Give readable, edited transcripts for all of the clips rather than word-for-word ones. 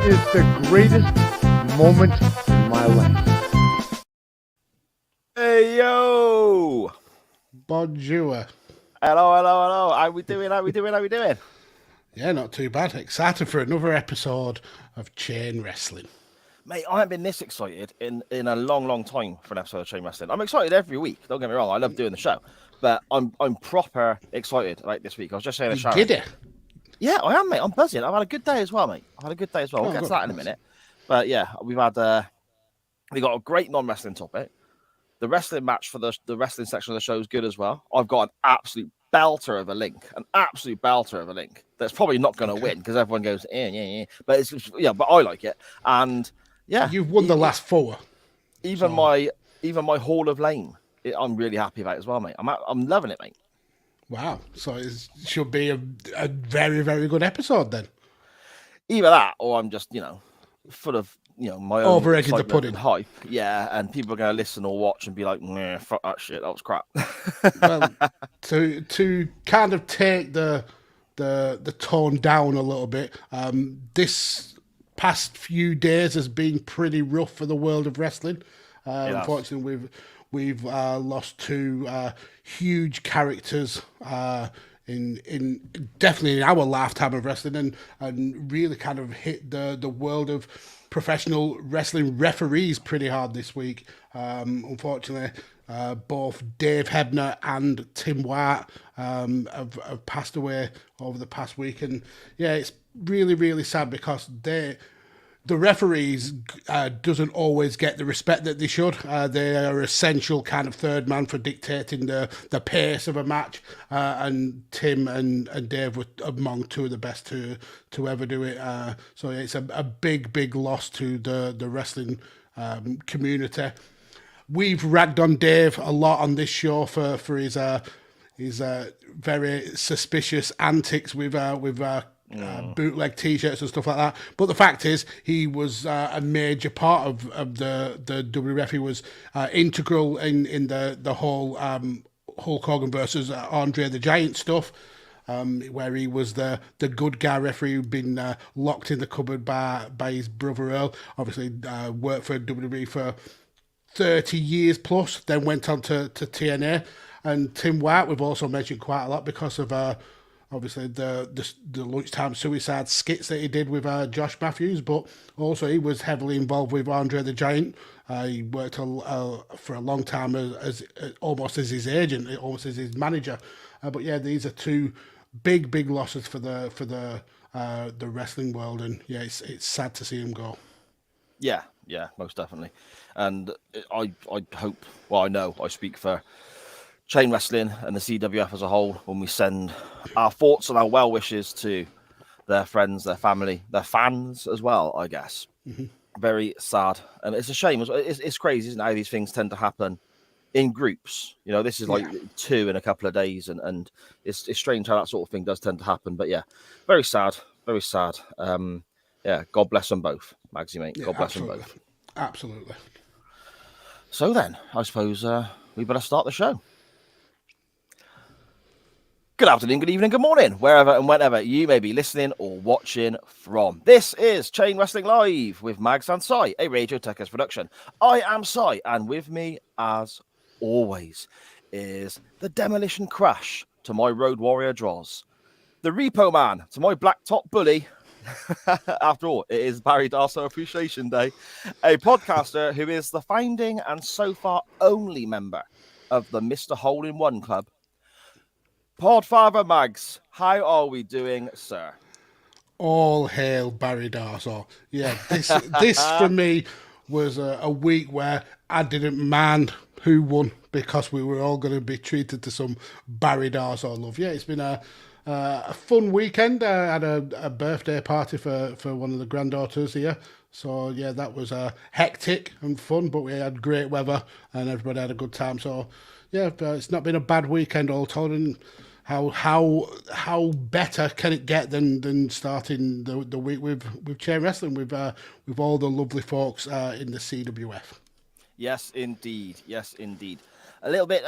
is the greatest moment in my life. Hey, yo! Bonjour. Hello. How we doing? Yeah, not too bad. Excited for another episode of Chain Wrestling. Mate, I haven't been this excited in a long time for an episode of Chain Wrestling. I'm excited every week, don't get me wrong. I love doing the show. But I'm proper excited like this week. I was just saying to Sharon. Giddy? Yeah, I am, mate. I'm buzzing. I've had a good day as well, mate. We'll get to that in a minute. But yeah, we got a great non-wrestling topic. The wrestling match for the wrestling section of the show is good as well. I've got an absolute belter of a link that's probably not going to win because everyone goes, yeah. But but I like it. And yeah, You've won the last four. Even my Hall of Lame, I'm really happy about it as well, mate. I'm loving it, mate. Wow. So it should be a very, very good episode then. Either that or I'm just, full of, my own over-egging the pudding. Hype. Yeah, and people are going to listen or watch and be like, nah, fuck that shit, that was crap. Well, to kind of take the tone down a little bit, this past few days has been pretty rough for the world of wrestling. Unfortunately, we've lost two huge characters in definitely in our lifetime of wrestling, and really kind of hit the world of professional wrestling referees pretty hard this week. Unfortunately, both Dave Hebner and Tim White have passed away over the past week, and yeah, it's really, really sad because the referees doesn't always get the respect that they should. They are essential kind of third man for dictating the pace of a match. And Tim and Dave were among two of the best to ever do it. So it's a big loss to the wrestling community. We've ragged on Dave a lot on this show for his very suspicious antics with bootleg T-shirts and stuff like that. But the fact is, he was a major part of the WWF. He was integral in the whole Hulk Hogan versus Andre the Giant stuff, where he was the good guy referee who'd been locked in the cupboard by his brother Earl. Obviously, worked for WWE for 30 years plus, then went on to TNA. And Tim White, we've also mentioned quite a lot because of obviously the lunchtime suicide skits that he did with Josh Matthews, but also he was heavily involved with Andre the Giant. He worked for a long time as almost as his agent, almost as his manager. But yeah, these are two big losses for the wrestling world, and yeah, it's sad to see him go. Yeah, most definitely. And I hope, well, I know I speak for Chain Wrestling and the CWF as a whole when we send our thoughts and our well wishes to their friends, their family, their fans as well, I guess. Mm-hmm. Very sad. And it's a shame. It's crazy, isn't it, how these things tend to happen in groups. This is like two in a couple of days, and it's strange how that sort of thing does tend to happen. But yeah, very sad. God bless them both, Magsy, mate. God bless them both. Absolutely. So then, I suppose we better start the show. Good afternoon, good evening, good morning, wherever and whenever you may be listening or watching from. This is Chain Wrestling Live with Mags and Sai, a Radio Techers production. I am Sai, and with me, as always, is the Demolition Crash to my Road Warrior Droz, the Repo Man to my Black Top Bully. After all, it is Barry Darsow Appreciation Day, a podcaster who is the founding and so far only member of the Mr. Hole in One Club. Podfather Mags, how are we doing, sir? All hail Barry Darsow. Yeah, this for me was a week where I didn't mind who won because we were all going to be treated to some Barry Darsow love. Yeah, it's been a fun weekend. I had a birthday party for one of the granddaughters here. So, yeah, that was hectic and fun, but we had great weather and everybody had a good time. So, yeah, it's not been a bad weekend all told. And how better can it get than starting the week with Chain Wrestling with all the lovely folks in the CWF. Yes, indeed. A little bit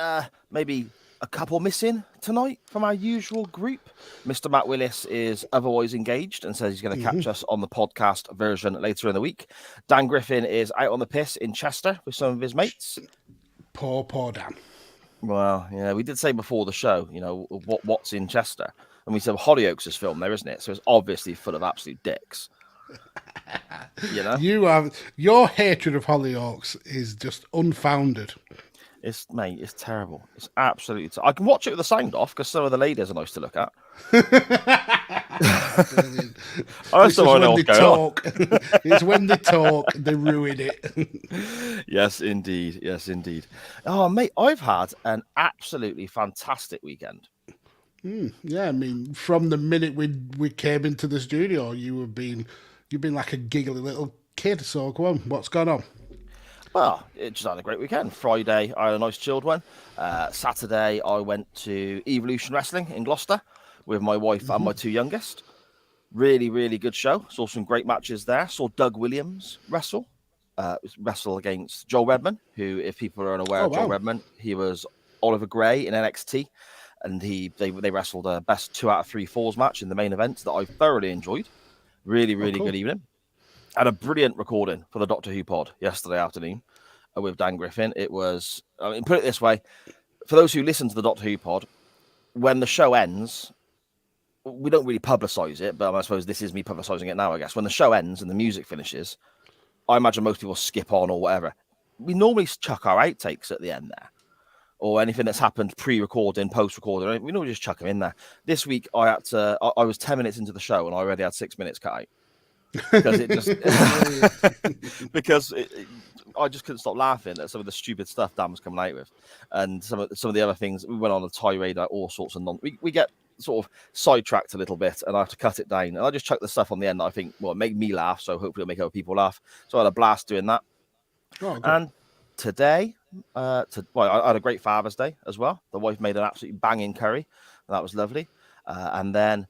maybe a couple missing tonight from our usual group. Mr. Matt Willis is otherwise engaged and says he's going to catch us on the podcast version later in the week. Dan Griffin is out on the piss in Chester with some of his mates. Poor Dan. Well, yeah, we did say before the show, what's in Chester? And we said Hollyoaks is filmed there, isn't it? So it's obviously full of absolute dicks. Your hatred of Hollyoaks is just unfounded. It's terrible. It's absolutely. I can watch it with the sound off because some of the ladies are nice to look at. Brilliant. It's when they talk, they ruin it. Yes, indeed. Oh, mate, I've had an absolutely fantastic weekend. Yeah, I mean, from the minute we came into the studio, you've been like a giggly little kid. So go on, what's gone on? Well, it just had a great weekend. Friday, I had a nice chilled one. Saturday, I went to Evolution Wrestling in Gloucester with my wife and my two youngest. Really, really good show. Saw some great matches there. Saw Doug Williams wrestle against Joel Redman, who, if people are unaware of Joel Redman, he was Oliver Gray in NXT, and they wrestled a best 2 out of 3 falls match in the main event that I thoroughly enjoyed. Really, really good evening. Had a brilliant recording for the Doctor Who pod yesterday afternoon with Dan Griffin. It was, put it this way, for those who listen to the Doctor Who pod, when the show ends, we don't really publicise it, but I suppose this is me publicising it now, I guess. When the show ends and the music finishes, I imagine most people skip on or whatever. We normally chuck our outtakes at the end there, or anything that's happened pre-recording, post-recording. We normally just chuck them in there. This week, I was 10 minutes into the show and I already had 6 minutes cut out. Because I just couldn't stop laughing at some of the stupid stuff Dan was coming out with, and some of the other things. We went on a tirade at all sorts of we get sort of sidetracked a little bit, and I have to cut it down. And I just chuck the stuff on the end that I think it make me laugh, so hopefully it'll make other people laugh. So I had a blast doing that. And today, I had a great Father's Day as well. The wife made an absolutely banging curry, and that was lovely. And then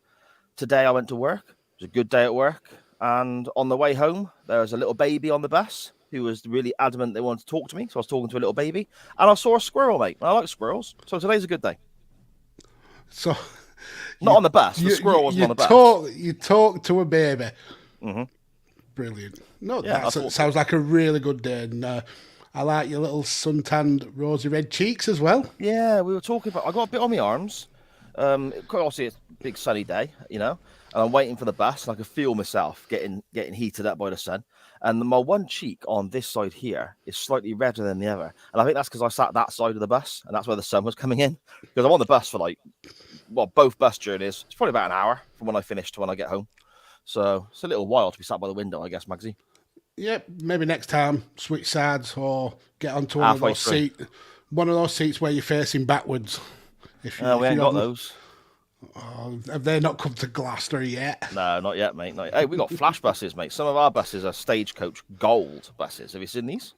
today I went to work. It was a good day at work. And on the way home, there was a little baby on the bus who was really adamant they wanted to talk to me. So I was talking to a little baby, and I saw a squirrel, mate. I like squirrels. So today's a good day. So, not on the bus. The squirrel wasn't on the bus. You talk to a baby. Mm-hmm. Brilliant. No, that sounds like a really good day. And I like your little suntanned, rosy red cheeks as well. Yeah, we were talking about. I got a bit on my arms. Obviously, it's a big sunny day, and I'm waiting for the bus, and I could feel myself getting heated up by the sun. And my one cheek on this side here is slightly redder than the other. And I think that's because I sat that side of the bus, and that's where the sun was coming in. Because I'm on the bus for both bus journeys. It's probably about an hour from when I finish to when I get home. So it's a little while to be sat by the window, I guess, Magsy. Yep, maybe next time switch sides or get onto one of those seats where you're facing backwards. We ain't got those. Oh, have they not come to Gloucester yet? No, not yet, mate. Hey, we got flash buses, mate. Some of our buses are Stagecoach Gold buses. Have you seen these?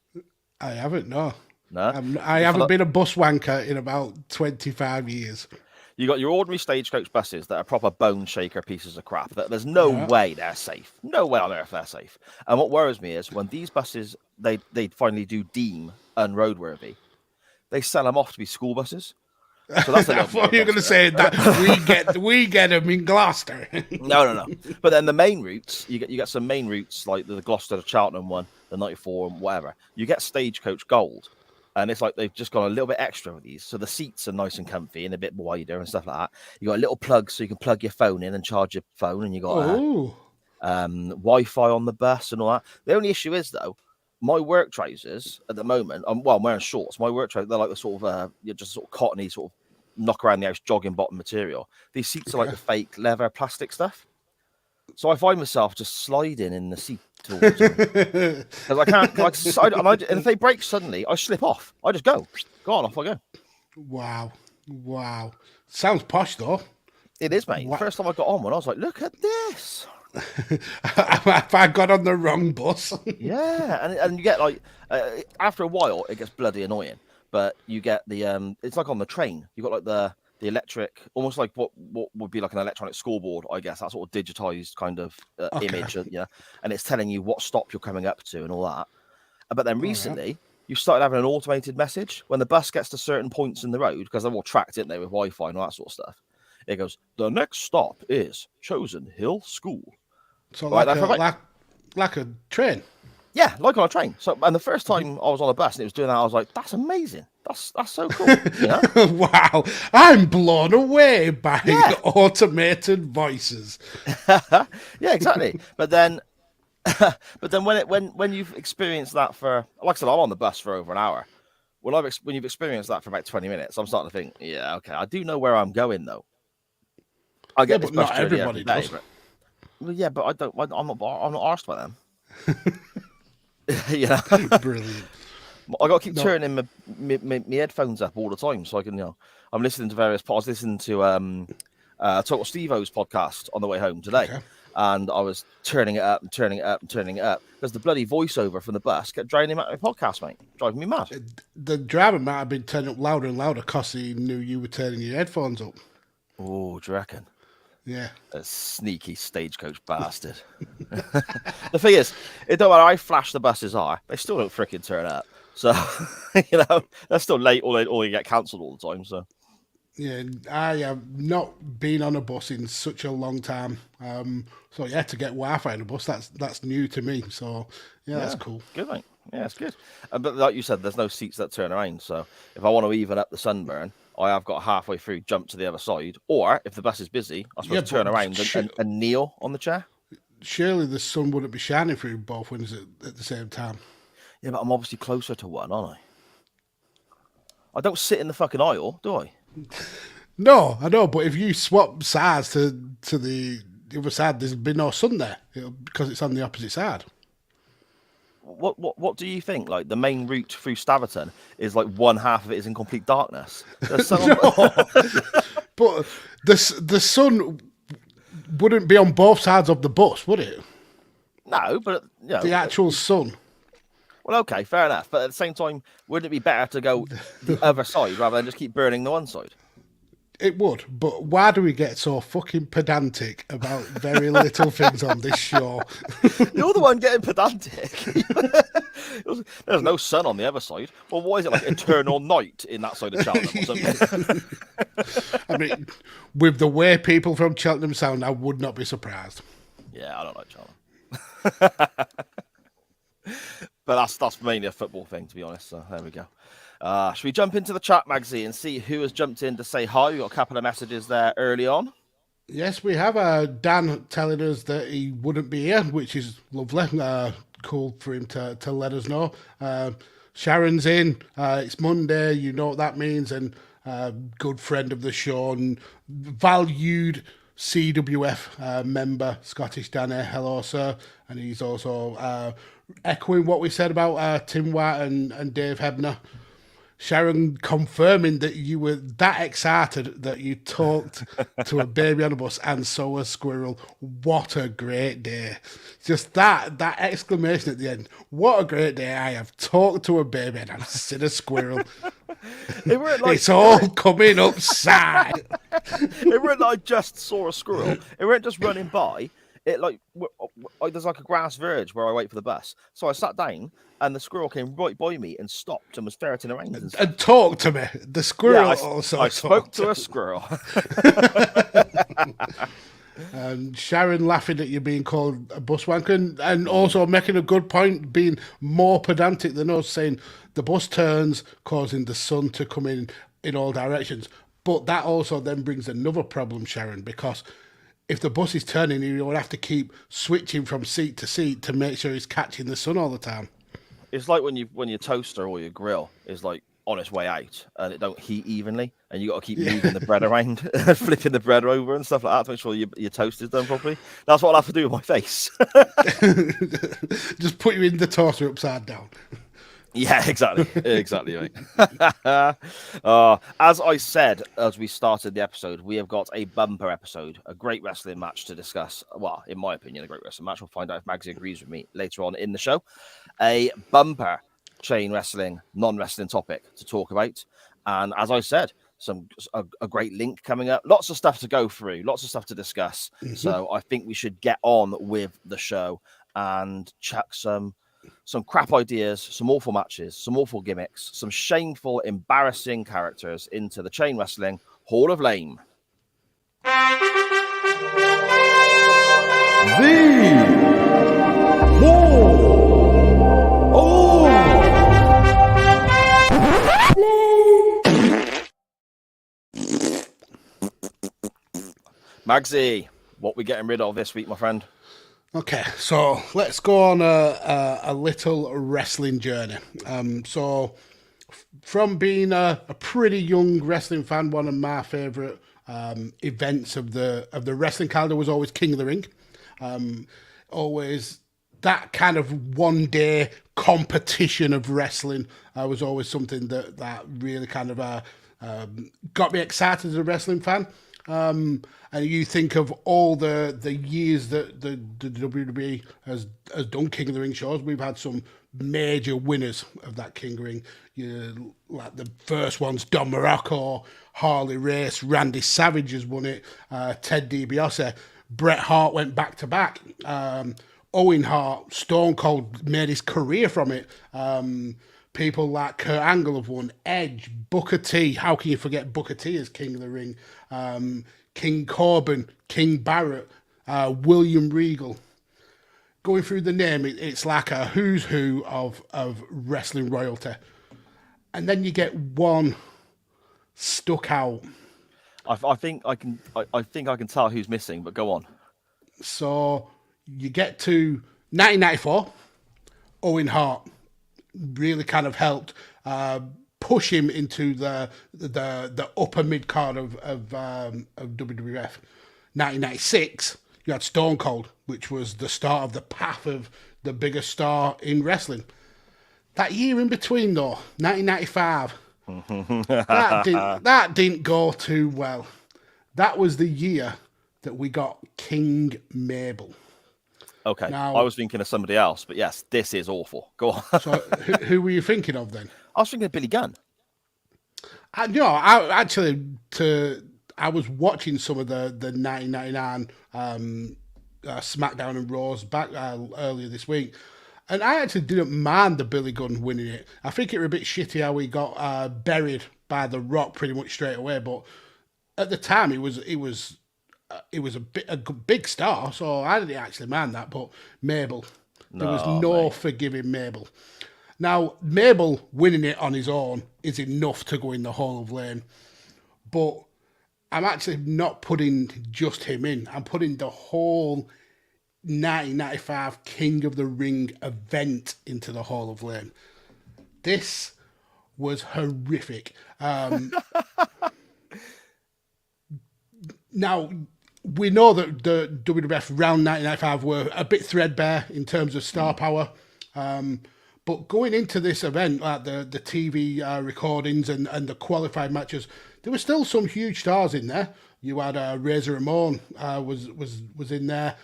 I haven't, no. No? I haven't been a bus wanker in about 25 years. You got your ordinary Stagecoach buses that are proper bone shaker pieces of crap. There's no way they're safe. No way on earth they're safe. And what worries me is when these buses, they finally do deem unroadworthy, they sell them off to be school buses. So that's I thought you were going to say that we get them in Gloucester. No. But then the main routes, you get some main routes like the Gloucester to Cheltenham one, the 94 and whatever. You get Stagecoach Gold, and it's like they've just gone a little bit extra with these. So the seats are nice and comfy and a bit wider and stuff like that. You got a little plug so you can plug your phone in and charge your phone, and you got Wi-Fi on the bus and all that. The only issue is though, my work trousers at the moment, I'm wearing shorts. My work trousers, they're like the sort of just sort of cottony sort of knock around the house jogging bottom material. These seats are like the fake leather plastic stuff. So I find myself just sliding in the seat towards them. Because I can't, and if they break suddenly, I slip off. I just go on, off I go. Wow. Sounds posh though. It is, mate. Wow. First time I got on one, I was like, look at this. Have I got on the wrong bus? Yeah, and you get after a while it gets bloody annoying, but you get the it's like on the train. You got like the electric, almost like what would be like an electronic scoreboard, I guess, that sort of digitized kind of image, and it's telling you what stop you're coming up to and all that. But then recently you started having an automated message when the bus gets to certain points in the road, because they're all tracked, didn't they, with Wi-Fi and all that sort of stuff. It goes, the next stop is Chosen Hill School. So Right, like a train. Yeah, like on a train. So, and the first time I was on a bus and it was doing that, I was like, that's amazing. That's so cool. You know? Wow, I'm blown away by automated voices. Yeah, exactly. But then when you've experienced that for, like I said, I'm on the bus for over an hour. When you've experienced that for about 20 minutes, I'm starting to think, yeah, okay, I do know where I'm going though. I get this bus not journey everybody every day, does. but, well, yeah, but I'm not arsed by them. Yeah. Brilliant. I got to keep turning my headphones up all the time, so I can, I'm listening to various podcasts. Listening to Total Steve-O's podcast on the way home today, and I was turning it up and turning it up and turning it up because the bloody voiceover from the bus kept draining out my podcast, mate, driving me mad. The driver might have been turning up louder and louder because he knew you were turning your headphones up. Oh, do you reckon? Yeah. A sneaky stagecoach bastard. The thing is, it don't matter how flash the buses are, they still don't freaking turn up. So, they're still late or they get cancelled all the time. So, yeah, I have not been on a bus in such a long time. So yeah, to get Wi-Fi on a bus, that's new to me. So yeah, that's cool. Good, mate. Yeah, it's good. But like you said, there's no seats that turn around. So if I want to even up the sunburn, I have got halfway through, jump to the other side. Or if the bus is busy, I'm supposed to turn around and kneel on the chair. Surely the sun wouldn't be shining through both windows at the same time. Yeah, but I'm obviously closer to one, aren't I? I don't sit in the fucking aisle, do I? No, I know, but if you swap sides to the other side, there's been no sun there because it's on the opposite side. What do you think? Like the main route through Staverton is like one half of it is in complete darkness. There's But the sun wouldn't be on both sides of the bus, would it? No, but the actual sun. Well, okay, fair enough. But at the same time, wouldn't it be better to go the other side rather than just keep burning the one side? It would, but why do we get so fucking pedantic about very little things on this show? You're the one getting pedantic. There's no sun on the other side. Well, why is it like eternal night in that side of Cheltenham or something? I mean, with the way people from Cheltenham sound, I would not be surprised. Yeah, I don't like Cheltenham. But that's mainly a football thing, to be honest. So there we go. Should we jump into the chat, Magsy, and see who has jumped in to say hi? We got a couple of messages there early on. Yes, we have Dan telling us that he wouldn't be here, which is lovely. Cool for him to let us know. Sharon's in. It's Monday. You know what that means. And good friend of the show and valued CWF member, Scottish Danny. Hello, sir. And he's also echoing what we said about Tim White and Dave Hebner. Sharon confirming that you were that excited that you talked to a baby on a bus and saw a squirrel. What a great day. Just that exclamation at the end. What a great day. I have talked to a baby and I've seen a squirrel. It's all coming upside. It weren't like I just saw a squirrel. It weren't just running by. It there's like a grass verge where I wait for the bus. So I sat down and the squirrel came right by me and stopped and was ferreting around and talked to me. The squirrel I spoke to a squirrel. And Sharon laughing at you being called a bus wanker and also making a good point, being more pedantic than us, saying the bus turns, causing the sun to come in all directions. But that also then brings another problem, Sharon, because if the bus is turning, you will have to keep switching from seat to seat to make sure it's catching the sun all the time. It's like when your toaster or your grill is like on its way out and it don't heat evenly, and you got to keep moving the bread around and flipping the bread over and stuff like that to make sure your toast is done properly. That's what I'll have to do with my face. Just put you in the toaster upside down. Yeah, exactly, mate. As I said, as we started the episode, we have got a bumper episode, a great wrestling match to discuss. Well, in my opinion, a great wrestling match. We'll find out if Magsy agrees with me later on in the show. A bumper chain wrestling, non-wrestling topic to talk about. And as I said, a great link coming up. Lots of stuff to go through, lots of stuff to discuss. Mm-hmm. So I think we should get on with the show and chuck some some crap ideas, some awful matches, some awful gimmicks, some shameful, embarrassing characters into the Chain Wrestling Hall of Lame. Magsy, what we getting rid of this week, my friend? Okay, so let's go on a little wrestling journey. So from being a pretty young wrestling fan, one of my favourite events of the wrestling calendar was always King of the Ring. Always that kind of one day competition of wrestling was always something that really kind of got me excited as a wrestling fan. And you think of all the years that the WWE has done King of the Ring shows, we've had some major winners of that King of the Ring. Like the first ones, Don Morocco, Harley Race, Randy Savage has won it, Ted DiBiase, Bret Hart went back to back, Owen Hart, Stone Cold made his career from it. People like Kurt Angle have won, Edge, Booker T. How can you forget Booker T as King of the Ring? King Corbin, King Barrett, William Regal. Going through the name, it's like a who's who of wrestling royalty. And then you get one stuck out. I think I can tell who's missing, but go on. So you get to 1994, Owen Hart really kind of helped push him into the upper mid card of WWF. 1996, you had Stone Cold, which was the start of the path of the biggest star in wrestling. That year in between, though, 1995, that didn't go too well. That was the year that we got King Mabel. Okay, now, I was thinking of somebody else, but yes, this is awful. Go on. So, who were you thinking of then? I was thinking of Billy Gunn. I was watching some of the 1999 SmackDown and Raws back earlier this week, and I actually didn't mind the Billy Gunn winning it. I think it was a bit shitty how he got buried by The Rock pretty much straight away, but at the time it was a big star, so I didn't actually mind that. But Mabel, there was no forgiving Mabel. Now, Mabel winning it on his own is enough to go in the Hall of Lame, but I'm actually not putting just him in. I'm putting the whole 1995 King of the Ring event into the Hall of Lame. This was horrific. Now, we know that the WWF around 1995 were a bit threadbare in terms of star power. But going into this event, like the TV recordings and the qualified matches, there were still some huge stars in there. You had Razor Ramon was in there.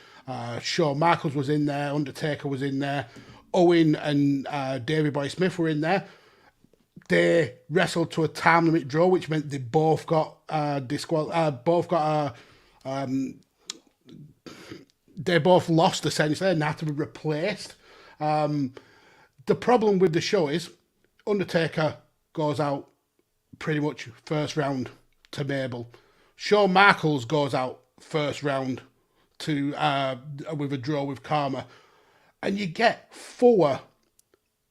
Shawn Michaels was in there. Undertaker was in there. Owen and Davey Boy Smith were in there. They wrestled to a time limit draw, which meant they both got they both lost essentially and had to be replaced. The problem with the show is Undertaker goes out pretty much first round to Mabel. Shawn Michaels goes out first round to with a draw with Karma, and you get 4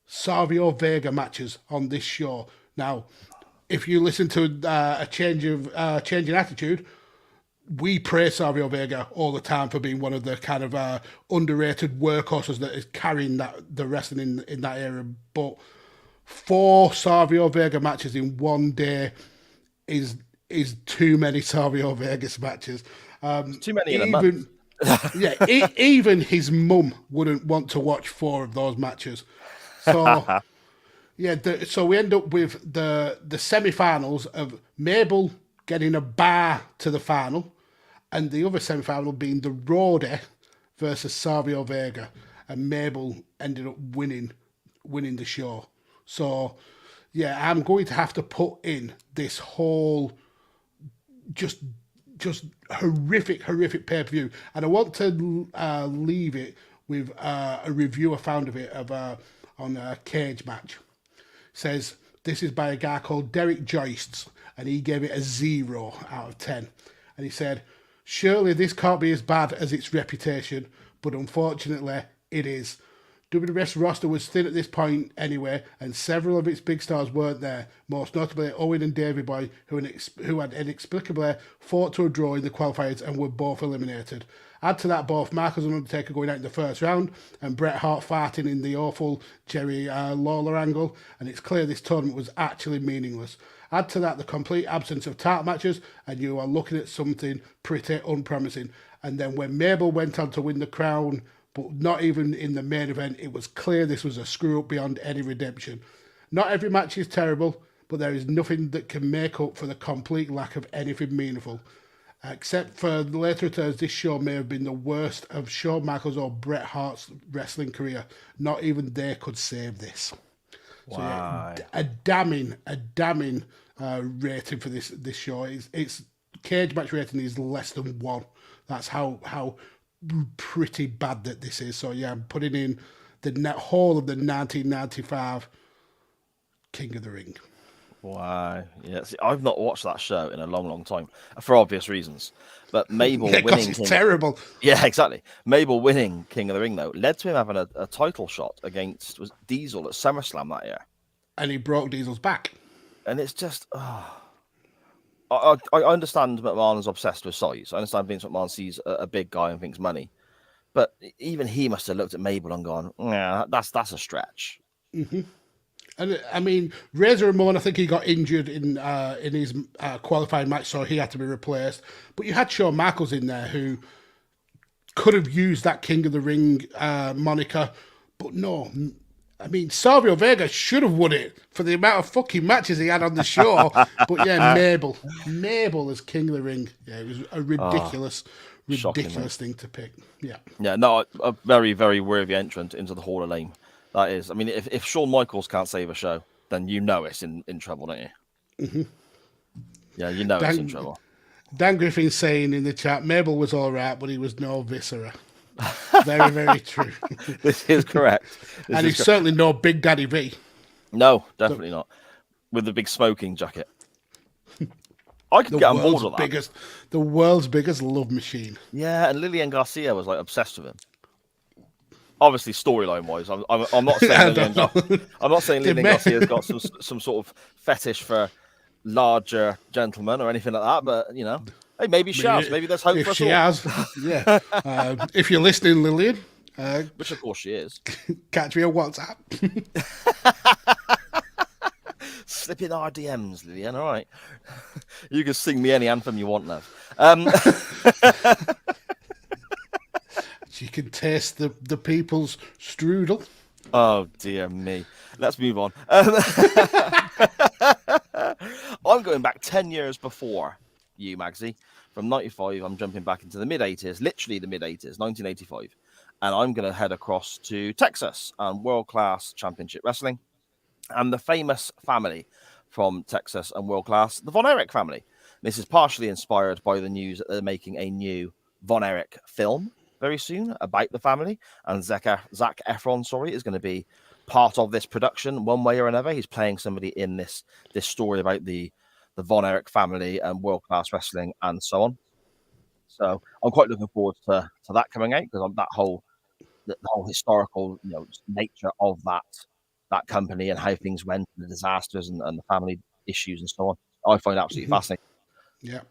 Savio Vega matches on this show. Now, if you listen to a change in attitude, we praise Savio Vega all the time for being one of the kind of underrated workhorses that is carrying the wrestling in that era. But 4 Savio Vega matches in one day is too many Savio Vegas matches. Too many in a month. Even his mum wouldn't want to watch 4 of those matches. So, so we end up with the semi-finals of Mabel getting a bar to the final, and the other semi-final being the Roadie versus Savio Vega, and Mabel ended up winning the show. So, I'm going to have to put in this whole just horrific pay-per-view, and I want to leave it with a review I found of it on a cage match. Says this is by a guy called Derek Joyce, and he gave it a 0 out of 10. And he said, surely this can't be as bad as its reputation, but unfortunately it is. WWF's roster was thin at this point anyway, and several of its big stars weren't there, most notably Owen and Davey Boy, who had inexplicably fought to a draw in the qualifiers and were both eliminated. Add to that both Marcus and Undertaker going out in the first round, and Bret Hart farting in the awful Jerry Lawler angle, and it's clear this tournament was actually meaningless. Add to that the complete absence of title matches, and you are looking at something pretty unpromising. And then when Mabel went on to win the crown, but not even in the main event, it was clear this was a screw-up beyond any redemption. Not every match is terrible, but there is nothing that can make up for the complete lack of anything meaningful. Except for the later returns, this show may have been the worst of Shawn Michaels or Bret Hart's wrestling career. Not even they could save this. Wow. So yeah, a damning rating for this show. It's cage match rating is less than 1. That's how pretty bad that this is. So yeah, I'm putting in the whole of the 1995 King of the Ring. Wow. Yeah. See, I've not watched that show in a long, long time for obvious reasons. But Mabel Yeah, winning. it's terrible. Yeah, exactly. Mabel winning King of the Ring, though, led to him having a title shot against Diesel at SummerSlam that year. And he broke Diesel's back. And it's just. I understand McMahon's obsessed with size. I understand Vince McMahon sees a big guy and thinks money. But even he must have looked at Mabel and gone, yeah, that's a stretch. Mm-hmm. And I mean, Razor Ramon, I think he got injured in his qualifying match, so he had to be replaced. But you had Shawn Michaels in there who could have used that King of the Ring moniker, but no. I mean, Savio Vega should have won it for the amount of fucking matches he had on the show. But yeah, Mabel as King of the Ring. Yeah, it was a ridiculous thing to pick. Yeah. Yeah, no, a very, very worthy entrant into the Hall of Fame. That is. I mean, if Shawn Michaels can't save a show, then you know it's in trouble, don't you? Mm-hmm. Yeah, you know it's in trouble. Dan Griffin's saying in the chat, Mabel was all right, but he was no viscera. Very, very true. This is correct. And he's certainly no Big Daddy V. No, definitely not. With the big smoking jacket. I could get on board with that. The world's biggest love machine. Yeah, and Lillian Garcia was like obsessed with him. Obviously, storyline wise, I'm not saying I'm not saying Lillian Garcia's got some sort of fetish for larger gentlemen or anything like that, but you know. Hey, maybe she has. Maybe there's hope for us all. If she has, yeah. If you're listening, Lillian. Which, of course, she is. Catch me on WhatsApp. Slip in our DMs, Lillian. All right. You can sing me any anthem you want, love. She can taste the people's strudel. Oh, dear me. Let's move on. I'm going back 10 years before you, Magsy. From 95, I'm jumping back into the mid-80s, literally the mid-80s, 1985. And I'm going to head across to Texas and world-class championship wrestling. And the famous family from Texas and world-class, the Von Erich family. This is partially inspired by the news that they're making a new Von Erich film very soon about the family. And Zac Efron, is going to be part of this production one way or another. He's playing somebody in this story about the Von Erich family and world-class wrestling and so on. So I'm quite looking forward to that coming out because the whole historical nature of that company and how things went, the disasters and the family issues and so on, I find absolutely fascinating. Yeah.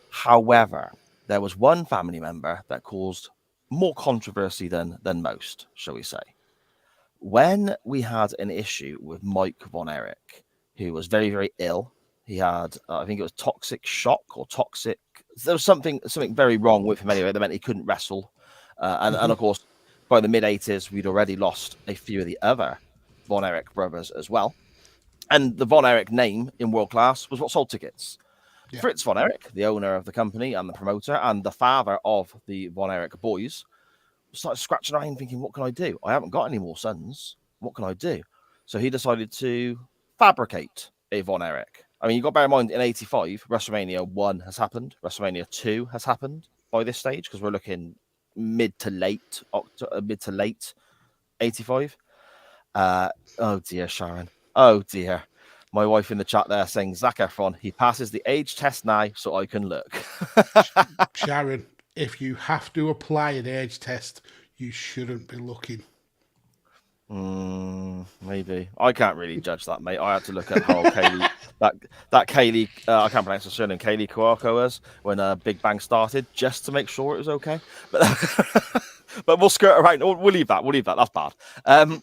However, there was one family member that caused more controversy than most, shall we say. When we had an issue with Mike Von Erich, who was very, very ill. He had, I think it was toxic shock or toxic. There was something very wrong with him anyway. That meant he couldn't wrestle. And of course, by the mid-80s, we'd already lost a few of the other Von Erich brothers as well. And the Von Erich name in world class was what sold tickets. Yeah. Fritz Von Erich, the owner of the company and the promoter and the father of the Von Erich boys, started scratching around thinking, what can I do? I haven't got any more sons. What can I do? So he decided to fabricate a Von Erich. I mean, you've got to bear in mind, in 85, WrestleMania 1 has happened. WrestleMania 2 has happened by this stage, because we're looking mid to late 85. Oh dear, Sharon. Oh dear. My wife in the chat there saying Zac Efron, he passes the age test now so I can look. Sharon, if you have to apply an age test, you shouldn't be looking. Maybe. I can't really judge that, mate. I had to look at how Kaylee, that Kaylee, I can't pronounce her surname, Kaylee Cuoco was when Big Bang started, just to make sure it was okay. But but we'll skirt around. We'll leave that. We'll leave that. That's bad.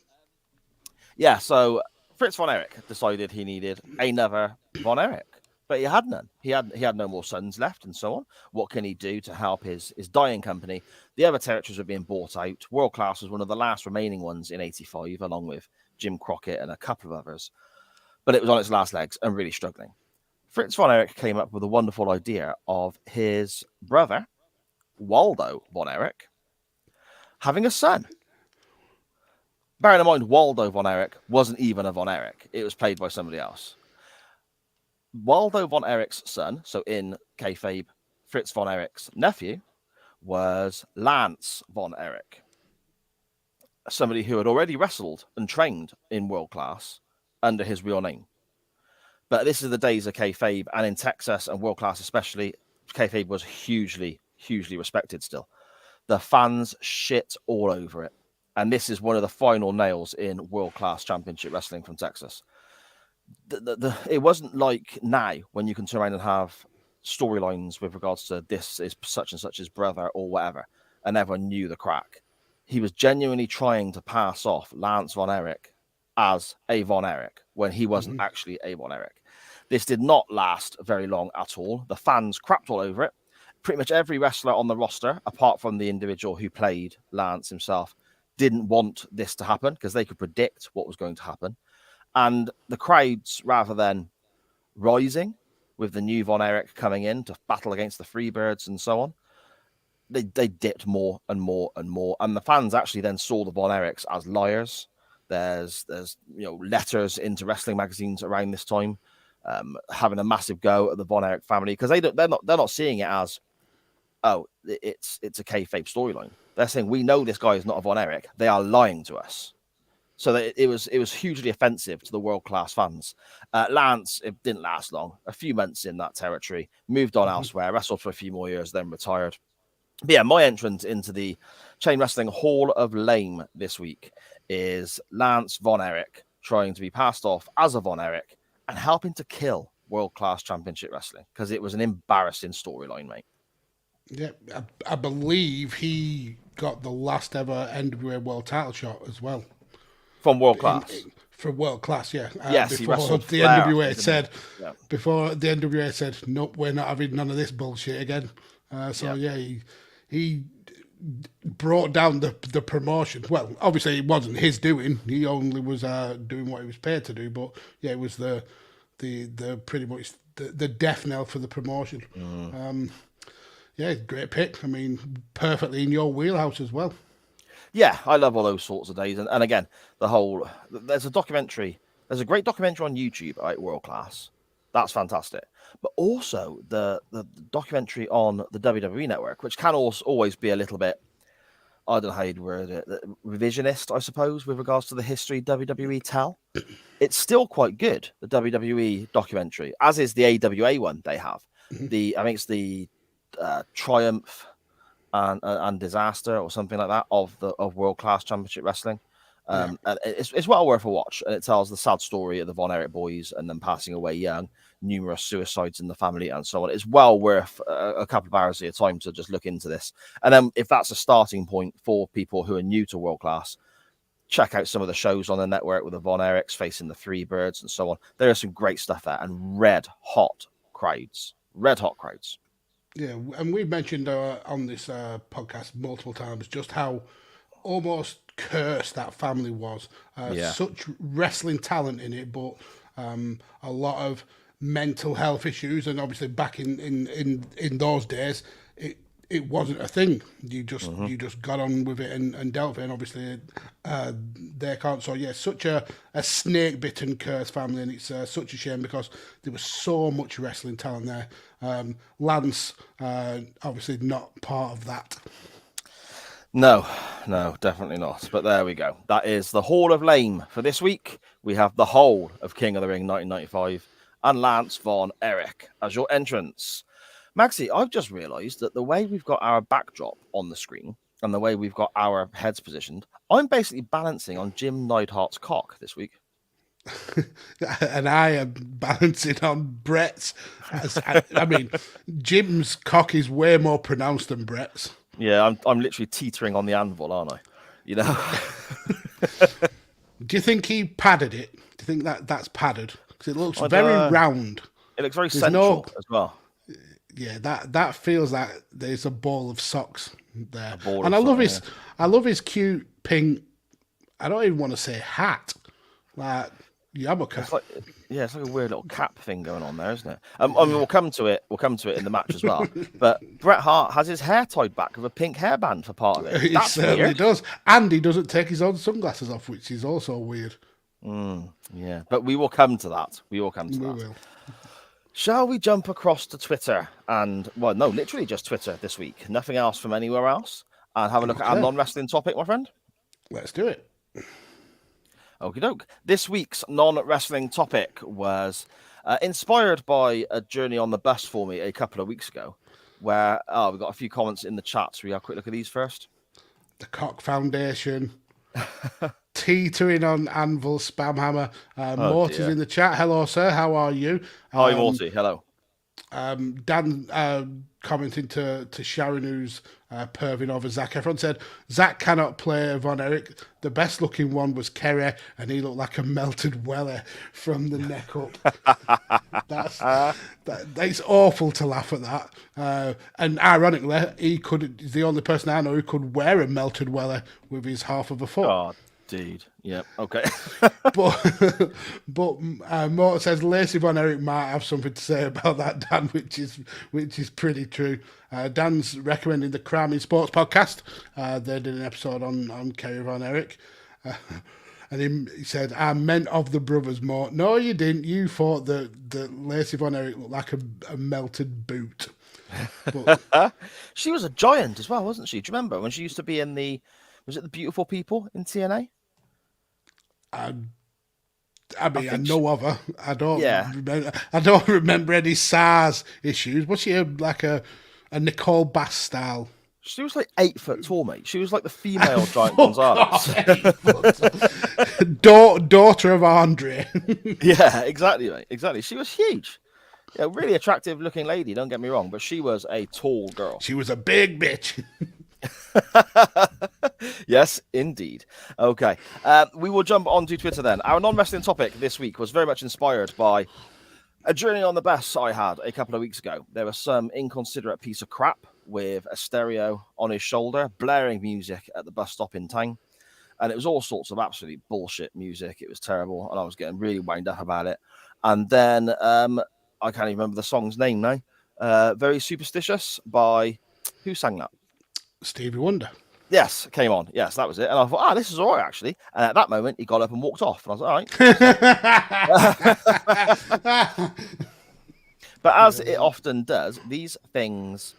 Yeah, so Fritz von Erich decided he needed another von Erich, but he had none. He had no more sons left, and so on. What can he do to help his dying company? The other territories were being bought out. World Class was one of the last remaining ones in '85, along with Jim Crockett and a couple of others. But it was on its last legs and really struggling. Fritz von Erich came up with a wonderful idea of his brother, Waldo von Erich, having a son. Bearing in mind, Waldo von Erich wasn't even a von Erich. It was played by somebody else. Waldo von Erich's son, so in kayfabe, Fritz von Erich's nephew, was Lance von Erich, somebody who had already wrestled and trained in World Class under his real name. But this is the days of kayfabe, and in Texas and World Class especially, kayfabe was hugely, hugely respected still. The fans shit all over it. And this is one of the final nails in World Class Championship Wrestling from Texas. It wasn't like now when you can turn around and have storylines with regards to this is such and such his brother or whatever, and everyone knew the crack. He was genuinely trying to pass off Lance von Erich as a von Erich when he wasn't actually a von Erich. This did not last very long at all. The fans crapped all over it. Pretty much every wrestler on the roster, apart from the individual who played Lance himself, didn't want this to happen because they could predict what was going to happen. And the crowds, rather than rising with the new Von Erich coming in to battle against the Freebirds and so on, they dipped more and more and more. And the fans actually then saw the Von Erichs as liars. There's letters into wrestling magazines around this time, having a massive go at the Von Erich family because they're not seeing it as, oh, it's a kayfabe storyline. They're saying we know this guy is not a Von Erich. They are lying to us. So that it was hugely offensive to the World Class fans. Lance, it didn't last long. A few months in that territory, moved on elsewhere, wrestled for a few more years, then retired. But yeah, my entrance into the Chain Wrestling Hall of Lame this week is Lance Von Erich trying to be passed off as a Von Erich and helping to kill World Class Championship Wrestling because it was an embarrassing storyline, mate. Yeah, I believe he got the last ever NWA World Title shot as well. From World Class. From World Class, yeah. Yes, before the NWA said, before the NWA said, nope, we're not having none of this bullshit again. He brought down the promotion. Well, obviously it wasn't his doing. He only was doing what he was paid to do. But yeah, it was the pretty much the death knell for the promotion. Yeah, great pick. I mean, perfectly in your wheelhouse as well. Yeah, I love all those sorts of days. And again, there's a great documentary on YouTube about World Class. That's fantastic. But also the documentary on the WWE Network, which can also always be a little bit, I don't know how you'd word it, revisionist, I suppose, with regards to the history WWE tell. It's still quite good, the WWE documentary, as is the AWA one they have. I think it's the Triumph and Disaster or something like that of World Class Championship Wrestling. And it's well worth a watch, and it tells the sad story of the Von Erich boys and them passing away young, numerous suicides in the family, and so on. It's well worth a couple of hours of your time to just look into this. And then, if that's a starting point for people who are new to World Class, check out some of the shows on the network with the Von Erichs facing the Freebirds and so on. There is some great stuff there, and red hot crowds. Yeah, and we've mentioned on this podcast multiple times just how almost cursed that family was. Such wrestling talent in it, but a lot of mental health issues. And obviously, back in those days, it wasn't a thing. You just got on with it and dealt with it. And obviously, they can't. So yeah, such a snake bitten cursed family, and it's such a shame because there was so much wrestling talent there. Lance, obviously not part of that. No, definitely not. But there we go. That is the Hall of Lame for this week. We have the whole of King of the Ring 1995 and Lance Von Erich as your entrance. Maxie, I've just realised that the way we've got our backdrop on the screen and the way we've got our heads positioned, I'm basically balancing on Jim Neidhart's cock this week. And I am balancing on Brett's. I mean, Jim's cock is way more pronounced than Brett's. Yeah, I'm literally teetering on the anvil, aren't I? You know. Do you think he padded it? Do you think that's padded? Because it looks very round. It looks very central as well. Yeah, that feels like there's a ball of socks there. And I love his cute pink. I don't even want to say hat, like yarmulke. It's like a weird little cap thing going on there, isn't it? I mean, we'll come to it. We'll come to it in the match as well. But Bret Hart has his hair tied back with a pink hairband for part of it. He certainly does, and he doesn't take his own sunglasses off, which is also weird. Yeah, but we will come to that. We will. Shall we jump across to Twitter literally just Twitter this week. Nothing else from anywhere else, and have a look at our non-wrestling topic, my friend. Let's do it. Okie doke. This week's non-wrestling topic was inspired by a journey on the bus for me a couple of weeks ago, where we've got a few comments in the chat. So we have a quick look at these first. The Cock Foundation. Teetering on Anvil Spam Hammer. Mortis in the chat. Hello, sir. How are you? Hi, Morty. Hello. Dan commenting to Sharon, who's perving over Zach. Everyone said Zach cannot play Von Erich. The best looking one was Kerry, and he looked like a melted Weller from the neck up. That's awful to laugh at that. And ironically, he's the only person I know who could wear a melted Weller with his half of a foot. Oh, dude. Yeah. Okay. but Mort says Lacey Von Erich might have something to say about that, Dan, which is pretty true. Dan's recommending the Crime in Sports podcast. They did an episode on Kerry Von Erich. And he said, I meant of the brothers, Mort. No, you didn't. You thought that Lacey Von Erich looked like a melted boot. But, she was a giant as well, wasn't she? Do you remember when she used to be in was it the Beautiful People in TNA? I know of her. I don't remember any SARS issues. Was she like a Nicole Bass style? She was like 8 foot tall, mate. She was like the female Giant Gonzalez. Daughter of Andre. Yeah, exactly, mate. Exactly. She was huge. Yeah, really attractive looking lady, don't get me wrong, but she was a tall girl. She was a big bitch. Yes, indeed. Okay. We will jump onto Twitter then. Our non-wrestling topic this week was very much inspired by a journey on the bus I had a couple of weeks ago. There was some inconsiderate piece of crap with a stereo on his shoulder, blaring music at the bus stop in town. And it was all sorts of absolutely bullshit music. It was terrible. And I was getting really wound up about it. And then I can't even remember the song's name now. Very Superstitious by... Who sang that? Stevie Wonder. Yes, came on. Yes, that was it. And I thought, this is all right, actually. And at that moment, he got up and walked off. And I was like, all right. But as it often does, these things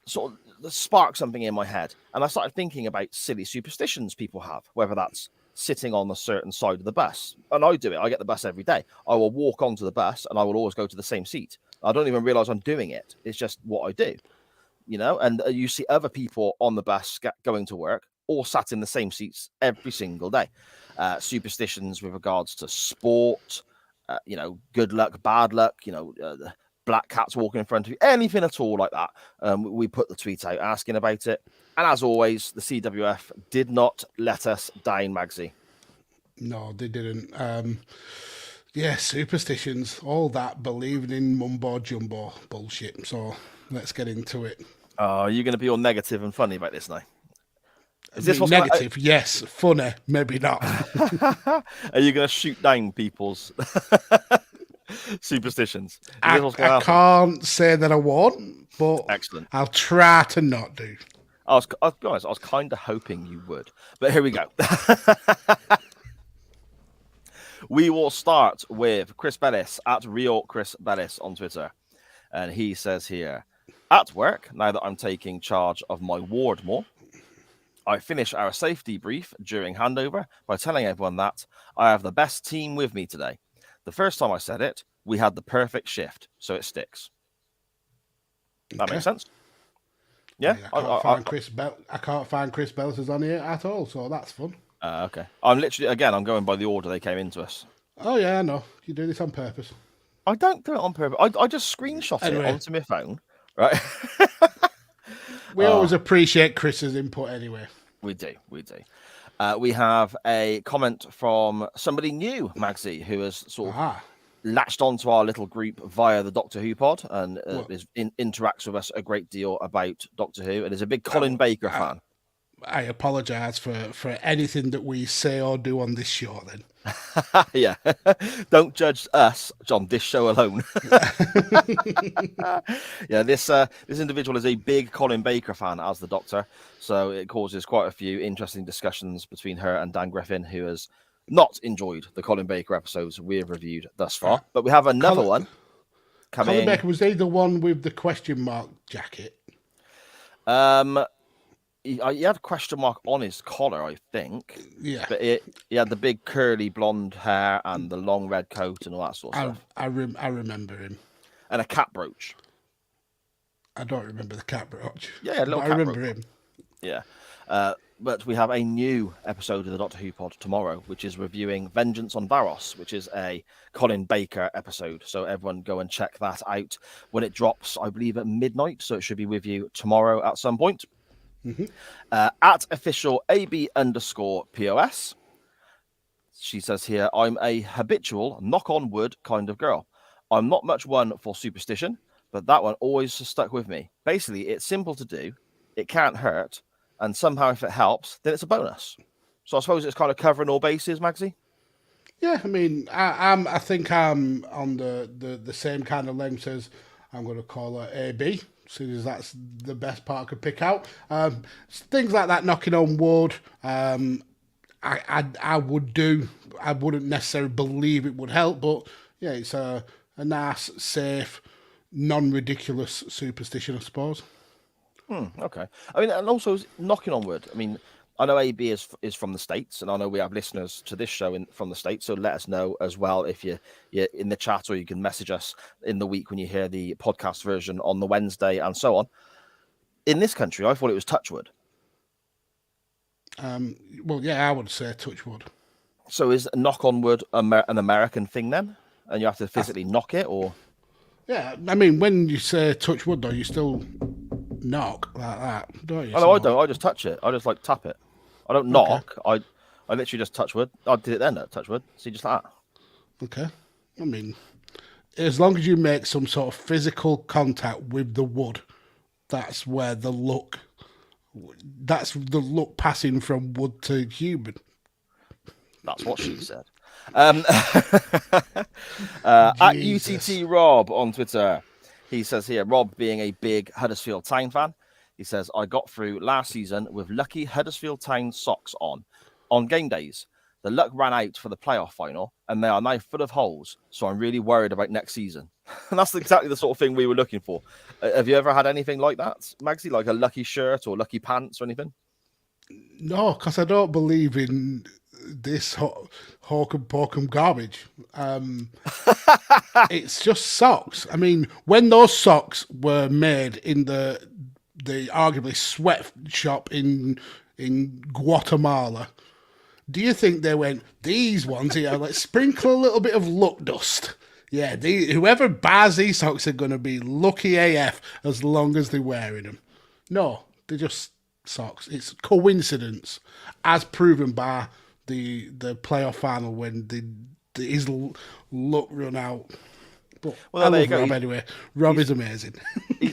sort of spark something in my head. And I started thinking about silly superstitions people have, whether that's sitting on a certain side of the bus. And I do it. I get the bus every day. I will walk onto the bus and I will always go to the same seat. I don't even realize I'm doing it. It's just what I do. You know, and you see other people on the bus going to work, all sat in the same seats every single day. Superstitions with regards to sport, good luck, bad luck, the black cats walking in front of you, anything at all like that. We put the tweet out asking about it. And as always, the CWF did not let us down, Magsy. No, they didn't. Superstitions, all that believing in mumbo jumbo bullshit. So let's get into it. Are you going to be all negative and funny about this now? Is this what's negative? Yes. Funny, maybe not. Are you going to shoot down people's superstitions? I can't say that I won't, but excellent. I'll try to not do. I'll be honest, I was kind of hoping you would, but here we go. We will start with Chris Bellis at Real Chris Bellis on Twitter. And he says here, at work, now that I'm taking charge of my ward more, I finish our safety brief during handover by telling everyone that I have the best team with me today. The first time I said it, we had the perfect shift, so it sticks. That makes sense. Yeah, I can't find Chris Bell. I can't find Chris Belters on here at all, so that's fun. Okay. I'm going by the order they came into us. Oh yeah, I know. You do this on purpose. I don't do it on purpose. I just screenshot it onto my phone, right? We always appreciate Chris's input anyway. We do. We have a comment from somebody new, Magsy, who has sort of latched onto our little group via the Doctor Who pod and interacts with us a great deal about Doctor Who and is a big Colin Baker fan. I apologise for anything that we say or do on this show then. Yeah. Don't judge us on this show alone. Yeah, this individual is a big Colin Baker fan as the Doctor, so it causes quite a few interesting discussions between her and Dan Griffin, who has not enjoyed the Colin Baker episodes we have reviewed thus far. But we have another one coming. Colin Baker, was he the one with the question mark jacket? He had a question mark on his collar, I think. Yeah. But he had the big curly blonde hair and the long red coat and all that sort of stuff. I remember him. And a cat brooch. I don't remember the cat brooch. Yeah, a little cat I remember brooch. him. Yeah. But we have a new episode of the Doctor Who pod tomorrow, which is reviewing Vengeance on Varos, which is a Colin Baker episode. So everyone go and check that out when it drops, I believe, at midnight. So it should be with you tomorrow at some point. Mm-hmm. At official AB_POS, she says here, I'm a habitual knock on wood kind of girl. I'm not much one for superstition, but that one always stuck with me. Basically, it's simple to do, it can't hurt, and somehow if it helps, then it's a bonus. So I suppose it's kind of covering all bases, Magsy? Yeah, I mean, I think I'm on the same kind of length as I'm going to call her AB, seeing as that's the best part I could pick out. Things like that, knocking on wood, I would do. I wouldn't necessarily believe it would help, but yeah, it's a nice, safe, non-ridiculous superstition, I suppose. Okay. I mean, and also knocking on wood. I mean, I know AB is from the States, and I know we have listeners to this show from the States, so let us know as well if you're in the chat, or you can message us in the week when you hear the podcast version on the Wednesday and so on. In this country, I thought it was touchwood. Well, yeah, I would say touchwood. So is knock on wood an American thing then? And you have to physically knock it, or? Yeah, I mean, when you say touchwood, though, you still knock like that, don't you? Oh, no, I don't. I just touch it. I just like tap it. I don't knock. Okay. I literally just touch wood. I did it then at touch wood. See, just like that. Okay. I mean, as long as you make some sort of physical contact with the wood, that's where the look. That's the look passing from wood to human. That's what she said. At UTT Rob on Twitter, he says here, Rob being a big Huddersfield Town fan, he says, I got through last season with lucky Huddersfield Town socks on game days. The luck ran out for the playoff final, and they are now full of holes, so I'm really worried about next season. And that's exactly the sort of thing we were looking for. Have you ever had anything like that, Magsy, like a lucky shirt or lucky pants or anything? No, because I don't believe in this Hawkum Porkum garbage. It's just socks. I mean, when those socks were made in the arguably sweatshop in Guatemala, do you think they went, these ones here, let's sprinkle a little bit of luck dust? Yeah, whoever buys these socks are going to be lucky AF as long as they're wearing them. No, they're just socks. It's coincidence, as proven by the playoff final when his luck run out. But well, there you go. Rob anyway. Rob is amazing.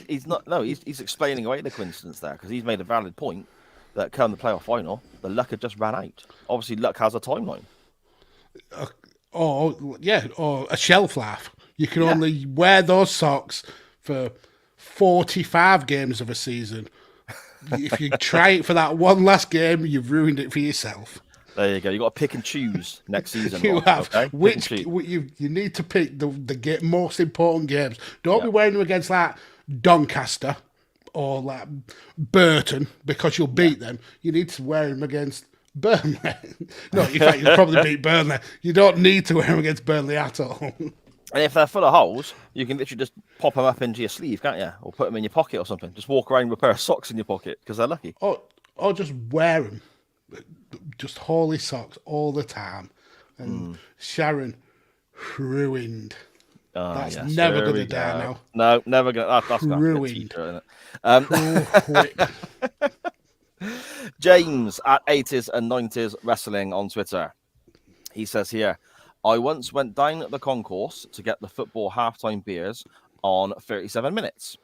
He's not. No, he's explaining away the coincidence there, because he's made a valid point that come the playoff final, the luck had just ran out. Obviously, luck has a timeline. Or a shelf life. You can only wear those socks for 45 games of a season. If you try it for that one last game, you've ruined it for yourself. There you go. You got to pick and choose next season. You have. Okay? You need to pick the most important games. Don't be wearing them against like Doncaster or like Burton, because you'll beat them, you need to wear them against Burnley. No, in fact, you'll probably beat Burnley. You don't need to wear them against Burnley at all. And if they're full of holes, you can literally just pop them up into your sleeve, can't you? Or put them in your pocket or something. Just walk around with a pair of socks in your pocket because they're lucky. Or just wear them. Just holy socks all the time. And Sharon ruined. That's never going to die now. No, never going to. That's ruined. James at 80s and 90s Wrestling on Twitter. He says here, I once went down the concourse to get the football halftime beers on 37 minutes.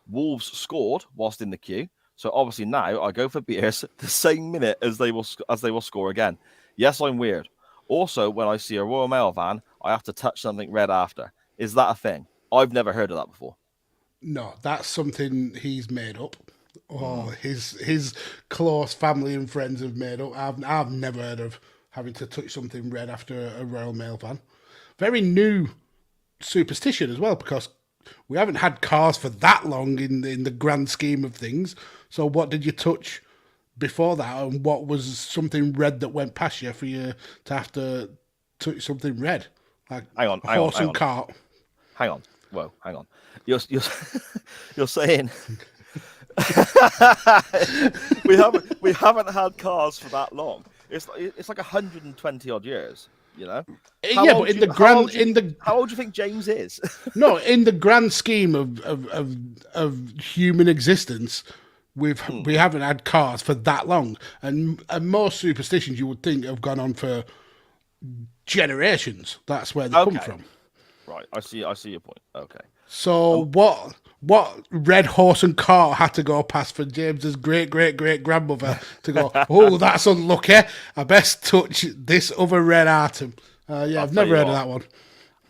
Wolves scored whilst in the queue. So obviously now I go for beers the same minute as they will score again. Yes, I'm weird. Also, when I see a Royal Mail van, I have to touch something red after. Is that a thing? I've never heard of that before. No, that's something he's made up, or his close family and friends have made up. I've never heard of having to touch something red after a Royal Mail van. Very new superstition as well, because we haven't had cars for that long in the grand scheme of things. So what did you touch before that, and what was something red that went past you for you to have to touch something red? Like horse and cart. Hang on. Whoa, hang on. You're saying we haven't had cars for that long. It's like 120 odd years, you know. How old do you think James is? No, in the grand scheme of human existence, we haven't had cars for that long, and most superstitions you would think have gone on for generations. That's where they come from. Right, I see your point. Okay. So what red horse and cart had to go past for James's great grandmother to go, oh, that's unlucky. I best touch this other red item. I've never heard of that one.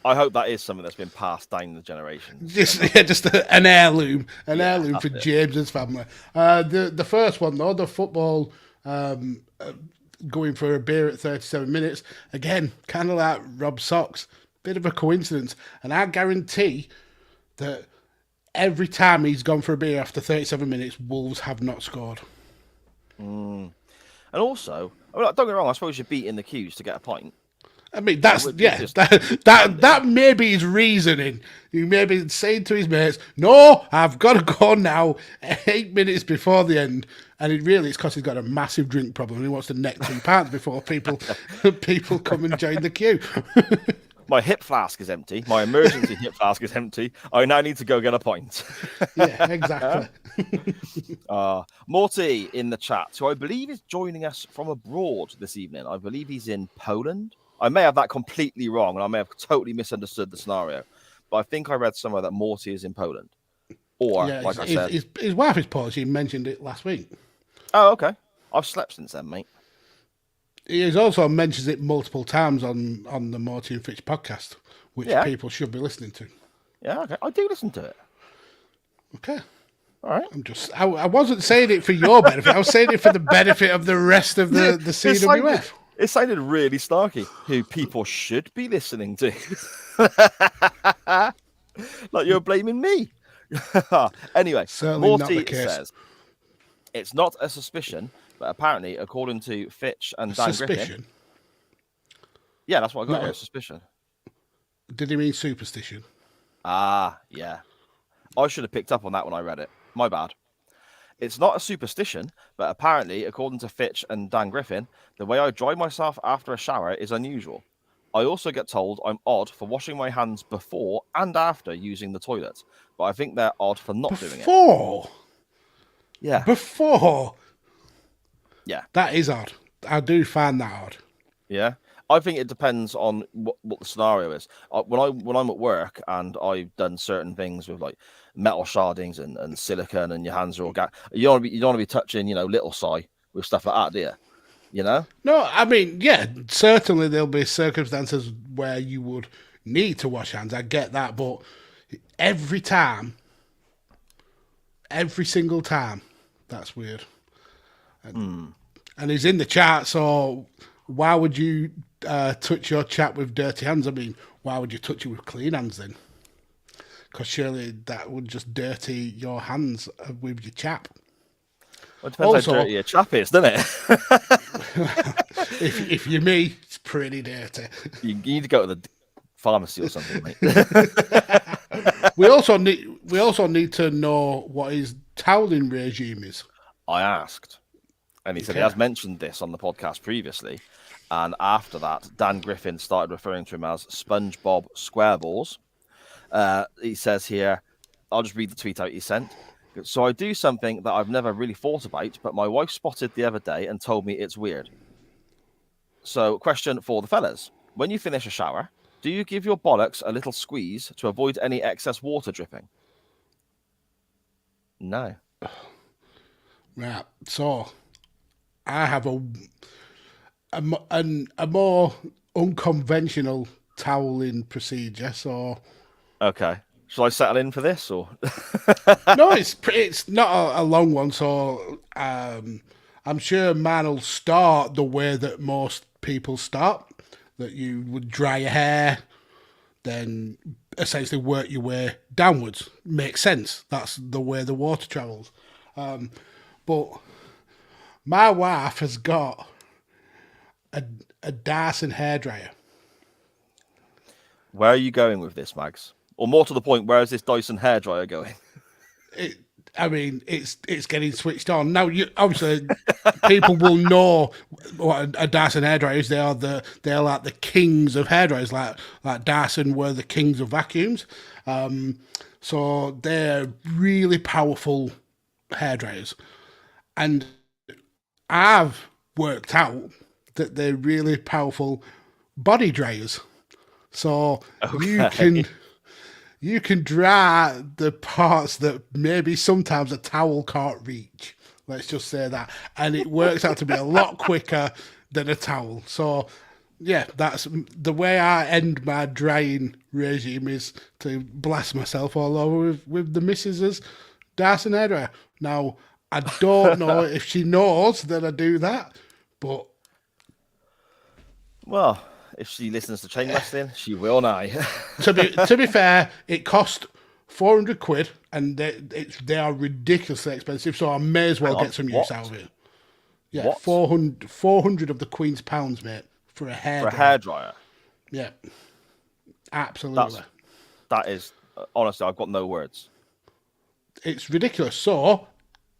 I hope that is something that's been passed down the generations. Just an heirloom, for James's family. The first one though, the football going for a beer at 37 minutes, again, kind of like Rob Socks. Bit of a coincidence, and I guarantee that every time he's gone for a beer after 37 minutes, Wolves have not scored. And also, don't get me wrong, I suppose you're beating the queues to get a pint. I mean, that may be his reasoning. He may be saying to his mates, "No, I've got to go now." 8 minutes before the end, and it's because he's got a massive drink problem. And he wants to neck 2 pints before people come and join the queue. My hip flask is empty. My emergency hip flask is empty. I now need to go get a pint. Yeah, exactly. Morty in the chat, who I believe is joining us from abroad this evening. I believe he's in Poland. I may have that completely wrong, and I may have totally misunderstood the scenario. But I think I read somewhere that Morty is in Poland. Or, like I said... His wife is Polish. He mentioned it last week. Oh, okay. I've slept since then, mate. He also mentions it multiple times on the Morty and Fitch podcast, which people should be listening to. Yeah, okay. I do listen to it. Okay. All right. I wasn't saying it for your benefit. I was saying it for the benefit of the rest of the CWF. It sounded really snarky. Who people should be listening to. Like you're blaming me. Anyway, certainly Morty not the case. says, it's not a suspicion, but apparently, according to Fitch and Dan Griffin... Yeah, that's what I got here, suspicion. Did he mean superstition? Ah, yeah. I should have picked up on that when I read it. My bad. It's not a superstition, but apparently, according to Fitch and Dan Griffin, the way I dry myself after a shower is unusual. I also get told I'm odd for washing my hands before and after using the toilet, but I think they're odd for not doing it. Before? Yeah. Before? Yeah. That is odd. I do find that odd. Yeah. I think it depends on what the scenario is. When I'm at work and I've done certain things with like metal shardings and silicone, and your hands are all you don't want to be touching, little Si with stuff like that, do you? You know? No, I mean, yeah, certainly there'll be circumstances where you would need to wash hands. I get that, but every single time, that's weird. And he's in the chat, so why would you touch your chat with dirty hands? I mean, why would you touch it with clean hands then? because surely that would just dirty your hands with your chap. Well, it depends Also- how dirty a chap is, doesn't it? If you're me, it's pretty dirty. You need to go to the pharmacy or something, mate. We also need to know what his toweling regime is. I asked, and he said he Okay. has mentioned this on the podcast previously. And after that, Dan Griffin started referring to him as SpongeBob Squareballs. He says here, I'll just read the tweet out he sent. So I do something that I've never really thought about, but my wife spotted the other day and told me it's weird. So, question for the fellas. When you finish a shower, do you give your bollocks a little squeeze to avoid any excess water dripping? No. Right. So I have a more unconventional toweling procedure. So Okay. Shall I settle in for this, or? no, it's not a long one. So I'm sure mine will start the way that most people start. That you would dry your hair, then essentially work your way downwards. Makes sense. That's the way the water travels. But my wife has got a Darsow hairdryer. Where are you going with this, Mags? Or more to the point, where is this Dyson hairdryer going? It's getting switched on now. Obviously, people will know what a Darsow hairdryer is. They're like the kings of hairdryers. Like Darsow were the kings of vacuums. So they're really powerful hairdryers, and I've worked out that they're really powerful body dryers. So you can dry the parts that maybe sometimes a towel can't reach. Let's just say that. And it works out to be a lot quicker than a towel. So, yeah, that's the way I end my drying regime, is to blast myself all over with the missus's Darsow hairdryer. Now, I don't know if she knows that I do that, but... Well, if she listens to Chain Wrestling, she will know. to be fair, it cost £400, and they are ridiculously expensive. So I may as well get some use out of it. Yeah, What? 400 of the Queen's pounds, mate, for a hair. For a hairdryer. Yeah, absolutely. That is honestly, I've got no words. It's ridiculous. So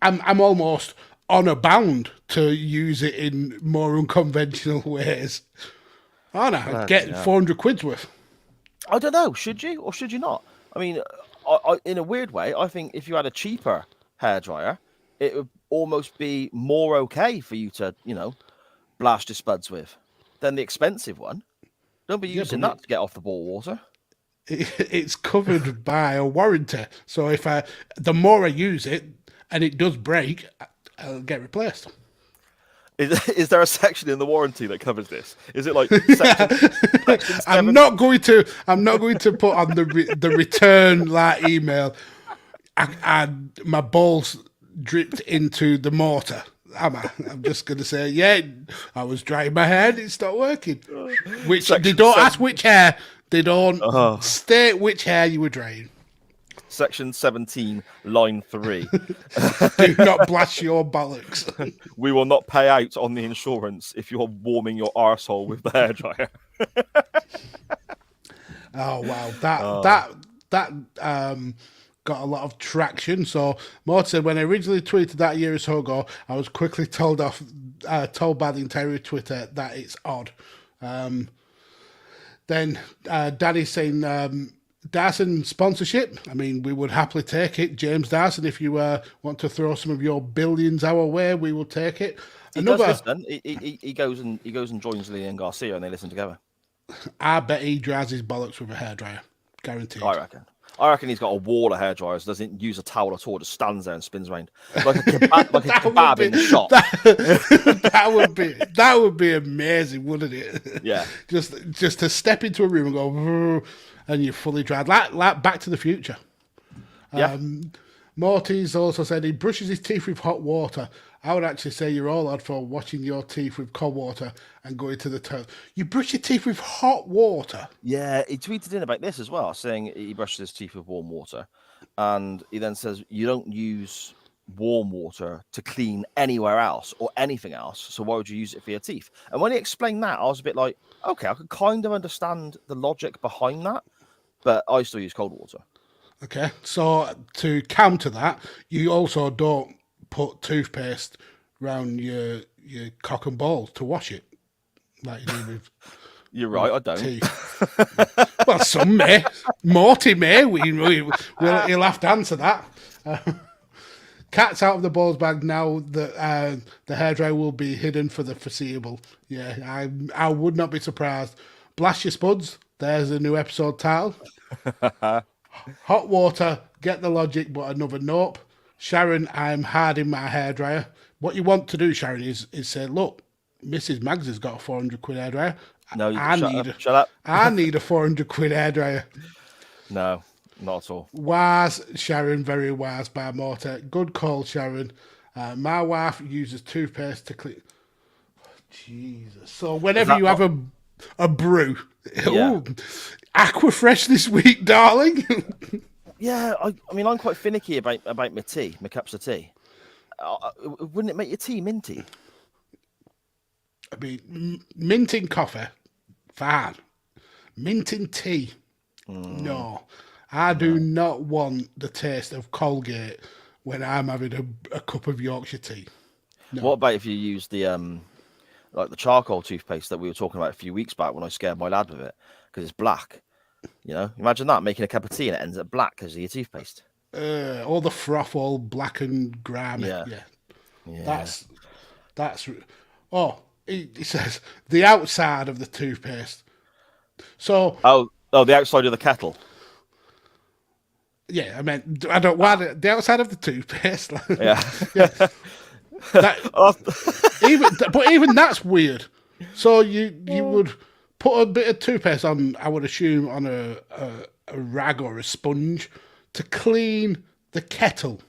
I'm almost honour bound to use it in more unconventional ways. Oh no, get £400 worth. I don't know. Should you or should you not? I mean, I, in a weird way, I think if you had a cheaper hairdryer, it would almost be more okay for you to, blast your spuds with than the expensive one. Don't be using that to get off the ball water. It's covered by a warranty. So the more I use it and it does break, I'll get replaced. Is there a section in the warranty that covers this? Is it like section 7? I'm not going to put on the return email. And my balls dripped into the mortar. I'm just going to say, yeah, I was drying my hair and it stopped working. Which they don't ask which hair. They don't state which hair you were drying. Section 17, line 3. Do not blast your bollocks. We will not pay out on the insurance if you're warming your arsehole with the hairdryer. Oh wow, that got a lot of traction. So Mortis said, when I originally tweeted that a year or so ago, I was quickly told by the entire Twitter that it's odd. Then Danny's saying Darsow sponsorship. I mean, we would happily take it. James Darsow, if you want to throw some of your billions our way, we will take it. He does listen. He goes and joins Lee and Garcia, and they listen together. I bet he dries his bollocks with a hairdryer, guaranteed. I reckon he's got a wall of hairdryers. Doesn't use a towel at all. Just stands there and spins around like a kebab in the shop. That would be amazing, wouldn't it? Yeah. Just to step into a room and go, and you're fully dried, like Back to the Future. Yeah. Mortis also said he brushes his teeth with hot water. I would actually say you're all odd for washing your teeth with cold water and going to the toilet. You brush your teeth with hot water. Yeah, he tweeted in about this as well, saying he brushes his teeth with warm water. And he then says, you don't use warm water to clean anywhere else or anything else. So why would you use it for your teeth? And when he explained that, I was a bit like, okay, I could kind of understand the logic behind that, but I still use cold water. Okay, so to counter that, you also don't put toothpaste around your cock and balls to wash it, like you do with. You're right, I don't. Teeth. Well, some may. Morty may. He'll have to answer that. Cat's out of the balls bag now that the hairdryer will be hidden for the foreseeable. Yeah, I would not be surprised. Blast your spuds. There's a new episode title. Hot water, get the logic, but another nope. Sharon, I'm hard in my hairdryer. What you want to do, Sharon, is say, look, Mrs. Maggs has got a 400 quid hairdryer. No, shut up. I need a 400 quid hairdryer. No, not at all. Wise, Sharon, very wise by Mortis. Good call, Sharon. My wife uses toothpaste to clean. Jesus. So whenever you have a brew, ooh, Aquafresh this week, darling. Yeah, I mean, I'm quite finicky about my tea, my cups of tea. Wouldn't it make your tea minty? I mean, minting coffee, fine. Minting tea, no. I do not want the taste of Colgate when I'm having a cup of Yorkshire tea. No. What about if you use the like the charcoal toothpaste that we were talking about a few weeks back when I scared my lad with it because it's black? You know, imagine that, making a cup of tea and it ends up black because of your toothpaste. All the froth, all black and grimy. Yeah. That's. Oh, he says the outside of the toothpaste. So. Oh, the outside of the kettle. Yeah, I mean, I don't want the outside of the toothpaste. Yeah. Even that's weird. So you would put a bit of toothpaste on, I would assume, on a rag or a sponge to clean the kettle.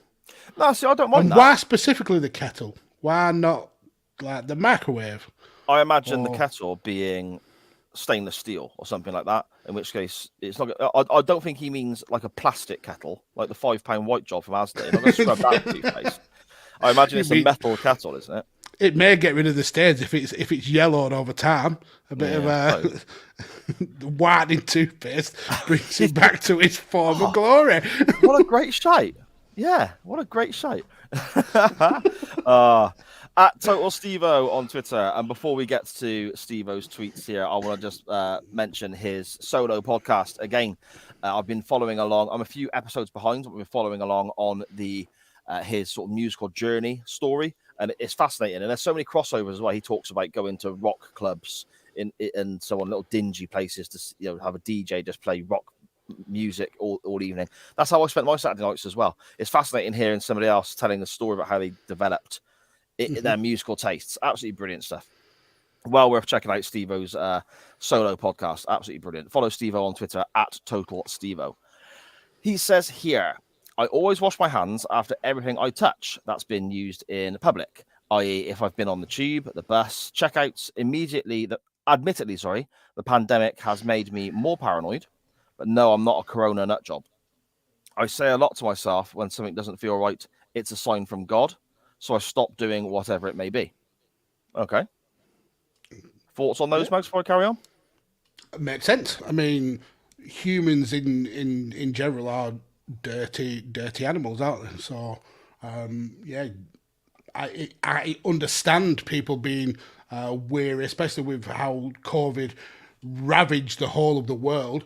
No, see, I don't mind that. Why specifically the kettle? Why not like the microwave? I imagine the kettle being stainless steel or something like that. In which case, it's not. I don't think he means like a plastic kettle, like the £5 white job from Asda. I'm going to scrub that with toothpaste. I imagine it's a metal kettle, isn't it? It may get rid of the stains if it's yellowed over time. A bit of whitening toothpaste brings it back to its former glory. What a great shite! Yeah, what a great shite. At Total Steve-O on Twitter. And before we get to Steve-O's tweets here, I want to just mention his solo podcast again. I've been following along. I'm a few episodes behind, but we've been following along on the his sort of musical journey story, and it's fascinating. And there's so many crossovers as well. He talks about going to rock clubs and so on, little dingy places to have a DJ just play rock music all evening. That's how I spent my Saturday nights as well. It's fascinating hearing somebody else telling the story about how they developed their musical tastes. Absolutely brilliant stuff. Well worth checking out Steve-O's solo podcast. Absolutely brilliant. Follow Steve-O on Twitter at Total Steve-O. He says here, I always wash my hands after everything I touch that's been used in public, i.e. if I've been on the tube, the bus, checkouts, admittedly, the pandemic has made me more paranoid, but no, I'm not a corona nut job. I say a lot to myself when something doesn't feel right, it's a sign from God, so I stop doing whatever it may be. Okay. Thoughts on those, Max, before I carry on? Makes sense. I mean, humans in general are dirty animals, aren't they? So, I understand people being weary, especially with how COVID ravaged the whole of the world.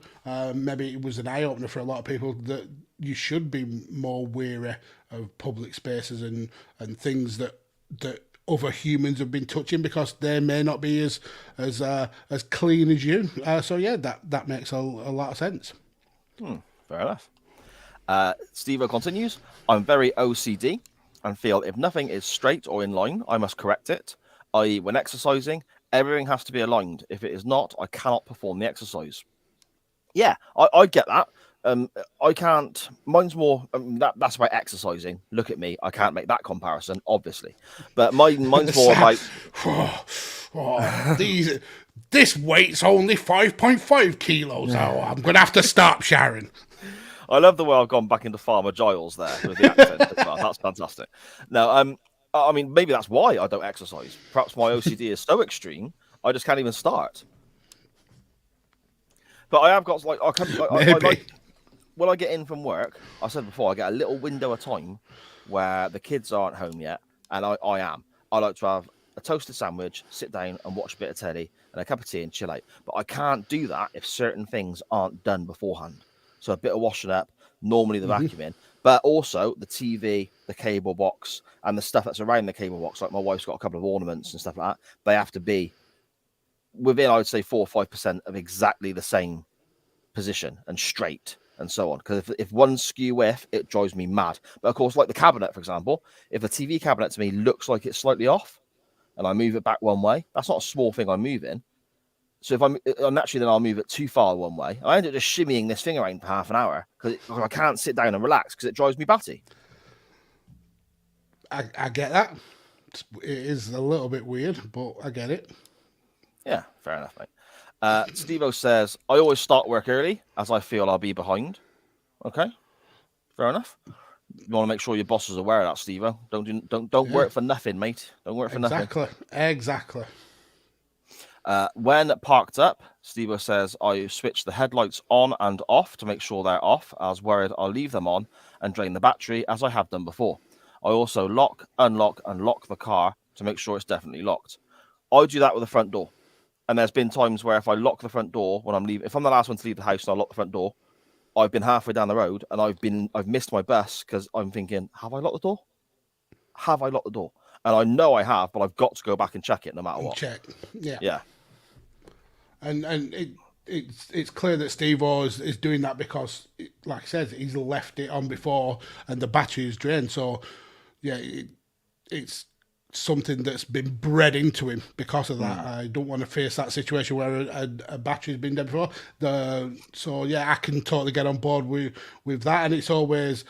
Maybe it was an eye-opener for a lot of people that you should be more wary of public spaces and things that other humans have been touching because they may not be as clean as you. So yeah, that makes a lot of sense. Fair enough. Steve-O continues, I'm very OCD and feel if nothing is straight or in line, I must correct it. I.e. when exercising, everything has to be aligned. If it is not, I cannot perform the exercise. Yeah, I get that. I can't. Mine's more. That's about exercising. Look at me. I can't make that comparison, obviously. But mine's more about. This weight's only 5.5 kilos. Oh, I'm gonna have to stop, Sharon. I love the way I've gone back into Farmer Giles there with the accent as well. That's fantastic. Now, I mean, maybe that's why I don't exercise. Perhaps my OCD is so extreme, I just can't even start. But I have got like I like when I get in from work. I said before, I get a little window of time where the kids aren't home yet, and I am. I like to have a toasted sandwich, sit down and watch a bit of telly and a cup of tea and chill out. But I can't do that if certain things aren't done beforehand. So a bit of washing up, normally the vacuuming, but also the TV, the cable box, and the stuff that's around the cable box. Like my wife's got a couple of ornaments and stuff like that. They have to be within, I would say, 4 or 5% of exactly the same position and straight and so on. Because if one skew whiff, it drives me mad. But of course, like the cabinet, for example, if the TV cabinet to me looks like it's slightly off and I move it back one way, that's not a small thing I'm moving. So if I'm naturally, then I'll move it too far one way. I end up just shimmying this thing around for half an hour because I can't sit down and relax because it drives me batty. I get that. It is a little bit weird, but I get it. Yeah, fair enough, mate. Steve-O says, I always start work early as I feel I'll be behind. Okay, fair enough. You want to make sure your boss is aware of that, Steve-O. Don't work for nothing, mate. Don't work for nothing. Exactly. When parked up, Steve says, I switch the headlights on and off to make sure they're off, as worried I'll leave them on and drain the battery, as I have done before. I also lock, unlock, and lock the car to make sure it's definitely locked. I do that with the front door. And there's been times where if I lock the front door when I'm leaving, if I'm the last one to leave the house and I lock the front door, I've been halfway down the road and I've missed my bus because I'm thinking, have I locked the door? Have I locked the door? And I know I have, but I've got to go back and check it no matter what. Check. Yeah. Yeah. And it's clear that Steve-O is doing that because, like I said, he's left it on before and the battery is drained. So, yeah, it's something that's been bred into him because of that. I don't want to face that situation where a battery's been dead before. So, yeah, I can totally get on board with that. And it's always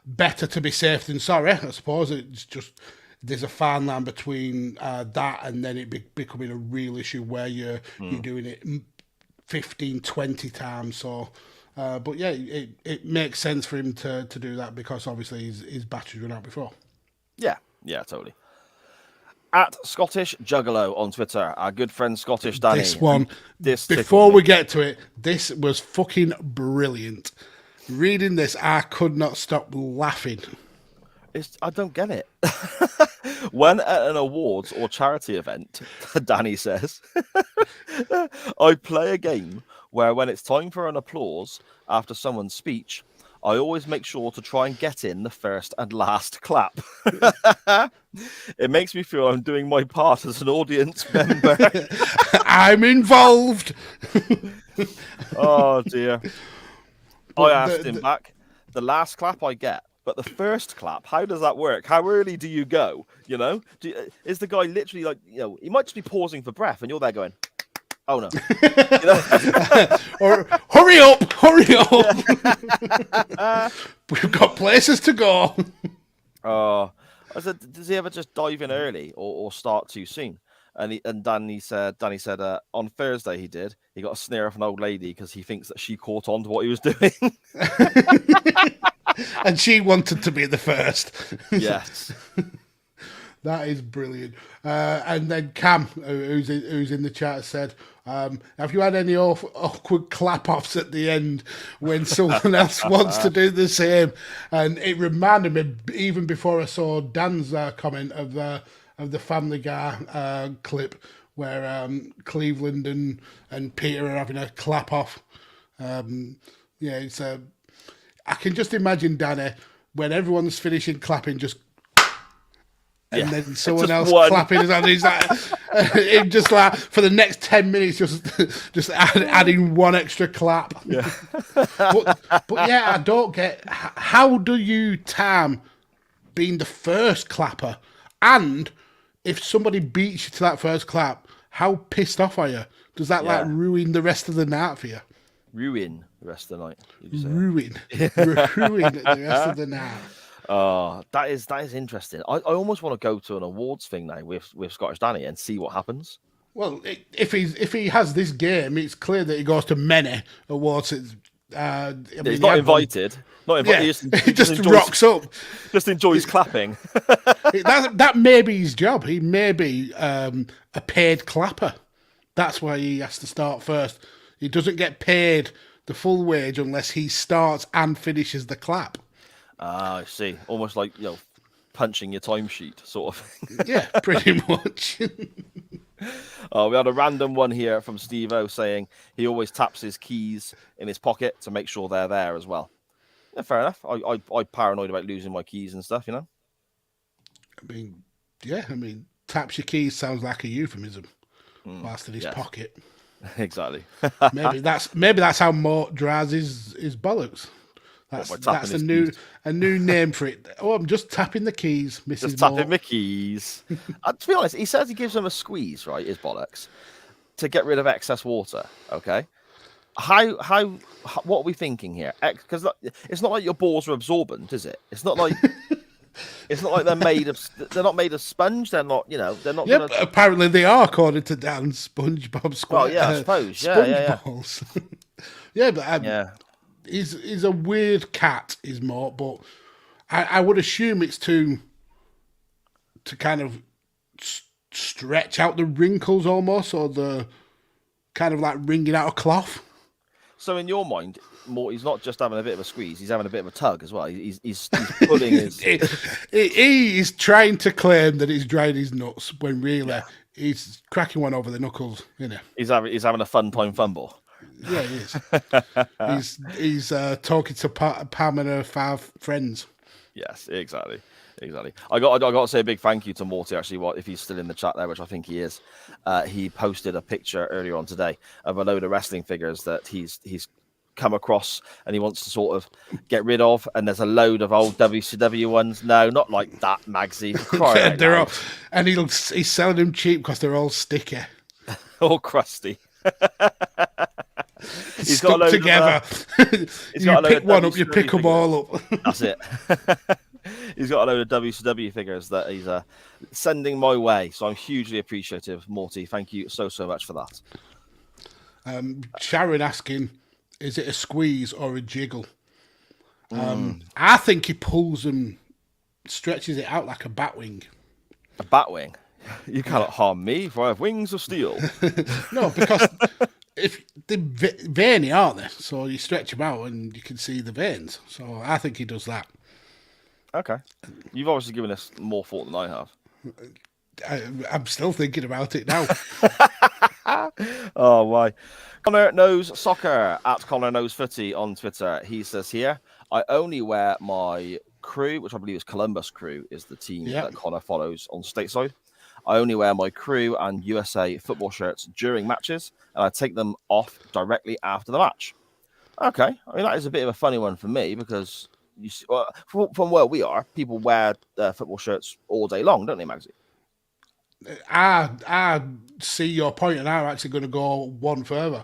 better to be safe than sorry, I suppose. It's just... there's a fine line between that and then it becoming a real issue where you're doing it 15, 20 times. So, but yeah, it makes sense for him to do that because obviously his batteries run out before. Yeah, totally. At Scottish Juggalo on Twitter, our good friend Scottish Danny. This one, before we get to it, this was fucking brilliant. Reading this, I could not stop laughing. I don't get it. When at an awards or charity event, Danny says, I play a game where when it's time for an applause after someone's speech, I always make sure to try and get in the first and last clap. It makes me feel I'm doing my part as an audience member. I'm involved. Oh, dear. I asked him back, the last clap I get. But the first clap, how does that work? How early do you go? You know, is the guy literally like, you know, he might just be pausing for breath and you're there going, oh no. You know? Or hurry up. We've got places to go. I said, does he ever just dive in early or start too soon? And Danny said on Thursday he did. He got a sneer off an old lady because he thinks that she caught on to what he was doing. And she wanted to be the first. Yes. That is brilliant. And then Cam, who's in the chat, said, have you had any awkward clap-offs at the end when someone else wants to do the same? And it reminded me, even before I saw Dan's comment of the Family Guy clip where Cleveland and Peter are having a clap-off. It's I can just imagine Danny when everyone's finishing clapping, just and then someone else clapping, and he's like, just like for the next 10 minutes, just adding one extra clap. Yeah. but yeah, I don't get how do you time being the first clapper, and if somebody beats you to that first clap, how pissed off are you? Does that like ruin the rest of the night for you? ruin the rest of the night. Did you say? Ruin the rest of the night. Oh, that is interesting. I almost want to go to an awards thing now with Scottish Danny and see what happens. Well, if he has this game, it's clear that he goes to many awards. He's not invited. Not invited. Yeah, he just rocks up. Just enjoys clapping. that may be his job. He may be a paid clapper. That's why he has to start first. He doesn't get paid the full wage unless he starts and finishes the clap. Ah, I see. Almost like, punching your timesheet sort of thing. Yeah, pretty much. We had a random one here from Steve O saying he always taps his keys in his pocket to make sure they're there as well. Yeah, fair enough. I paranoid about losing my keys and stuff, I mean, taps your keys sounds like a euphemism. Whilst in his pocket. Exactly. maybe that's how Mort dries his bollocks. That's a new name for it. Oh, I'm just tapping the keys, Mrs. Just tapping my keys. To be honest, he says he gives them a squeeze, right? His bollocks, to get rid of excess water. Okay. What are we thinking here? Because it's not like your balls are absorbent, is it? It's not like they're not made of sponge. They're not. They're not. Yeah, apparently they are, according to Dan. SpongeBob SquarePants. Well, yeah, I suppose. Balls. Yeah, but he's a weird cat, is Mort. But I would assume it's to kind of stretch out the wrinkles almost, or the kind of like wringing out a cloth. So in your mind, Morty's not just having a bit of a squeeze; he's having a bit of a tug as well. He's pulling his. He's trying to claim that he's drying his nuts when really he's cracking one over the knuckles. He's having a fun time fumble. Yeah, he is. he's talking to Pam and her 5 friends. Yes, exactly. I got to say a big thank you to Morty, actually, if he's still in the chat there, which I think he is. He posted a picture earlier on today of a load of wrestling figures that he's come across and he wants to sort of get rid of, and there's a load of old WCW ones. No, not like that, Magsy. And he's selling them cheap because they're all sticky. All crusty. He's stuck together. You pick one up, you pick them all up. That's it. He's got a load of WCW figures that he's sending my way, so I'm hugely appreciative, Morty. Thank you so much for that. Sharon asking, is it a squeeze or a jiggle? I think he pulls them, stretches it out like a bat wing. A bat wing? You cannot harm me, for I have wings of steel. No, because if they're veiny, aren't they? So you stretch them out and you can see the veins. So I think he does that. Okay. You've obviously given us more thought than I have. I'm still thinking about it now. Oh, why? Connor Knows Soccer at Connor Knows Footy on Twitter. He says here, I only wear my crew, which I believe is Columbus Crew, is the team that Connor follows on Stateside. I only wear my crew and USA football shirts during matches, and I take them off directly after the match. Okay. I mean, that is a bit of a funny one for me because you see, from where we are, people wear football shirts all day long, don't they, Magsy? I see your point, and I'm actually going to go one further.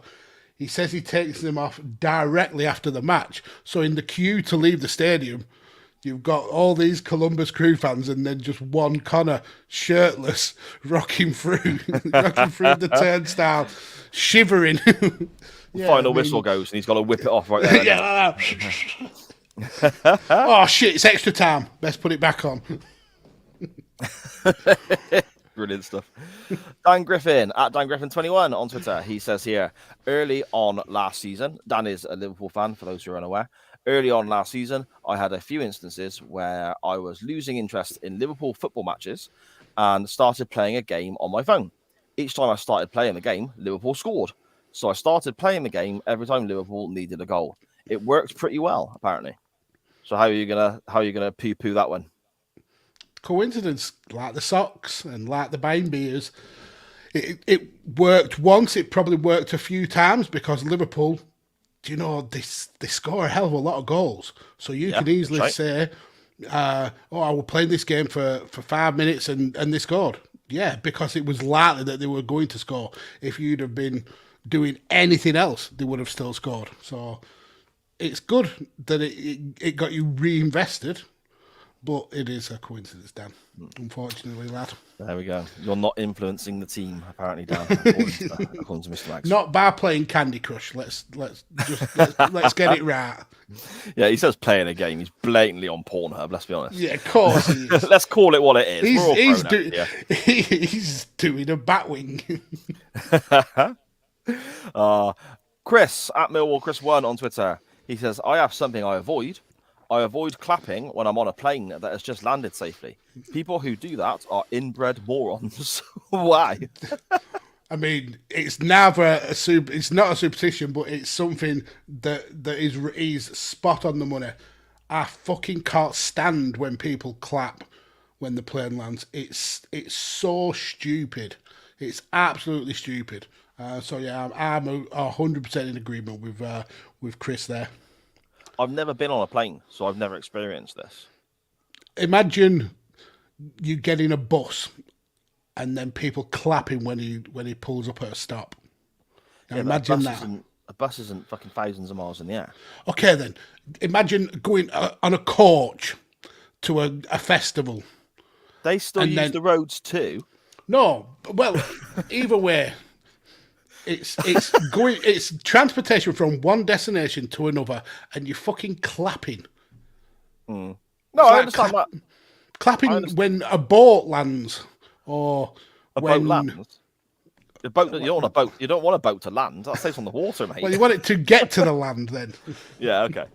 He says he takes them off directly after the match. So in the queue to leave the stadium, you've got all these Columbus Crew fans, and then just one Connor shirtless rocking through the turnstile, shivering. Final whistle goes, and he's got to whip it off right there. Yeah, like that. Oh shit! It's extra time. Let's put it back on. Brilliant stuff. Dan Griffin at Dan Griffin 21 on Twitter. He says here, early on last season, Dan is a Liverpool fan, for those who are unaware. Early on last season, I had a few instances where I was losing interest in Liverpool football matches and started playing a game on my phone. Each time I started playing the game, Liverpool scored. So I started playing the game every time Liverpool needed a goal. It worked pretty well, apparently. So how are you gonna poo-poo that one? Coincidence, like the socks and like the buying beers. It worked once. It probably worked a few times because Liverpool, they score a hell of a lot of goals. So you can easily say, I was playing this game for 5 minutes and they scored. Yeah, because it was likely that they were going to score. If you'd have been doing anything else, they would have still scored. So it's good that it got you reinvested, but it is a coincidence, Dan. Unfortunately, lad. There we go. You're not influencing the team, apparently, Dan. According to Mr. Max. Not by playing Candy Crush. Let's get it right. Yeah, he says playing a game. He's blatantly on Pornhub. Let's be honest. Yeah, of course he is. Let's call it what it is. He's doing a batwing. Chris at Millwall Chris 1 on Twitter. He says, I have something I avoid. I avoid clapping when I'm on a plane that has just landed safely. People who do that are inbred morons. Why? I mean, it's never it's not a superstition, but it's something that is spot on the money. I fucking can't stand when people clap when the plane lands. It's so stupid. It's absolutely stupid. So yeah, I'm 100% in agreement with Chris there. I've never been on a plane, so I've never experienced this. Imagine you get in a bus and then people clapping when he pulls up at a stop. Now imagine that. A bus isn't fucking thousands of miles in the air. Okay then, imagine going on a coach to a festival. They still use the roads too. No, well, either way. It's transportation from one destination to another, and you're fucking clapping. No, I understand that. Clapping when a boat lands, or boat lands. A boat. You don't want a boat. You don't want a boat to land. That stays on the water, mate. Well, you want it to get to the land, then. Yeah. Okay.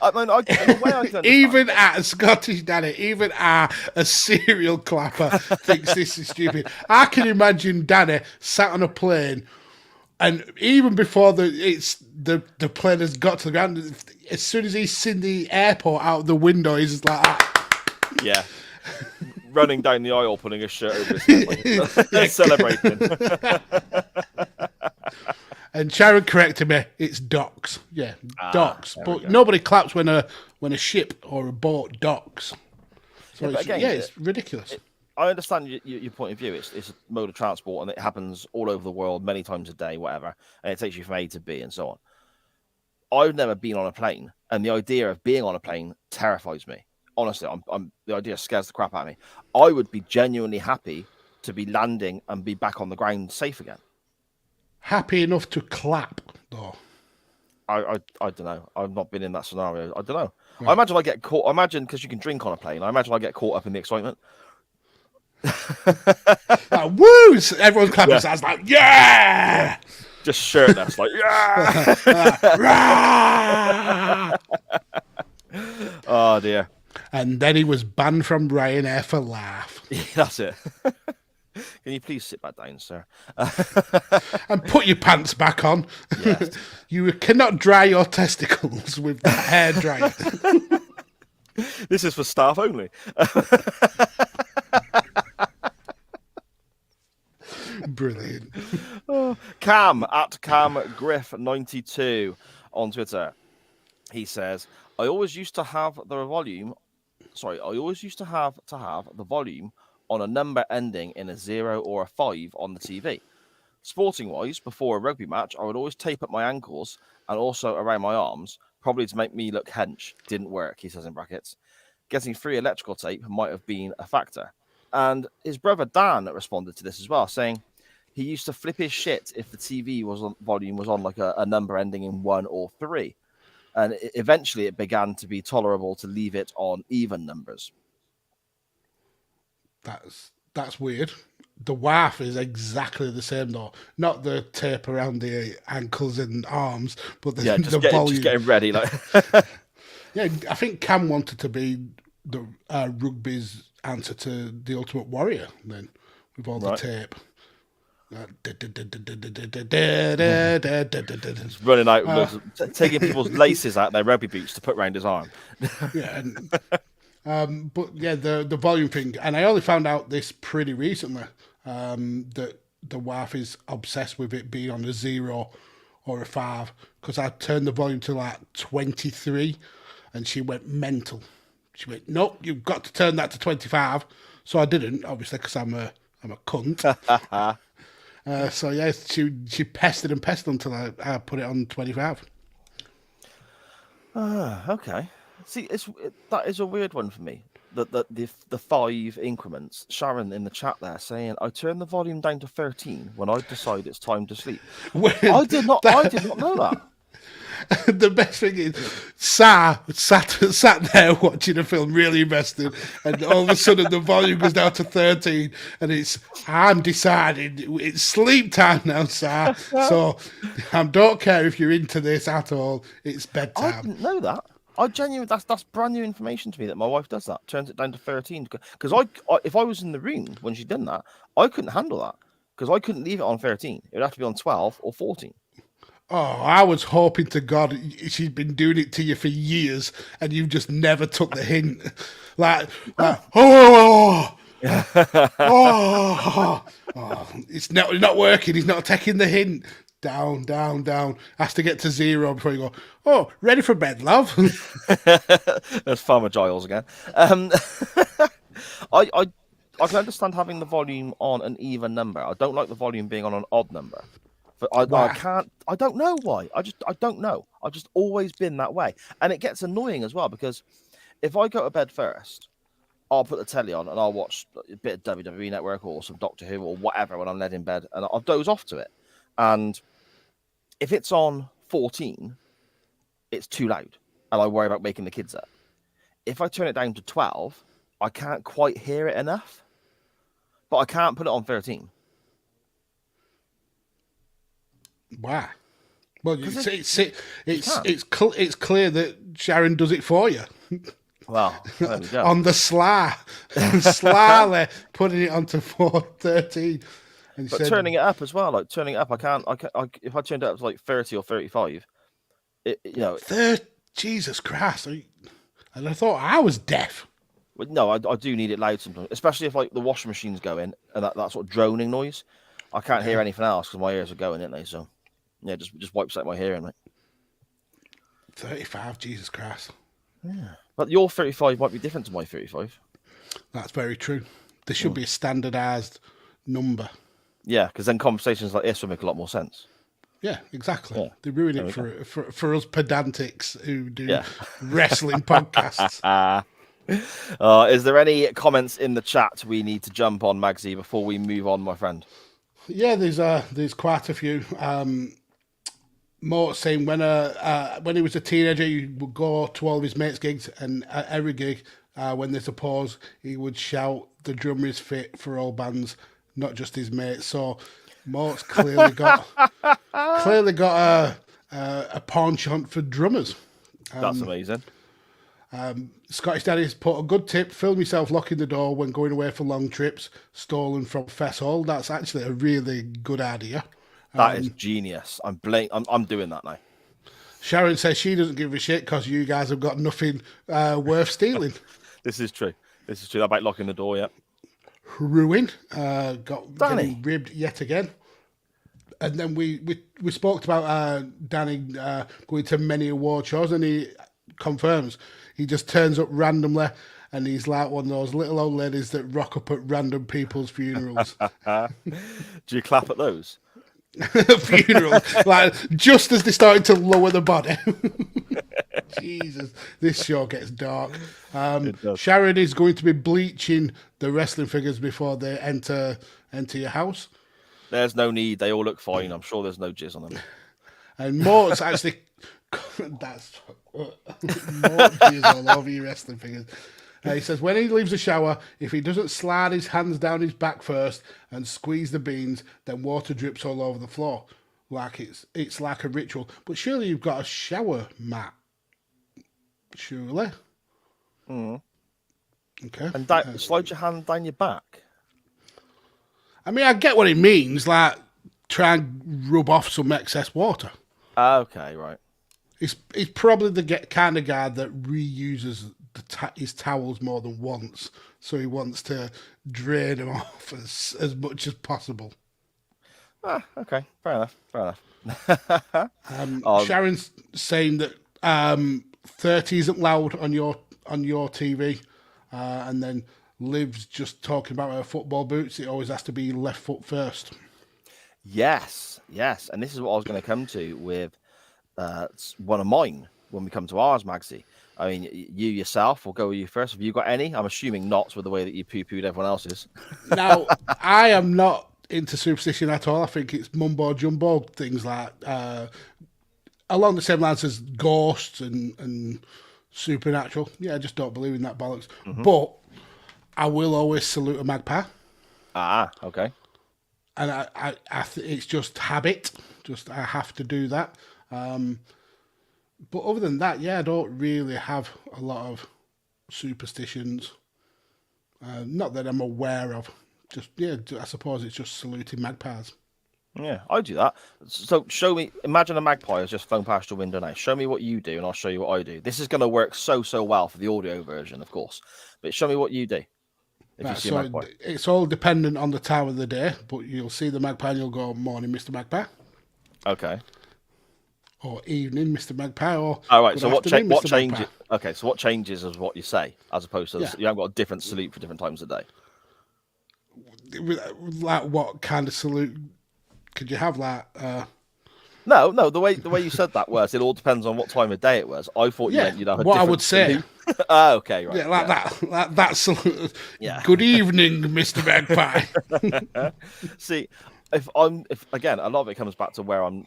I mean, the way I can even at Scottish Danny, even a serial clapper thinks this is stupid. I can imagine Danny sat on a plane, and even before the plane has got to the ground, as soon as he's seen the airport out the window, he's just like that. Yeah. Running down the aisle, putting his shirt over his head, celebrating. And Sharon corrected me. It's docks. Yeah, docks. But nobody claps when a ship or a boat docks. So it's ridiculous. I understand your point of view. It's a mode of transport, and it happens all over the world many times a day, whatever. And it takes you from A to B and so on. I've never been on a plane, and the idea of being on a plane terrifies me. Honestly, the idea scares the crap out of me. I would be genuinely happy to be landing and be back on the ground safe again. Happy enough to clap, though. I don't know. I've not been in that scenario. I don't know. Right. I imagine I get caught. I imagine because you can drink on a plane. I imagine I get caught up in the excitement. Like, woo! Everyone's clapping. Sounds like yeah. Just shirtless, like yeah. Oh dear. And then he was banned from Ryanair for laugh. Yeah, that's it. Can you please sit back down, sir? And put your pants back on. Yes. You cannot dry your testicles with that hairdryer. This is for staff only. Brilliant. Cam at CamGriff92 on Twitter. He says, I always used to have the volume on a number ending in a 0 or a 5 on the TV. Sporting wise, before a rugby match, I would always tape up my ankles and also around my arms, probably to make me look hench. Didn't work, he says in brackets. Getting free electrical tape might have been a factor. And his brother Dan responded to this as well, saying he used to flip his shit if the TV volume was on like a number ending in 1 or 3. And eventually it began to be tolerable to leave it on even numbers. That's weird. The WAF is exactly the same though. Not the tape around the ankles and arms, but the volume. Just getting ready. Like. Yeah, I think Cam wanted to be the rugby's answer to the Ultimate Warrior then, with all the tape. He's running out, taking people's laces out their rugby boots to put round his arm. Yeah, but yeah, the volume thing, and I only found out this pretty recently, that the wife is obsessed with it being on a 0 or a 5, because I turned the volume to like 23, and she went mental. She went, nope, you've got to turn that to 25. So I didn't, obviously, because I'm a cunt. So yeah, she pestered and pestered until I put it on 25. Okay. See, that is a weird one for me. The 5 increments. Sharon in the chat there saying, I turned the volume down to 13 when I decide it's time to sleep. I did not know that. The best thing is, sat there watching a film, really invested, and all of a sudden the volume goes down to 13, and I'm deciding it's sleep time now, Sir. So I don't care if you're into this at all. It's bedtime. I didn't know that. I genuinely, that's brand new information to me that my wife does that, turns it down to 13. Because if I was in the room when she done that, I couldn't handle that because I couldn't leave it on 13. It would have to be on 12 or 14. Oh, I was hoping to God she'd been doing it to you for years and you just never took the hint. It's not working. He's not taking the hint. Down, down, down. Has to get to 0 before you go, oh, ready for bed, love. There's Farmer Giles again. I can understand having the volume on an even number. I don't like the volume being on an odd number. But I can't. I don't know why. I don't know. I've just always been that way, and it gets annoying as well because if I go to bed first, I'll put the telly on and I'll watch a bit of WWE Network or some Doctor Who or whatever when I'm led in bed, and I'll doze off to it. And if it's on 14, it's too loud, and I worry about waking the kids up. If I turn it down to 12, I can't quite hear it enough, but I can't put it on 13. Wow. Well, it's clear that Sharon does it for you. Well, there we go. On the slyly putting it onto 413. And but turning it up as well, I can't. If I turned it up to like 30 or 35, Jesus Christ! And I thought I was deaf. No, I do need it loud sometimes, especially if like the washing machine's going and that sort of droning noise. I can't hear anything else because my ears are going, aren't they? So. Yeah, just wipes out my hearing, mate. 35, Jesus Christ. Yeah. But your 35 might be different to my 35. That's very true. There should be a standardised number. Yeah, because then conversations like this will make a lot more sense. Yeah, exactly. Yeah. They ruin it for us pedantics who do wrestling podcasts. Is there any comments in the chat we need to jump on, Magsy, before we move on, my friend? Yeah, there's quite a few. Mortis saying when he was a teenager, he would go to all of his mates' gigs, and at every gig, when there's a pause, he would shout, "The drummer is fit for all bands, not just his mates." So Mortis clearly got a penchant for drummers. That's amazing. Scottish Daddy's put a good tip: film yourself locking the door when going away for long trips, stolen from Fess Hall. That's actually a really good idea. That is genius. I'm doing that now. Sharon says she doesn't give a shit because you guys have got nothing worth stealing. This is true. About locking the door, yeah. Ruin getting ribbed yet again. And then we spoke about Danny going to many award shows, and he confirms he just turns up randomly, and he's like one of those little old ladies that rock up at random people's funerals. Do you clap at those? Funeral, like just as they started to lower the body. Jesus, this show gets dark. Sharon is going to be bleaching the wrestling figures before they enter your house. There's no need. They all look fine. I'm sure there's no jizz on them. And Mort's actually that's more jizz all over your wrestling figures. He says when he leaves the shower, if he doesn't slide his hands down his back first and squeeze the beans, then water drips all over the floor. Like it's like a ritual. But surely you've got a shower mat. Surely. Mm. Okay. And slide your hand down your back. I mean, I get what it means. Like, try and rub off some excess water. Okay, right. He's probably the kind of guy that reuses his towels more than once, so he wants to drain them off as much as possible. Okay, fair enough. Sharon's saying that 30 isn't loud on your TV, and then Liv's just talking about her football boots. It always has to be left foot first. Yes, and this is what I was going to come to with one of mine when we come to ours, Magsy. I mean, you yourself, we'll go with you first. Have you got any? I'm assuming not, with the way that you poo-pooed everyone else's. Now, I am not into superstition at all. I think it's mumbo jumbo things like along the same lines as ghosts and supernatural. Yeah, I just don't believe in that bollocks. But I will always salute a magpie. Ah, okay. And it's just habit. Just I have to do that. But other than that, yeah, I don't really have a lot of superstitions. Not that I'm aware of. Just I suppose it's just saluting magpies. Yeah, I do that. So show me. Imagine a magpie has just flown past your window now. Show me what you do, and I'll show you what I do. This is going to work so well for the audio version, of course. But show me what you do. If you see a magpie. It's all dependent on the time of the day, but you'll see the magpie and you'll go, "Morning, Mr. Magpie." Okay. Or evening, Mr. Magpie. Or all right. So what changes? Magpie. Okay. So what changes is what you say, as opposed to you haven't got a different salute for different times of the day. Like what kind of salute could you have? Like no. The way you said that was it all depends on what time of day it was. I thought you meant you'd have a what different I would say. salute. Okay, right. Yeah, like that salute. Yeah. Good evening, Mr. Magpie. See, if again, a lot of it comes back to where I'm,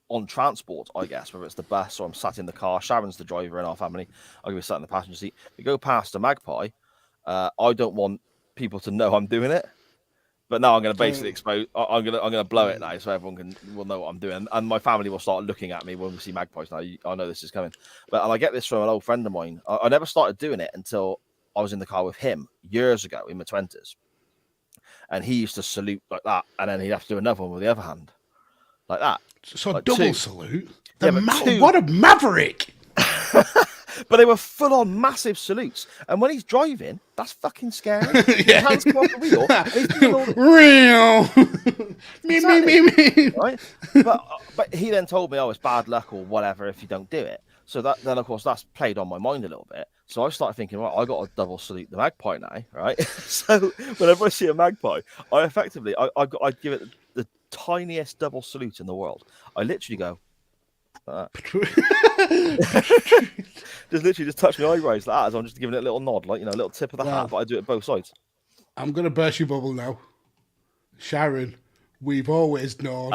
on transport, I guess, whether it's the bus or I'm sat in the car. Sharon's the driver in our family. I'm going to be sat in the passenger seat. We go past a magpie. I don't want people to know I'm doing it, but now I'm going to basically expose. I'm going to blow it now, so everyone will know what I'm doing, and my family will start looking at me when we see magpies. Now I know this is coming, and I get this from an old friend of mine. I never started doing it until I was in the car with him years ago in my 20s, and he used to salute like that, and then he'd have to do another one with the other hand, like that. So like double two. salute. Yeah, what a maverick! But they were full-on massive salutes, and when he's driving, that's fucking scary. His hands come off the wheel. And he's doing all Real. Me. Right? But he then told me, "Oh, it's bad luck or whatever if you don't do it." So then, of course, that's played on my mind a little bit. So I started thinking, right, I got to double salute the magpie now, right? So whenever I see a magpie, I effectively I give it the tiniest double salute in the world. I literally go. Just touch my eyebrows like that as I'm just giving it a little nod, like a little tip of the hat, but I do it both sides. I'm gonna burst your bubble now, Sharon. We've always known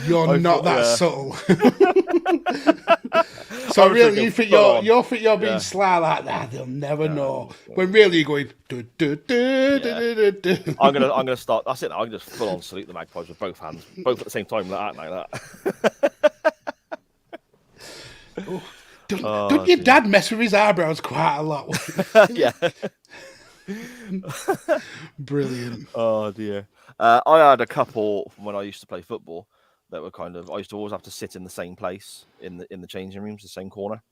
you're not that subtle. So really, you think you're being sly like that? They'll never know. When really you're going. I'm gonna start. That's it. I can just full on salute the magpies with both hands, both at the same time, like that. Don't your dad mess with his eyebrows quite a lot? Yeah. Brilliant. Oh dear. I had a couple when I used to play football that were I used to always have to sit in the same place in the changing rooms, the same corner.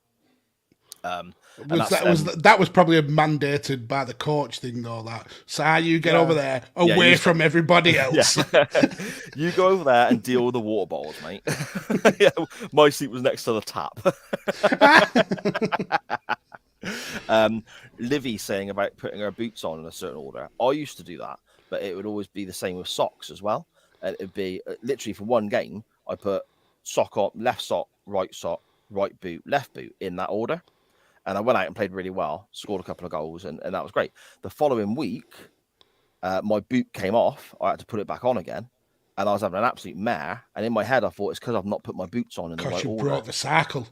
That was probably mandated by the coach thing, though. That so you get over there away from everybody else. Yeah. You go over there and deal with the water bottles, mate. My seat was next to the tap. Livy saying about putting her boots on in a certain order. I used to do that, but it would always be the same with socks as well. And it'd be literally for one game, I put sock on, left sock, right boot, left boot in that order. And I went out and played really well, scored a couple of goals, and that was great. The following week, my boot came off. I had to put it back on again, and I was having an absolute mare. And in my head, I thought it's because I've not put my boots on in the right order. Because you broke the cycle.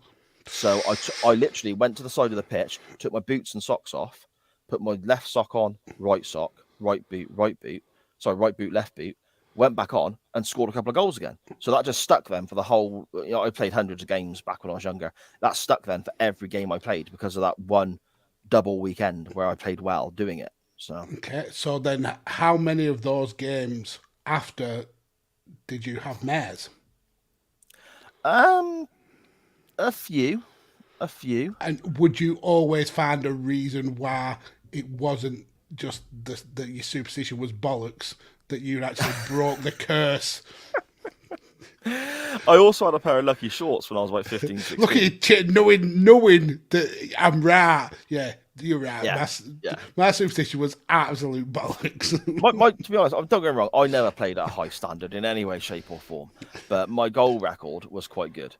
So I literally went to the side of the pitch, took my boots and socks off, put my left sock on, right boot, right boot, left boot, went back on and scored a couple of goals again. So that just stuck then for the whole, I played hundreds of games back when I was younger. That stuck then for every game I played because of that one double weekend where I played well doing it. So okay, so then how many of those games after did you have mares? A few. And would you always find a reason why it wasn't just that your superstition was bollocks, that you actually broke the curse? I also had a pair of lucky shorts when I was like 15, 16. Look at you, knowing that I'm right. Yeah, You're right. Yeah, My superstition was absolute bollocks. To be honest, don't get me wrong. I never played at a high standard in any way, shape, or form, but my goal record was quite good.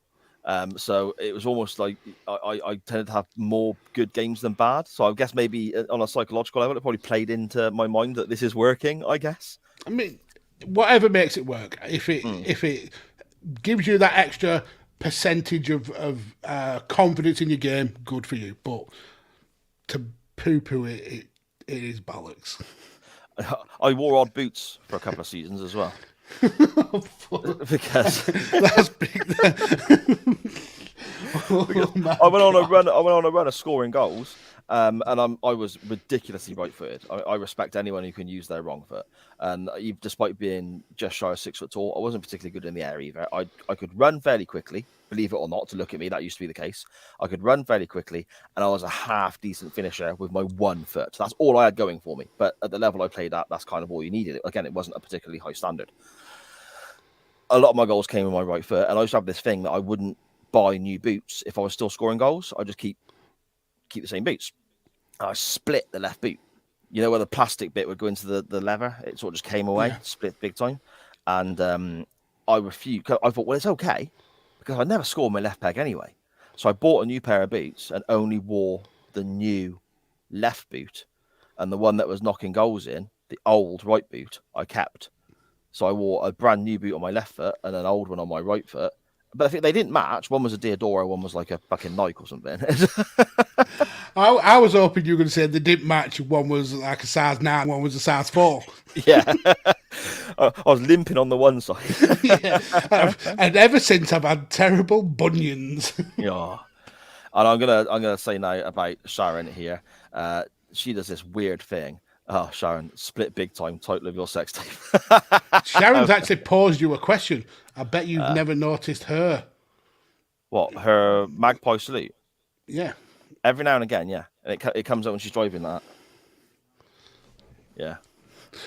So it was almost like I tended to have more good games than bad. So I guess maybe on a psychological level, it probably played into my mind that this is working. I guess. I mean, whatever makes it work. If it gives you that extra percentage of confidence in your game, good for you. But to poo-poo it is bollocks. I wore odd boots for a couple of seasons as well. Because that's big. I went on a run of scoring goals, and I was ridiculously right-footed. I respect anyone who can use their wrong foot, and despite being just shy of 6 foot tall, I wasn't particularly good in the air either. I could run fairly quickly, believe it or not. To look at me, that used to be the case. I could run fairly quickly, and I was a half decent finisher with my 1 foot. That's all I had going for me. But at the level I played at, that's kind of all you needed. Again, it wasn't a particularly high standard. A lot of my goals came with my right foot, and I used to have this thing that I wouldn't buy new boots if I was still scoring goals. I just keep the same boots. And I split the left boot. You know where the plastic bit would go into the leather? It sort of just came away, split big time. And I refused. I thought, well, it's okay because I never scored my left peg anyway. So I bought a new pair of boots and only wore the new left boot, and the one that was knocking goals in, the old right boot, I kept. So I wore a brand new boot on my left foot and an old one on my right foot. But I think they didn't match. One was a Diodora, one was like a fucking Nike or something. I was hoping you were going to say they didn't match. One was like a size 9, one was a size 4. Yeah. I was limping on the one side. Yeah. And ever since I've had terrible bunions. Yeah. And I'm gonna say now about Sharon here. She does this weird thing. Oh, Sharon, split big time, title of your sex tape. Sharon's actually posed you a question. I bet you've never noticed her. What, her magpie salute? Yeah. Every now and again, yeah. And it comes out when she's driving that. Yeah.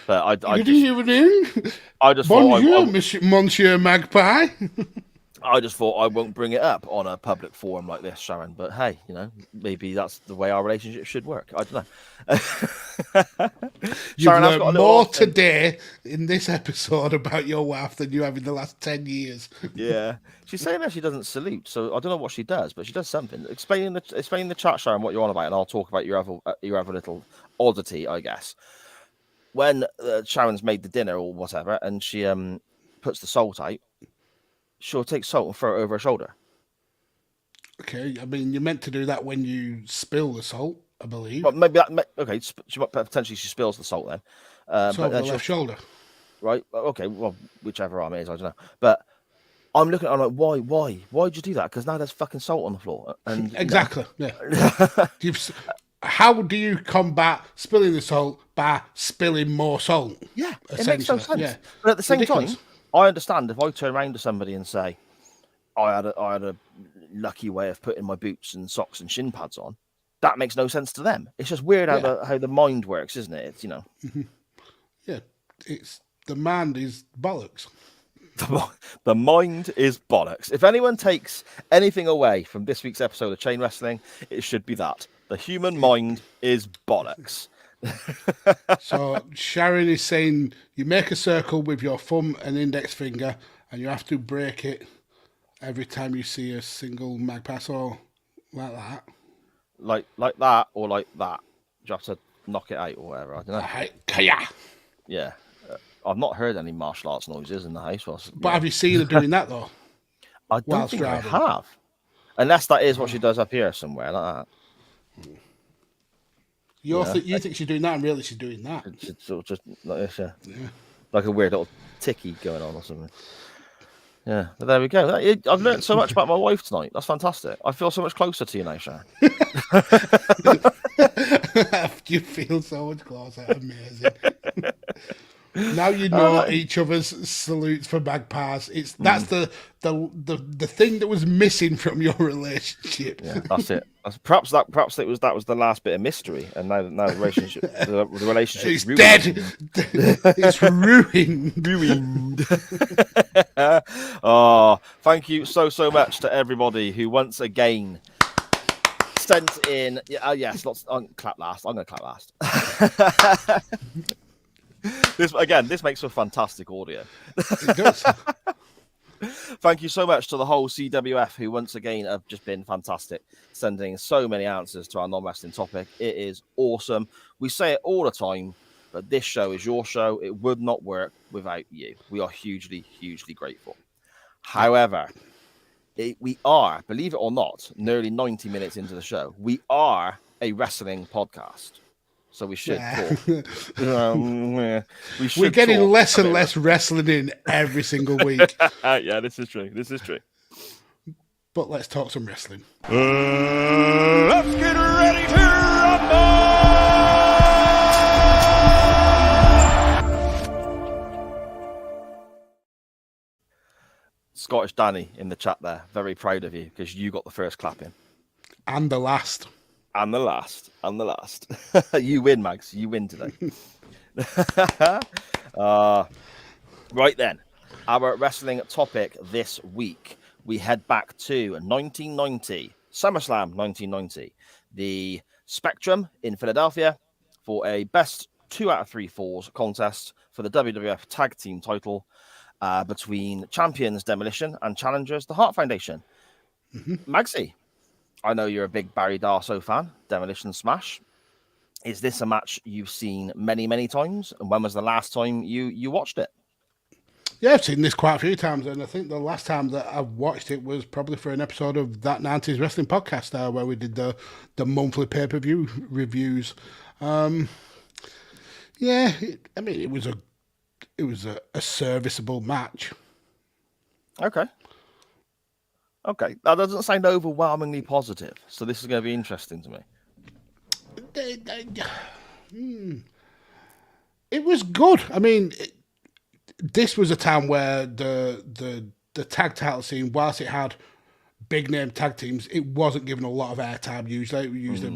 But I just Bonjour, Monsieur Magpie. I just thought I won't bring it up on a public forum like this, Sharon. But hey, maybe that's the way our relationship should work. I don't know. You've Sharon, learned more today in this episode about your wife than you have in the last 10 years. Yeah, she's saying that she doesn't salute, so I don't know what she does, but she does something. Explain the chat, Sharon, what you're on about, and I'll talk about your other little oddity, I guess. When Sharon's made the dinner or whatever, and she puts the salt out, she'll take salt and throw it over her shoulder. Okay, I mean, you're meant to do that when you spill the salt, I believe. Well, maybe okay. Potentially she spills the salt then. So over the left shoulder. Right. Okay. Well, whichever arm it is, I don't know. But I'm looking. I'm like, why'd you do that? Because now there's fucking salt on the floor. And exactly. Yeah. How do you combat spilling the salt by spilling more salt? Yeah, it makes no sense. Yeah. But at the same time, I understand if I turn around to somebody and say, I had a lucky way of putting my boots and socks and shin pads on. That makes no sense to them. It's just weird how the mind works, isn't it? It's Yeah, it's the mind is bollocks. The mind is bollocks. If anyone takes anything away from this week's episode of Chain Wrestling, it should be that the human mind is bollocks. So Sharon is saying you make a circle with your thumb and index finger, and you have to break it every time you see a single magpie. So like that, like that, or like that. You have to knock it out or whatever. I don't know. Yeah, I've not heard any martial arts noises in the house. But have you seen her doing that though? I don't think I have, unless that is what she does up here somewhere like that. You think she's doing that, and really she's doing that. It's sort of just like this, yeah. Like a weird little ticky going on or something. Yeah, but there we go. I've learned so much about my wife tonight. That's fantastic. I feel so much closer to you now, Sharon. You feel so much closer. Amazing. Now you know each other's salutes for magpies. That's the thing that was missing from your relationship. Yeah, that's it. Perhaps that was the last bit of mystery, and now the relationship the relationship is dead. It's ruined. Oh, thank you so much to everybody who once again sent in. Yes, lots. Clap last. I'm going to clap last. This makes for fantastic audio. It does. Thank you so much to the whole CWF, who once again have just been fantastic, sending so many answers to our non-wrestling topic. It is awesome. We say it all the time, but this show is your show. It would not work without you. We are hugely, hugely grateful. However, we are, believe it or not, nearly 90 minutes into the show. We are a wrestling podcast. So we should talk. We're getting less and less wrestling in every single week. Yeah, this is true. But let's talk some wrestling. Let's get ready to rumble! Scottish Danny in the chat there. Very proud of you because you got the first clap in. And the last. And the last. You win, Mags. You win today. Right then. Our wrestling topic this week. We head back to 1990. SummerSlam 1990. The Spectrum in Philadelphia for a best 2 out of 3 falls contest for the WWF Tag Team title between champions Demolition and challengers the Hart Foundation. Magsy, I know you're a big Barry Darsow fan, Demolition Smash. Is this a match you've seen many, many times? And when was the last time you watched it? Yeah, I've seen this quite a few times, and I think the last time that I watched it was probably for an episode of That 90s Wrestling Podcast where we did the monthly pay-per-view reviews. It was a serviceable match. Okay. That doesn't sound overwhelmingly positive, so this is going to be interesting to me. It was good. I mean, this was a time where the tag title scene, whilst it had big name tag teams, it wasn't given a lot of airtime usually. We used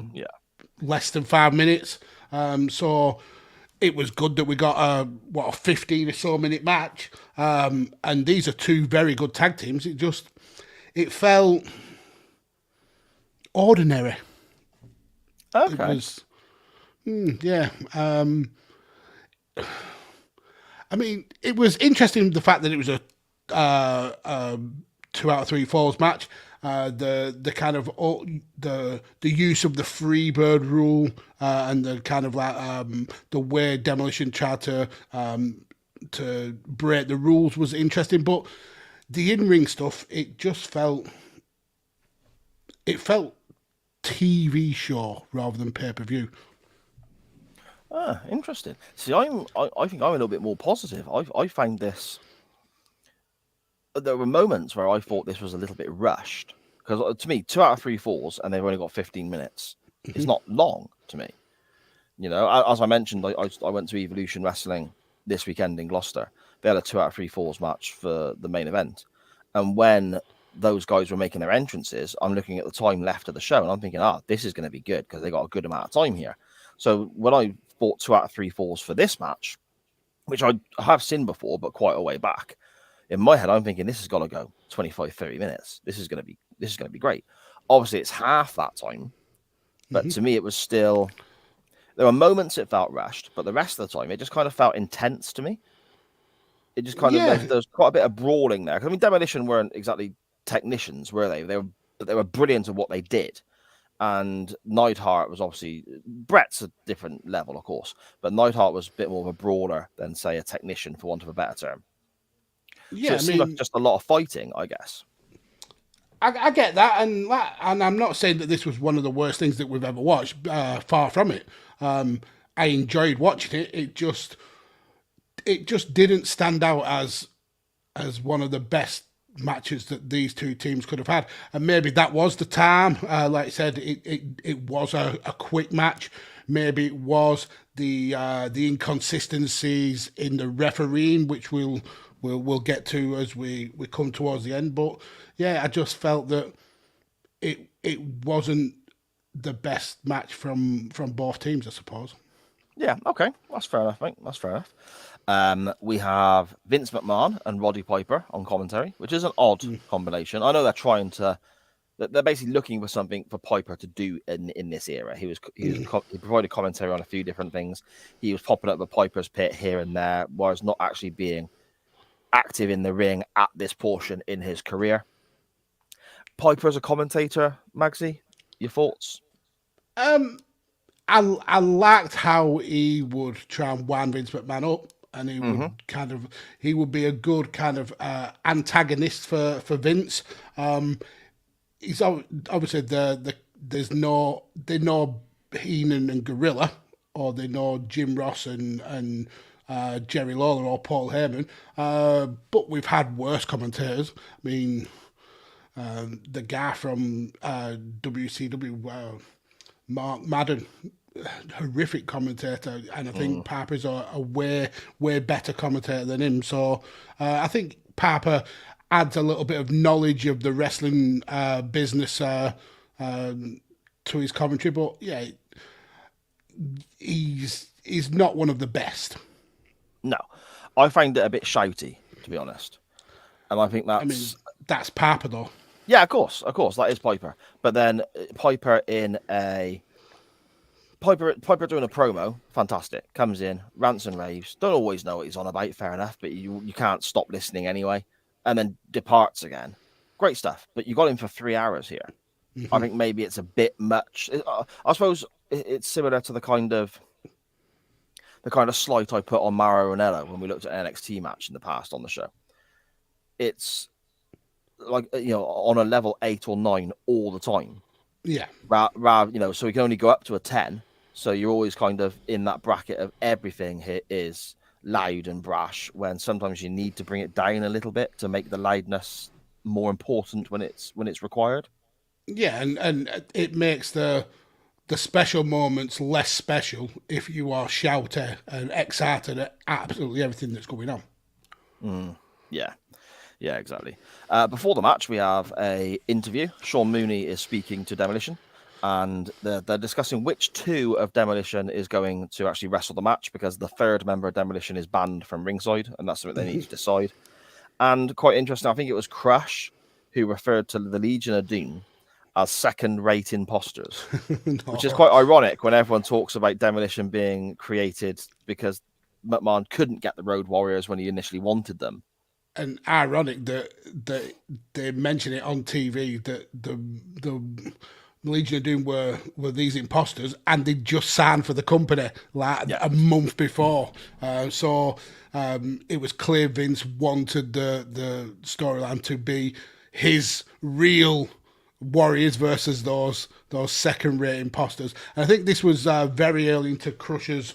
less than 5 minutes. So it was good that we got a 15 or so minute match. And these are two very good tag teams. It felt ordinary. Okay. It was, I mean, it was interesting the fact that it was a 2 out of 3 falls match. The kind of the use of the Freebird rule and the kind of like the way Demolition tried to break the rules was interesting, but the in-ring stuff, it felt TV show rather than pay-per-view. Interesting. See, I think I'm a little bit more positive. I find this. There were moments where I thought this was a little bit rushed because to me, 2 out of 3 falls and they've only got 15 minutes. It's not long to me. You know, as I mentioned, I went to Evolution Wrestling this weekend in Gloucester. They had a 2 out of 3 falls match for the main event, and when those guys were making their entrances, I'm looking at the time left of the show and I'm thinking, this is going to be good because they got a good amount of time here. So when I bought 2 out of 3 falls for this match, which I have seen before, but quite a way back, in my head, I'm thinking this has got to go 25, 30 minutes. This is going to be great. Obviously, it's half that time, but to me, it was still. There were moments it felt rushed, but the rest of the time, it just kind of felt intense to me. It just kind of there was quite a bit of brawling there. I mean, Demolition weren't exactly technicians, were they? They were brilliant at what they did. And Neidhart was obviously, Brett's a different level, of course, but Neidhart was a bit more of a brawler than, say, a technician, for want of a better term. Yeah, so it seemed like just a lot of fighting, I guess. I get that, and I'm not saying that this was one of the worst things that we've ever watched. Far from it. I enjoyed watching it. It just didn't stand out as one of the best matches that these two teams could have had, and maybe that was the time. Like I said, it was a quick match. Maybe it was the inconsistencies in the refereeing, which we'll get to as we come towards the end. But yeah, I just felt that it wasn't the best match from both teams, I suppose. Yeah, okay, that's fair enough, mate. That's fair enough. We have Vince McMahon and Roddy Piper on commentary, which is an odd combination. I know they're trying to They're basically looking for something for Piper to do in this era. He provided commentary on a few different things. He was popping up the Piper's pit here and there, whereas not actually being active in the ring at this portion in his career. Piper as a commentator, Magsy, your thoughts? I liked how he would try and wind Vince McMahon up, and he would be a good kind of antagonist for Vince. He's obviously they're no Heenan and Gorilla, or they're no Jim Ross and Jerry Lawler or Paul Heyman, but we've had worse commentators. I mean, the guy from WCW, Mark Madden, horrific commentator, and I think Piper's a way better commentator than him. So I think Piper adds a little bit of knowledge of the wrestling business to his commentary, but yeah, he's not one of the best. No, I find it a bit shouty, to be honest, and I think that's Piper though. Yeah, of course, that is Piper. But then Piper doing a promo, fantastic. Comes in, rants and raves. Don't always know what he's on about, fair enough, but you can't stop listening anyway. And then departs again. Great stuff. But you got him for 3 hours here. I think maybe it's a bit much. I suppose it's similar to the kind of slight I put on Mauro Ranallo when we looked at an NXT match in the past on the show. It's like, on a level 8 or 9 all the time. Yeah. So we can only go up to a 10. So you're always kind of in that bracket of everything here is loud and brash, when sometimes you need to bring it down a little bit to make the loudness more important when it's required. Yeah, and it makes the special moments less special if you are shouty and excited at absolutely everything that's going on. Yeah, exactly. Before the match, we have a interview. Sean Mooney is speaking to Demolition, and they're discussing which two of Demolition is going to actually wrestle the match, because the third member of Demolition is banned from ringside, and that's something they need to decide. And quite interesting, I think it was Crush who referred to the Legion of Doom as second-rate imposters, which is quite ironic when everyone talks about Demolition being created because McMahon couldn't get the Road Warriors when he initially wanted them. And ironic that they mention it on TV that the Legion of Doom were these imposters, and they just signed for the company a month before. So it was clear Vince wanted the storyline to be his real Warriors versus those second-rate imposters. And I think this was very early into Crusher's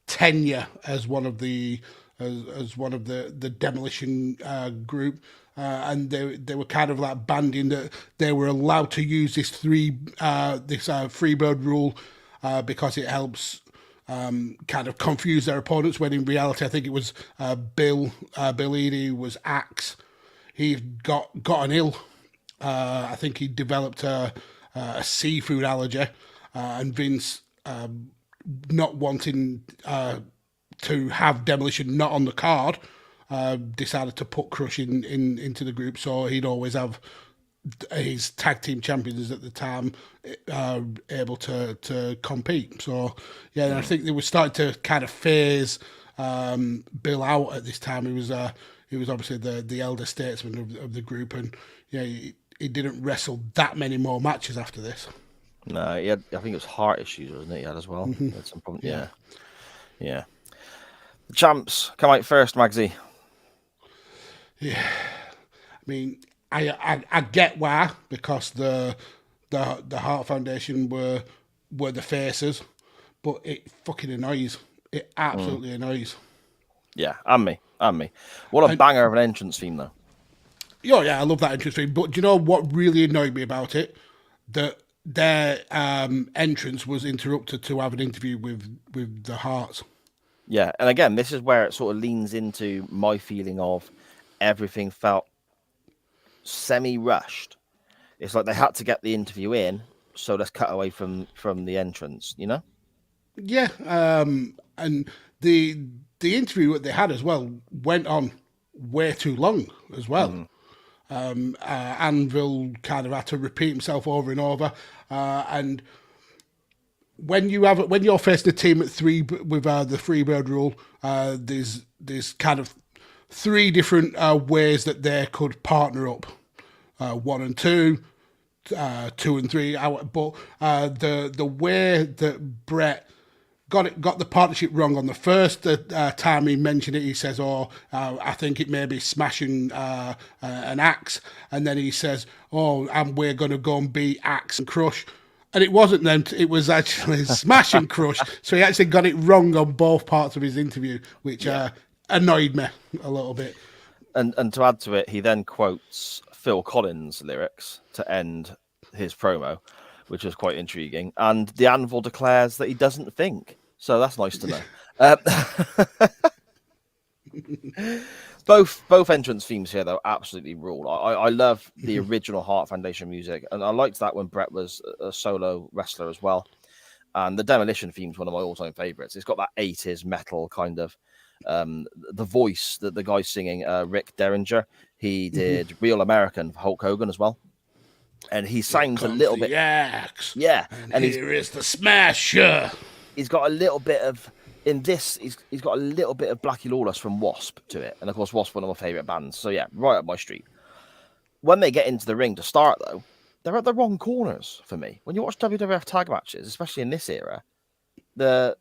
tenure as one of the Demolition group, and they were kind of like banding that they were allowed to use this Freebird rule because it helps kind of confuse their opponents, when in reality I think it was Bill Eadie was Axe. He got an ill. I think he developed a seafood allergy, and Vince, not wanting to have Demolition not on the card, decided to put Crush into the group, so he'd always have his tag team champions at the time able to compete. So yeah, I think they were starting to kind of phase Bill out at this time. He was obviously the elder statesman of the group, and yeah, he didn't wrestle that many more matches after this. No, he had, I think it was heart issues, wasn't it? He had as well. He had some problem. Yeah. The champs come out first, Magsy. Yeah, I mean, I get why, because the Heart Foundation were the faces, but it fucking annoys. It absolutely annoys. Yeah, and me. What a banger of an entrance theme, though. Oh yeah, I love that entrance theme. But do you know what really annoyed me about it? That their entrance was interrupted to have an interview with the Hearts. Yeah, and again, this is where it sort of leans into my feeling of everything felt semi-rushed. It's like they had to get the interview in, so let's cut away from the entrance, you know? Yeah, and the interview that they had as well went on way too long as well. Anvil kind of had to repeat himself over and over, and when you're facing a team at three with the Freebird rule, there's kind of three different ways that they could partner up, 1 and 2, 2 and 3. But the way that Brett got the partnership wrong on the first time he mentioned it, he says, I think it may be smashing an axe, and then he says, and we're going to go and beat Axe and Crush. And it wasn't them, it was actually Smash and Crush. So he actually got it wrong on both parts of his interview, which annoyed me a little bit. And to add to it, he then quotes Phil Collins' lyrics to end his promo, which was quite intriguing. And the Anvil declares that he doesn't think. So that's nice to know. Both entrance themes here, though, absolutely rule. I love the original Heart Foundation music, and I liked that when Brett was a solo wrestler as well. And the Demolition theme's one of my all-time favorites. It's got that 80s metal kind of the voice that the guy singing, Rick Derringer. He did Real American for Hulk Hogan as well, and he sounds a little bit and here is the smasher. He's got a little bit of he's got a little bit of Blackie Lawless from Wasp to it, and of course Wasp, one of my favorite bands. So yeah, right up my street. When they get into the ring to start, though, they're at the wrong corners for me. When you watch WWF tag matches, especially in this era, they're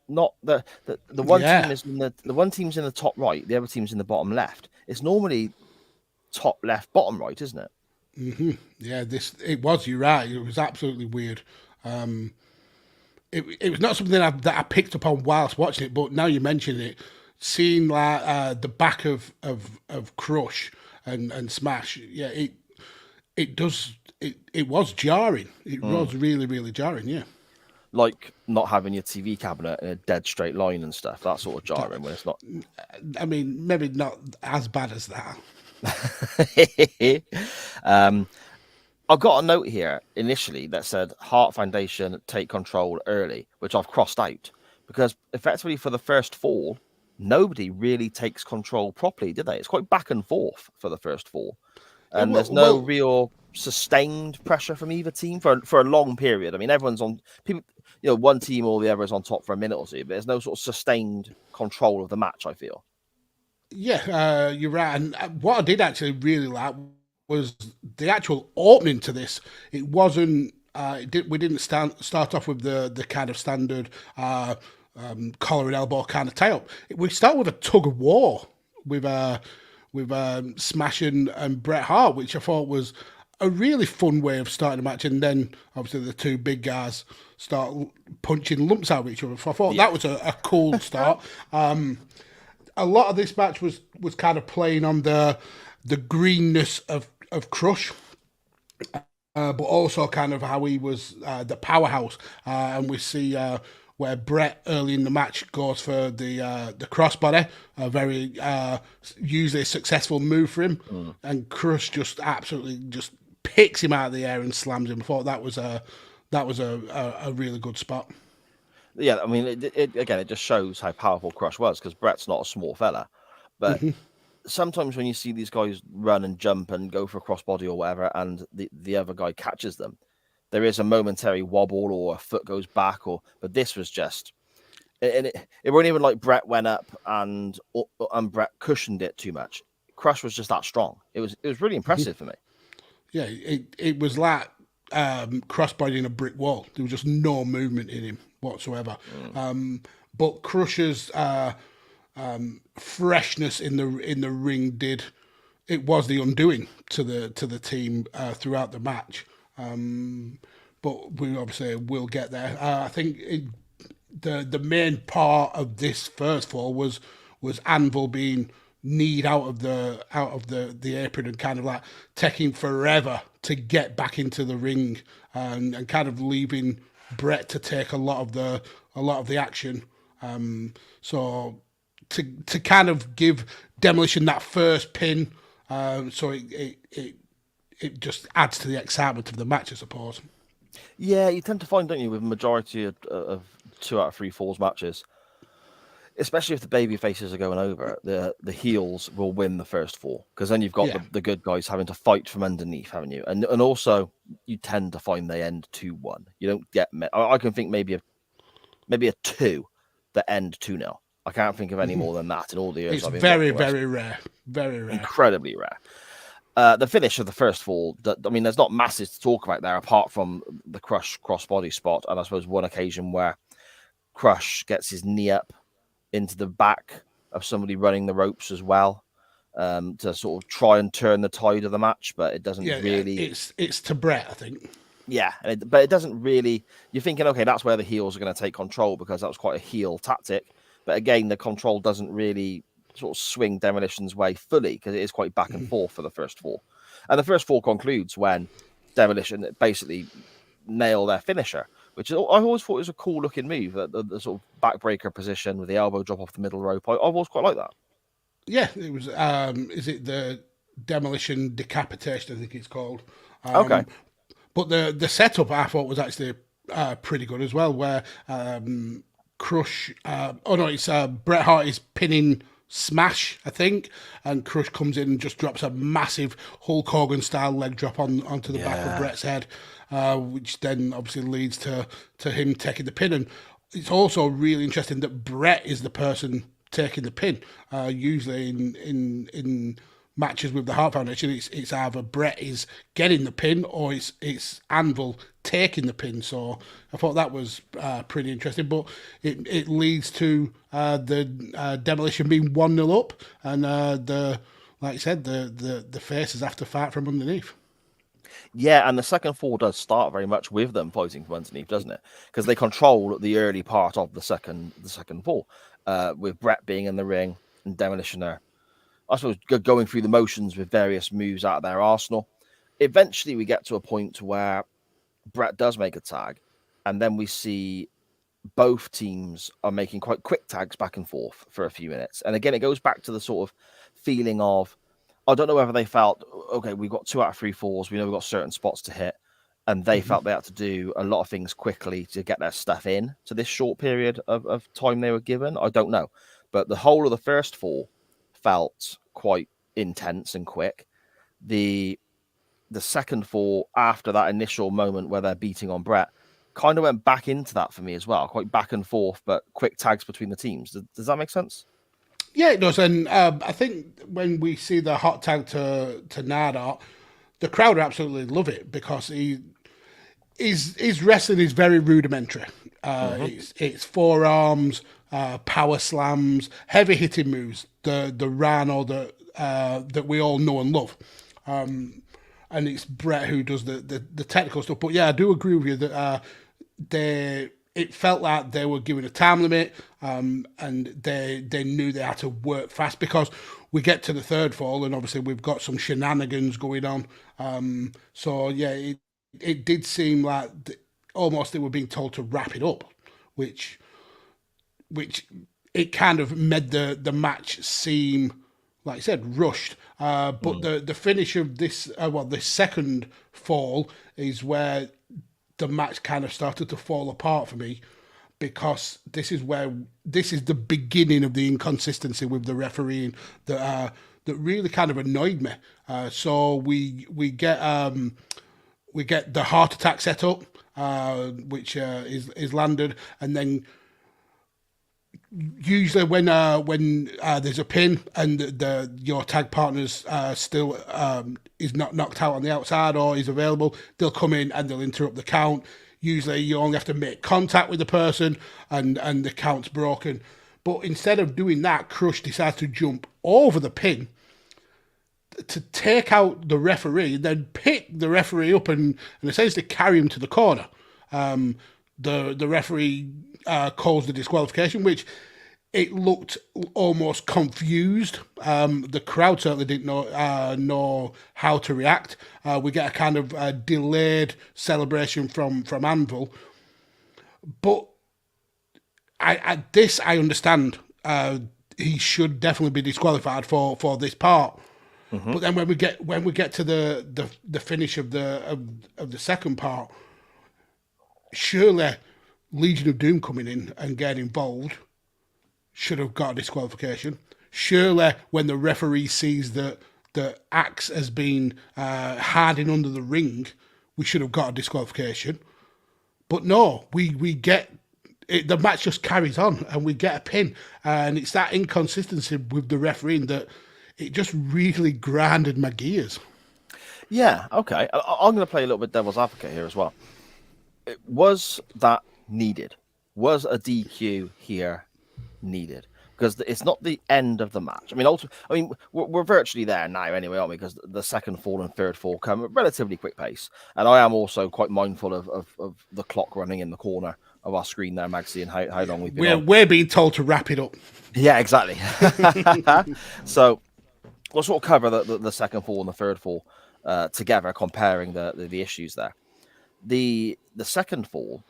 not the one team is in the one team's in the top right, the other team's in the bottom left. It's normally top left, bottom right, isn't it? Mm-hmm. Yeah, you're right. It was absolutely weird. It was not something that I picked up on whilst watching it, but now you mention it, seeing like the back of Crush and Smash, it was jarring. It was really, really jarring, yeah. Like not having your TV cabinet in a dead straight line and stuff. That's sort of jarring when it's not. I mean, maybe not as bad as that. I've got a note here initially that said Heart Foundation take control early, which I've crossed out because effectively for the first fall, nobody really takes control properly, did they? It's quite back and forth for the first fall. And there's no real sustained pressure from either team for a long period. I mean, everyone's on people, one team or the other is on top for a minute or two, but there's no sort of sustained control of the match, I feel. Yeah, you're right. And what I did actually really like was the actual opening to this. It wasn't. We didn't start off with the kind of standard collar and elbow kind of tie up. We start with a tug of war with Smash and Bret Hart, which I thought was a really fun way of starting a match. And then obviously the two big guys start punching lumps out of each other. So I thought that was a cool start. A lot of this match was kind of playing on the greenness of Crush, but also kind of how he was the powerhouse. And we see where Brett early in the match goes for the crossbody, a very usually successful move for him, and Crush just absolutely just picks him out of the air and slams him. I thought that was a really good spot. Yeah, I mean, it just shows how powerful Crush was because Brett's not a small fella, but. Sometimes when you see these guys run and jump and go for a crossbody or whatever, and the other guy catches them, there is a momentary wobble or a foot goes back, but this was just, and it wasn't even like Brett went up and Brett cushioned it too much. Crush was just that strong. It was really impressive for me. Yeah, it was like crossbodying a brick wall. There was just no movement in him whatsoever. But Crush's freshness in the ring was the undoing to the team throughout the match, but we obviously will get there. I think the main part of this first fall was Anvil being kneed out of the apron and kind of like taking forever to get back into the ring, and kind of leaving Brett to take a lot of the action. So. To kind of give Demolition that first pin, so it just adds to the excitement of the match, I suppose. Yeah, you tend to find, don't you, with the majority of 2 out of 3 falls matches, especially if the baby faces are going over, the heels will win the first four, because then you've got the good guys having to fight from underneath, haven't you? And also you tend to find they end 2-1. You don't get. I can think maybe a 2 that end 2-0. I can't think of any more than that in all the years It's I've been. very, very rare. Very rare. Incredibly rare. The finish of the first fall, I mean, there's not masses to talk about there apart from the Crush crossbody spot, and I suppose one occasion where Crush gets his knee up into the back of somebody running the ropes as well, to sort of try and turn the tide of the match, but it doesn't really. Yeah, it's to Brett, I think. Yeah, but it doesn't really. You're thinking, okay, that's where the heels are going to take control, because that was quite a heel tactic. But again, the control doesn't really sort of swing Demolition's way fully, because it is quite back and forth for the first four. And the first four concludes when Demolition basically nail their finisher, which I always thought was a cool looking move, the sort of backbreaker position with the elbow drop off the middle rope. I've always quite like that. Yeah, it was. Is it the Demolition decapitation? I think it's called. Okay. But the setup I thought was actually pretty good as well, where Crush. It's Bret Hart is pinning Smash, I think, and Crush comes in and just drops a massive Hulk Hogan style leg drop onto the back of Bret's head, which then obviously leads to him taking the pin. And it's also really interesting that Bret is the person taking the pin. Usually in matches with the Hart Foundation, it's either Bret is getting the pin or it's Anvil taking the pin. So I thought that was pretty interesting. But it leads to the Demolition being 1-0 up, and like I said, the faces have to fight from underneath. Yeah, and the second fall does start very much with them fighting from underneath, doesn't it? Because they control the early part of the second fall, with Bret being in the ring and Demolition there, I suppose, going through the motions with various moves out of their arsenal. Eventually, we get to a point where Bret does make a tag, and then we see both teams are making quite quick tags back and forth for a few minutes. And again, it goes back to the sort of feeling of, I don't know whether they felt, okay, we've got 2 out of 3 falls, we know we've got certain spots to hit, and they felt they had to do a lot of things quickly to get their stuff in to this short period of time they were given. I don't know. But the whole of the first fall felt quite intense and quick. The second fall, after that initial moment where they're beating on Bret, kind of went back into that for me as well. Quite back and forth, but quick tags between the teams. Does that make sense? Yeah, it does. And I think when we see the hot tag to Nardart, the crowd absolutely love it, because his wrestling is very rudimentary. It's forearms, power slams, heavy hitting moves, the Rano that we all know and love. And it's Bret who does the technical stuff. But yeah, I do agree with you that it felt like they were given a time limit, and they knew they had to work fast, because we get to the third fall and obviously we've got some shenanigans going on. So yeah, it did seem like almost they were being told to wrap it up, which it kind of made the match seem, like I said, rushed. But the finish of this, the second fall is where the match kind of started to fall apart for me, because this is the beginning of the inconsistency with the refereeing that really kind of annoyed me. So we get the heart attack set up, which is landed, and then usually when there's a pin and your tag partner's still is not knocked out on the outside or is available, they'll come in and they'll interrupt the count. Usually you only have to make contact with the person and the count's broken. But instead of doing that, Crush decides to jump over the pin to take out the referee, then pick the referee up and essentially carry him to the corner. The referee calls the disqualification, which it looked almost confused. The crowd certainly didn't know how to react. We get a kind of delayed celebration from Anvil, but I understand. He should definitely be disqualified for this part. Mm-hmm. But then when we get to the finish of the second part, surely Legion of Doom coming in and getting involved should have got a disqualification. Surely, when the referee sees that the axe has been hiding under the ring, we should have got a disqualification. But no, we get it, the match just carries on, and we get a pin, and it's that inconsistency with the refereeing that it just really grinded my gears. Yeah, okay. I'm going to play a little bit devil's advocate here as well. Was that needed? Was a DQ here needed? Because it's not the end of the match. I mean, we're virtually there now anyway, aren't we? Because the second fall and third fall come at relatively quick pace. And I am also quite mindful of the clock running in the corner of our screen there, Magsy, and how long we've been on. We're being told to wrap it up. Yeah, exactly. So we'll sort of cover the second fall and the third fall together, comparing the issues there. The second fall,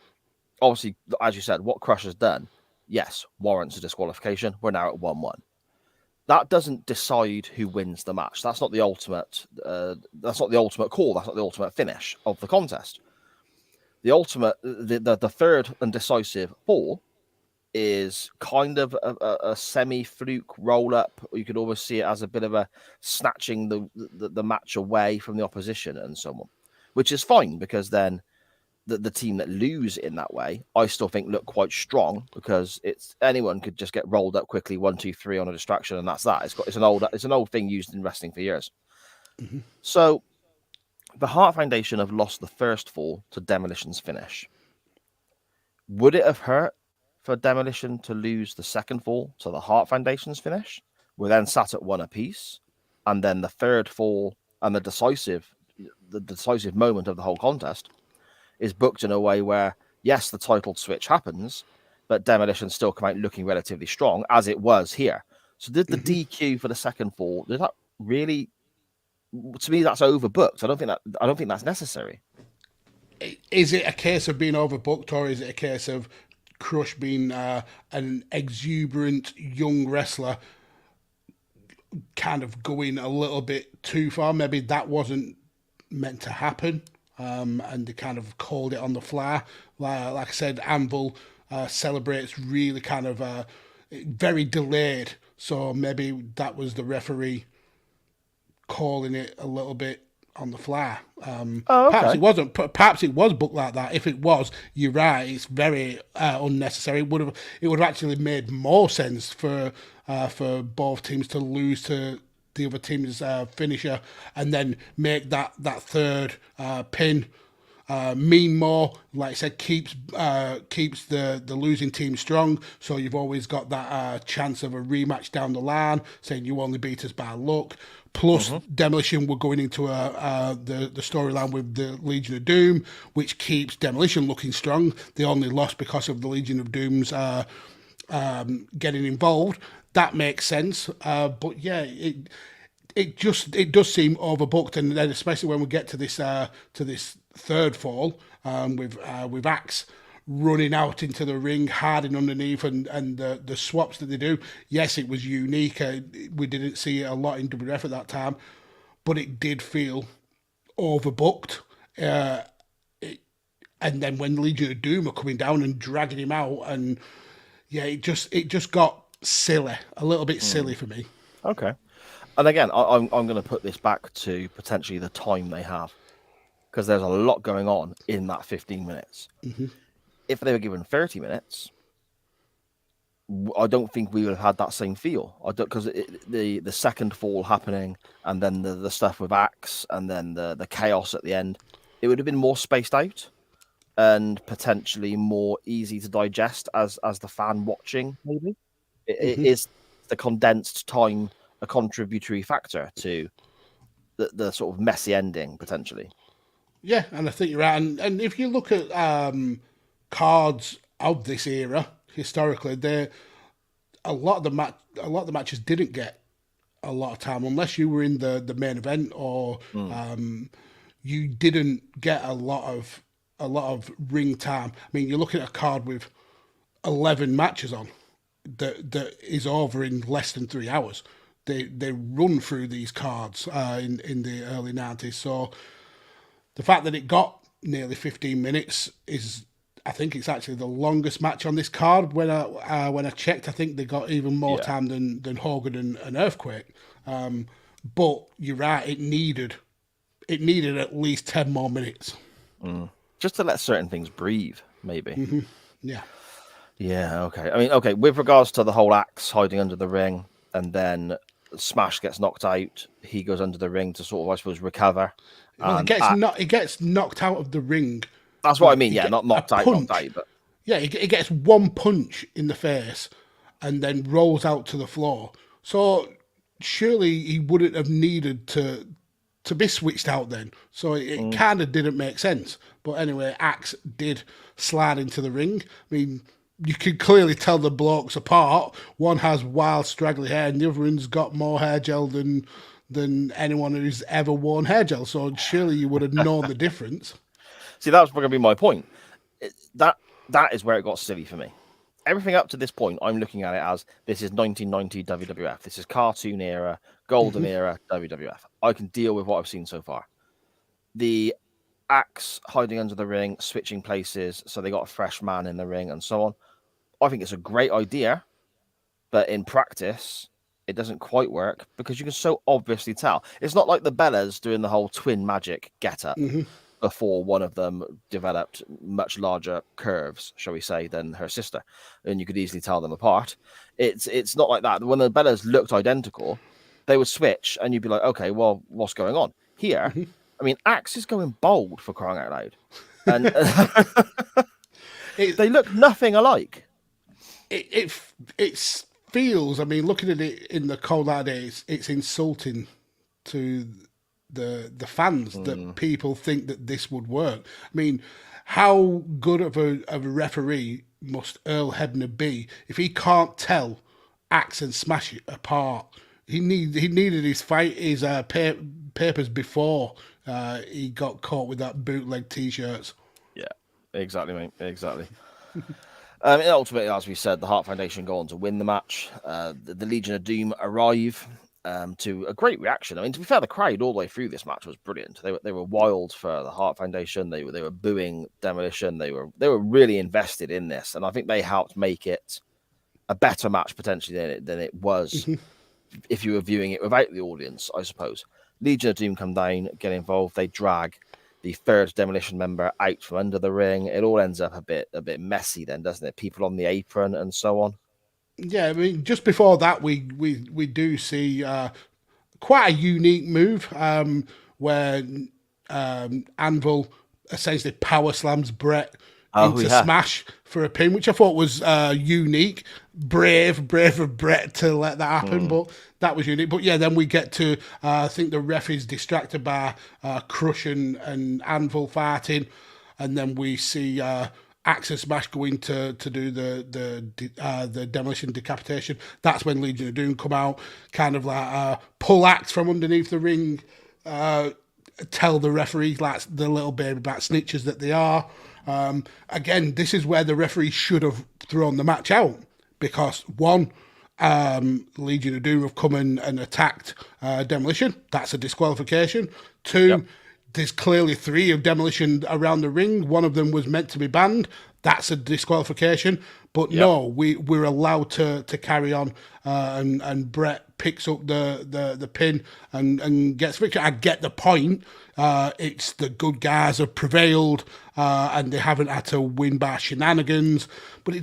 obviously, as you said, what Crush has done, yes, warrants a disqualification. We're now at 1-1. That doesn't decide who wins the match. That's not the ultimate. That's not the ultimate call. That's not the ultimate finish of the contest. The ultimate, the third and decisive fall is kind of a semi-fluke roll-up. You could almost see it as a bit of a snatching the match away from the opposition and so on, which is fine, because then the team that lose in that way, I still think, look quite strong, because anyone could just get rolled up quickly, 1, 2, 3 on a distraction, and that's that. It's an old thing used in wrestling for years. Mm-hmm. So the Hart Foundation have lost the first fall to Demolition's finish. Would it have hurt for Demolition to lose the second fall to the Hart Foundation's finish? We're then sat at 1 apiece, and then the third fall and the decisive moment of the whole contest is booked in a way where, yes, the title switch happens, but Demolition still come out looking relatively strong, as it was here. So did the DQ for the second fall, did that really, to me, that's overbooked. I don't think that's necessary. Is it a case of being overbooked, or is it a case of Crush being an exuberant young wrestler kind of going a little bit too far? Maybe that wasn't meant to happen, and they kind of called it on the fly. Like I said, Anvil celebrates really kind of very delayed, so maybe that was the referee calling it a little bit on the fly. Okay. Perhaps it wasn't. Perhaps it was booked like that. If it was, you're right. It's very unnecessary. It would have actually made more sense for both teams to lose to the other team's finisher, and then make that third pin mean more. Like I said, keeps the losing team strong. So you've always got that chance of a rematch down the line, saying you only beat us by luck. Plus, Demolition were going into the storyline with the Legion of Doom, which keeps Demolition looking strong. They only lost because of the Legion of Doom's getting involved. That makes sense. But yeah, it does seem overbooked, and then especially when we get to this third fall, with Axe running out into the ring, hiding underneath, and the swaps that they do. Yes, it was unique. We didn't see it a lot in WWF at that time, but it did feel overbooked. And then when Legion of Doom are coming down and dragging him out, and yeah, it just got silly, a little bit silly for me. Okay. And again, I'm going to put this back to potentially the time they have, because there's a lot going on in that 15 minutes. Mm-hmm. If they were given 30 minutes, I don't think we would have had that same feel. Because the second fall happening, and then the stuff with Axe, and then the chaos at the end, it would have been more spaced out and potentially more easy to digest as the fan watching. Maybe it is the condensed time a contributory factor to the sort of messy ending potentially. Yeah, and I think you're right. And if you look at cards of this era historically, a lot of the matches didn't get a lot of time unless you were in the main event, or you didn't get a lot of ring time. I mean, you're looking at a card with 11 matches on that is over in less than 3 hours. They run through these cards in the early 90s. So the fact that it got nearly 15 minutes is I think it's actually the longest match on this card. When I checked, I think they got even more time than Hogan and Earthquake. But you're right, it needed at least 10 more minutes. Just to let certain things breathe, maybe. Yeah. Yeah, okay. I mean, okay, with regards to the whole Axe hiding under the ring, and then Smash gets knocked out, he goes under the ring to sort of, I suppose, recover. Well, it gets knocked out of the ring. That's what I mean, yeah, not knocked out, but... Yeah, it gets one punch in the face and then rolls out to the floor. So surely he wouldn't have needed to be switched out then. So it kind of didn't make sense. But anyway, Axe did slide into the ring. I mean, you can clearly tell the blokes apart. One has wild straggly hair and the other one's got more hair gel than anyone who's ever worn hair gel. So surely you would have known the difference. See, that was going to be my point. That is where it got silly for me. Everything up to this point, I'm looking at it as this is 1990 WWF. This is cartoon era, golden era WWF. I can deal with what I've seen so far. The Axe hiding under the ring, switching places, so they got a fresh man in the ring and so on. I think it's a great idea, but in practice, it doesn't quite work because you can so obviously tell. It's not like the Bellas doing the whole twin magic get-up. Before one of them developed much larger curves, shall we say, than her sister, and you could easily tell them apart. It's not like that. When the Bellas looked identical, they would switch, and you'd be like, okay, well, what's going on here? I mean, Axe is going bold, for crying out loud, and they look nothing alike. It feels. I mean, looking at it in the cold hard days, it's insulting to the fans that people think that this would work. I mean, how good of a referee must Earl Hebner be if he can't tell Axe and Smash it apart? He needed his papers before he got caught with that bootleg t-shirts. Yeah, exactly, mate. Exactly. Ultimately, as we said, the Hart Foundation go on to win the match. The Legion of Doom arrive. To a great reaction. I mean, to be fair, the crowd all the way through this match was brilliant. They were wild for the Hart Foundation. They were booing Demolition. They were really invested in this, and I think they helped make it a better match potentially than it was if you were viewing it without the audience, I suppose. Legion of Doom come down, get involved. They drag the third Demolition member out from under the ring. It all ends up a bit messy then, doesn't it? People on the apron and so on. Yeah, I mean, just before that, we do see quite a unique move where Anvil essentially power slams Brett into Smash for a pin, which I thought was unique. Brave of Brett to let that happen, but that was unique. But yeah, then we get to, I think the ref is distracted by Crush and Anvil fighting, and then we see Axe and Smash going to do the Demolition decapitation. That's when Legion of Doom come out, kind of like pull Axe from underneath the ring, tell the referee, like the little baby back snitches that they are. Again, this is where the referee should have thrown the match out because one, Legion of Doom have come in and attacked Demolition. That's a disqualification. Two, there's clearly three of Demolition around the ring. One of them was meant to be banned. That's a disqualification. But no, we're allowed to carry on. And Brett picks up the pin and gets victory. I get the point. It's the good guys have prevailed and they haven't had to win by shenanigans. But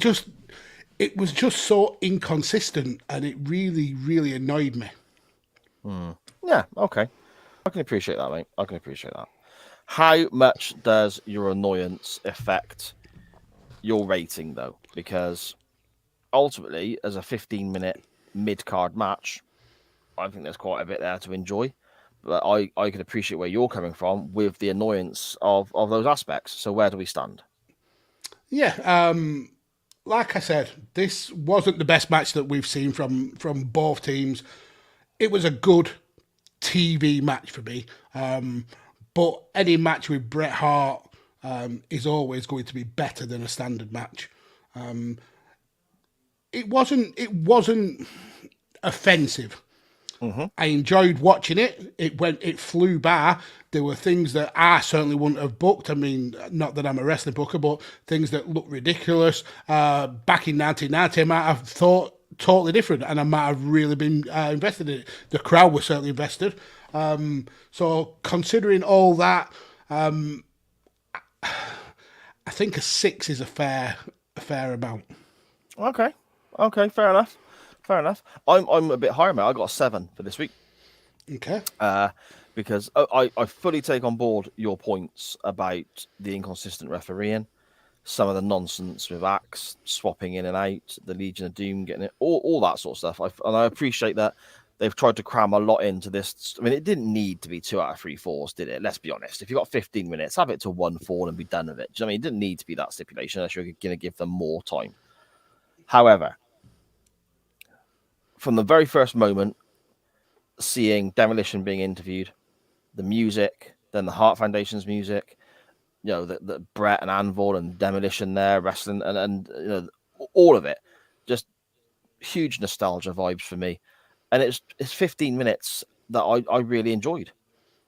it was just so inconsistent and it really, really annoyed me. Yeah, okay. I can appreciate that, mate. I can appreciate that. How much does your annoyance affect your rating, though? Because ultimately, as a 15-minute mid-card match, I think there's quite a bit there to enjoy. But I can appreciate where you're coming from with the annoyance of those aspects. So where do we stand? Yeah, like I said, this wasn't the best match that we've seen from both teams. It was a good TV match for me. But any match with Bret Hart is always going to be better than a standard match. It wasn't offensive. I enjoyed watching it. It flew by. There were things that I certainly wouldn't have booked. I mean, not that I'm a wrestling booker, but things that look ridiculous. Back in 1990, I might have thought totally different, and I might have really been invested in it. The crowd was certainly invested. So considering all that, I think a 6 is a fair amount. Okay, fair enough. I'm a bit higher, mate. I got a 7 for this week. Okay. Because I fully take on board your points about the inconsistent refereeing, some of the nonsense with acts swapping in and out, the Legion of Doom getting it, all that sort of stuff. And I appreciate that they've tried to cram a lot into this. I mean, it didn't need to be 2 out of 3 falls, did it? Let's be honest. If you've got 15 minutes, have it to 1 fall and be done with it. Do you know what I mean? It didn't need to be that stipulation unless you're going to give them more time. However, from the very first moment, seeing Demolition being interviewed, the music, then the Heart Foundation's music, you know, the Brett and Anvil and Demolition there, wrestling, and you know, all of it, just huge nostalgia vibes for me. And it's 15 minutes that I really enjoyed.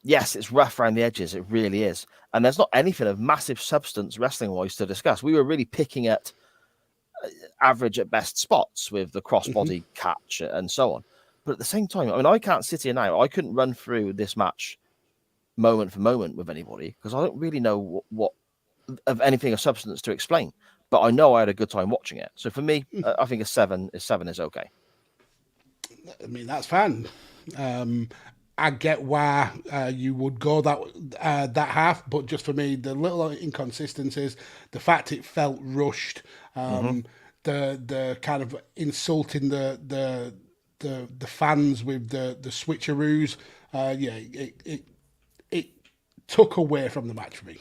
Yes, it's rough around the edges, it really is. And there's not anything of massive substance wrestling-wise to discuss. We were really picking at average at best spots with the crossbody catch and so on. But at the same time, I mean, I can't sit here now. I couldn't run through this match moment for moment with anybody because I don't really know what of anything of substance to explain. But I know I had a good time watching it. So for me, I think a 7 is okay. I mean, that's fine. I get why you would go that half, but just for me, the little inconsistencies, the fact it felt rushed, the kind of insulting the fans with the switcheroos, it took away from the match for me.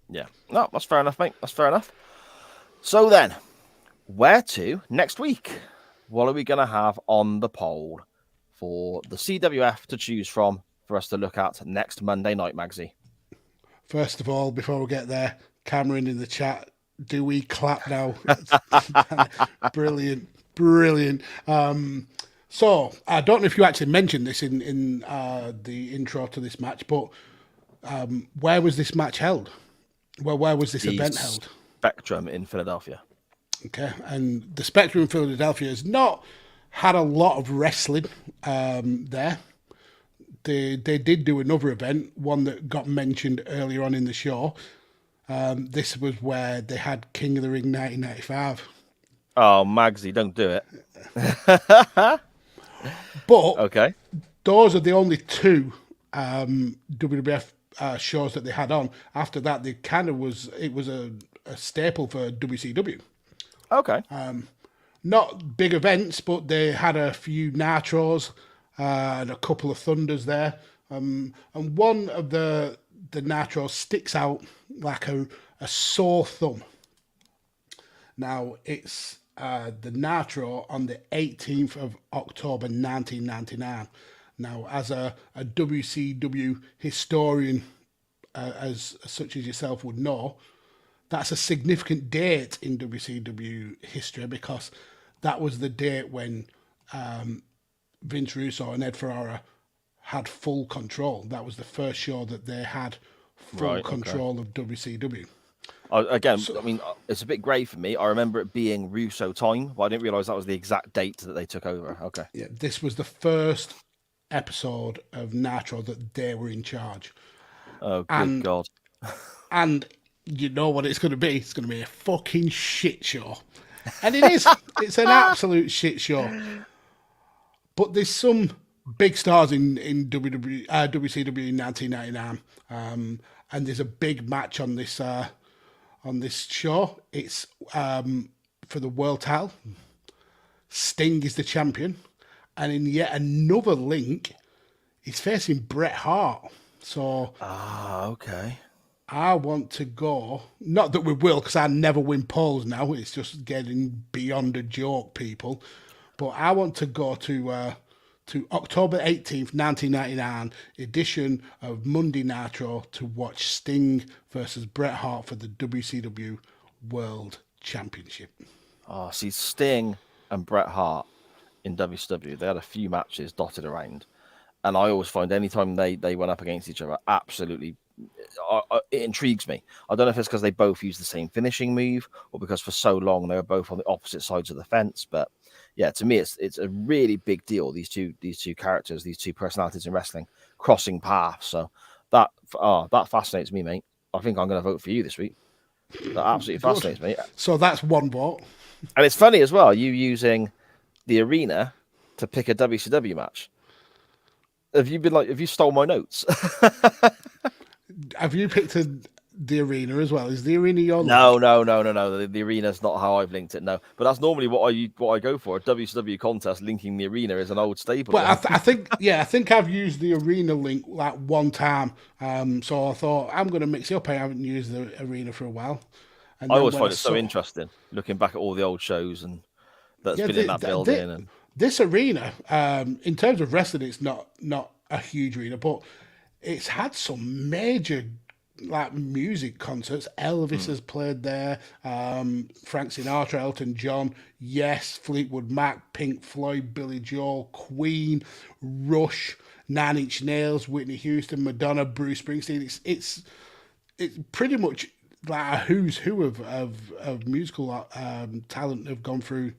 Yeah, no, that's fair enough, mate. That's fair enough. So then, where to next week? What are we going to have on the poll for the CWF to choose from for us to look at next Monday night, Magsy? First of all, before we get there, Cameron in the chat, do we clap now? Brilliant. So, I don't know if you actually mentioned this in the intro to this match, but where was this match held? Where was this event held? Spectrum in Philadelphia. Okay, and the Spectrum in Philadelphia has not had a lot of wrestling there. They did do another event, one that got mentioned earlier on in the show. This was where they had King of the Ring 1995. Oh, Magsy, don't do it. But okay, those are the only 2 WWF shows that they had on. After that, it was a staple for WCW. Okay. Not big events, but they had a few Nitros and a couple of Thunders there. And one of the Nitros sticks out like a sore thumb. Now, it's the Nitro on the 18th of October 1999. Now, as a WCW historian, as such as yourself would know, that's a significant date in WCW history because that was the date when Vince Russo and Ed Ferrara had full control. That was the first show that they had full control of WCW. I mean, it's a bit grey for me. I remember it being Russo time, but I didn't realise that was the exact date that they took over. Okay. Yeah, this was the first episode of Nitro that they were in charge. Oh, good God. And you know what it's going to be. It's going to be a fucking shit show. And it is. It's an absolute shit show. But there's some big stars in WCW in 1999. And there's a big match on this show. It's for the world title. Sting is the champion. And in yet another link, he's facing Bret Hart. So... okay. I want to go, not that we will, because I never win polls now. It's just getting beyond a joke, people. But I want to go to October 18th, 1999, edition of Monday Nitro to watch Sting versus Bret Hart for the WCW World Championship. See, Sting and Bret Hart in WCW, they had a few matches dotted around. And I always find anytime they went up against each other, absolutely, it intrigues me. I don't know if it's because they both use the same finishing move or because for so long they were both on the opposite sides of the fence. But yeah, to me, it's a really big deal. These two characters, these two personalities in wrestling crossing paths. So that fascinates me, mate. I think I'm going to vote for you this week. That absolutely fascinates me. So that's one vote. And it's funny as well, you using the arena to pick a WCW match. Have you stole my notes? Have you picked the arena as well? Is the arena your No. The arena's not how I've linked it. No, but that's normally what I go for. A WCW contest linking the arena is an old staple. But I think I've used the arena link like one time. So I thought I'm going to mix it up. I haven't used the arena for a while. And I always find it so interesting looking back at all the old shows and that's been in that building. And this arena, in terms of wrestling, it's not a huge arena, but it's had some major like music concerts. Elvis has played there. Frank Sinatra, Elton John, Yes, Fleetwood Mac, Pink Floyd, Billy Joel, Queen, Rush, Nine Inch Nails, Whitney Houston, Madonna, Bruce Springsteen. It's pretty much like a who's who of musical talent have gone through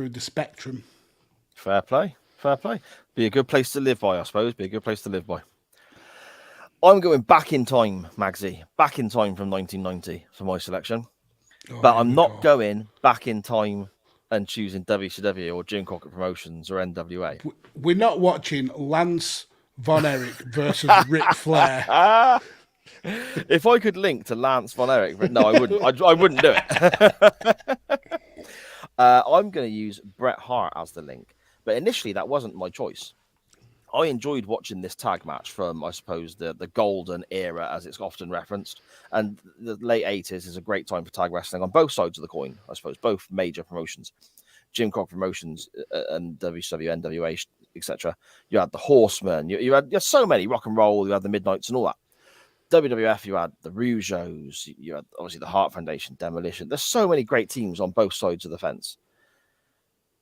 the spectrum. Fair play. Be a good place to live by, I suppose. I'm going back in time, Magsy. Back in time from 1990 for my selection. But I'm not going back in time and choosing WCW or Jim Crockett Promotions or NWA. We're not watching Lance Von Erich versus Ric Flair. If I could link to Lance Von Erich, but no, I wouldn't. I wouldn't do it. I'm going to use Bret Hart as the link. But initially, that wasn't my choice. I enjoyed watching this tag match from, I suppose, the golden era, as it's often referenced. And the late 80s is a great time for tag wrestling on both sides of the coin, I suppose, both major promotions. Jim Crockett Promotions and WCW, NWA, etc. You had the Horsemen. You had so many, rock and roll. You had the Midnights and all that. WWF, you had the Rougeaus. You had, obviously, the Hart Foundation, Demolition. There's so many great teams on both sides of the fence.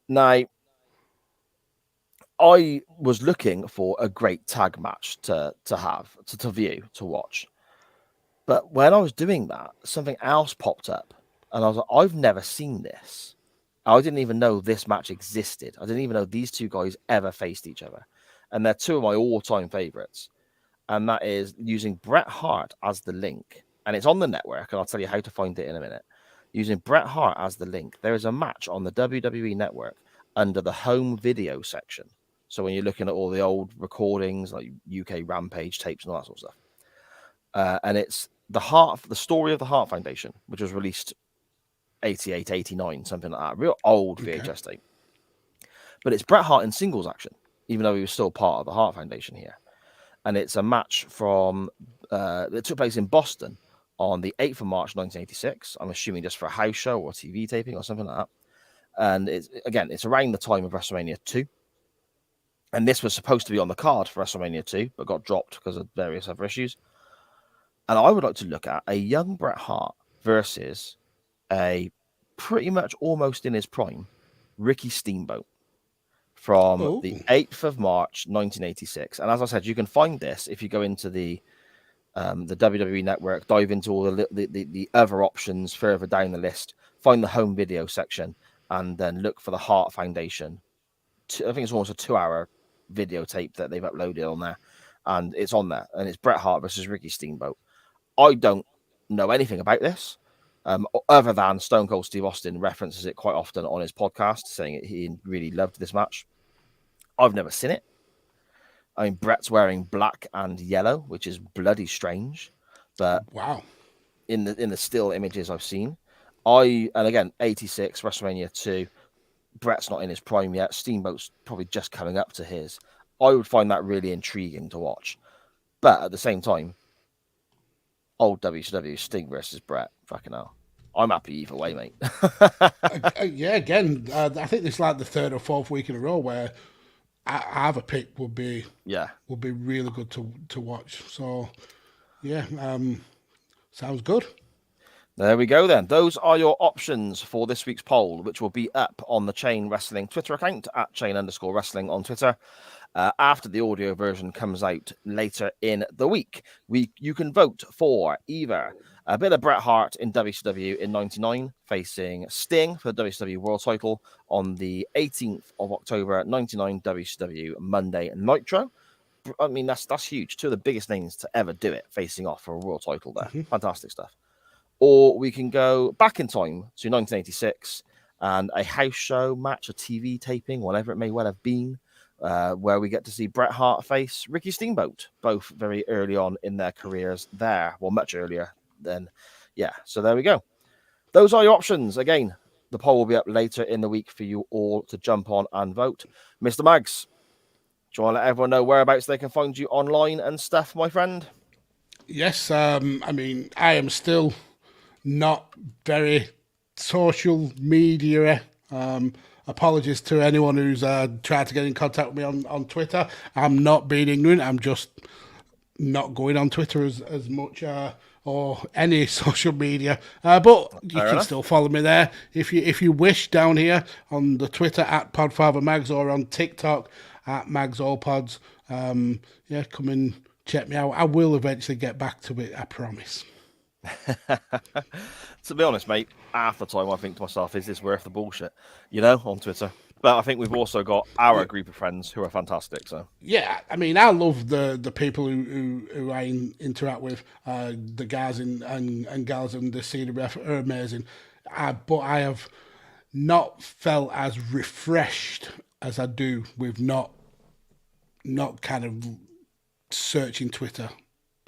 Now, I was looking for a great tag match to view, to watch. But when I was doing that, something else popped up. And I was like, I've never seen this. I didn't even know this match existed. I didn't even know these two guys ever faced each other. And they're two of my all-time favorites. And that is using Bret Hart as the link. And it's on the network, and I'll tell you how to find it in a minute. Using Bret Hart as the link, there is a match on the WWE network under the home video section. So when you're looking at all the old recordings, like UK Rampage tapes and all that sort of stuff. And it's the story of the Hart Foundation, which was released 88, 89, something like that. Real old VHS tape. But it's Bret Hart in singles action, even though he was still part of the Hart Foundation here. And it's a match that took place in Boston on the 8th of March, 1986. I'm assuming just for a house show or a TV taping or something like that. And it's around the time of WrestleMania 2. And this was supposed to be on the card for WrestleMania 2, but got dropped because of various other issues. And I would like to look at a young Bret Hart versus a pretty much almost in his prime, Ricky Steamboat, from the 8th of March, 1986. And as I said, you can find this if you go into the WWE network, dive into all the other options further down the list, find the home video section, and then look for the Hart Foundation. I think it's almost a 2-hour videotape that they've uploaded on there, and it's on there, and it's Bret Hart versus Ricky Steamboat. I don't know anything about this, other than Stone Cold Steve Austin references it quite often on his podcast, saying he really loved this match. I've never seen it. I mean, Bret's wearing black and yellow, which is bloody strange, but wow, in the still images I've seen, and again, 86 WrestleMania 2. Bret's not in his prime yet. Steamboat's probably just coming up to his. I would find that really intriguing to watch. But at the same time, old WCW, Sting versus Bret, fucking hell. I'm happy either way, mate. Yeah, again, I think this is like the third or fourth week in a row where either pick would be really good to watch. So, yeah, sounds good. There we go then. Those are your options for this week's poll, which will be up on the Chain Wrestling Twitter account at chain_wrestling on Twitter. After the audio version comes out later in the week, you can vote for either a bit of Bret Hart in WCW in '99 facing Sting for the WCW World Title on the 18th of October '99 WCW Monday Nitro. I mean, that's huge. Two of the biggest names to ever do it facing off for a world title there. Mm-hmm. Fantastic stuff. Or we can go back in time to 1986 and a house show match, a TV taping, whatever it may well have been, where we get to see Bret Hart face Ricky Steamboat, both very early on in their careers there. Well, much earlier than, yeah. So there we go. Those are your options. Again, the poll will be up later in the week for you all to jump on and vote. Mr. Mags, do you want to let everyone know whereabouts they can find you online and stuff, my friend? Yes, I mean, I am still not very social media. Apologies to anyone who's tried to get in contact with me on Twitter. I'm not being ignorant. I'm just not going on Twitter as much or any social media. But you can still follow me there if you wish, down here on the Twitter at PodfatherMags or on TikTok at MagsAllPods. Yeah, come and check me out. I will eventually get back to it, I promise. To be honest, mate, half the time I think to myself, is this worth the bullshit? You know, on Twitter. But I think we've also got our group of friends who are fantastic. So yeah, I mean, I love the people who I interact with. The guys and gals in the CWF are amazing. But I have not felt as refreshed as I do with not kind of searching Twitter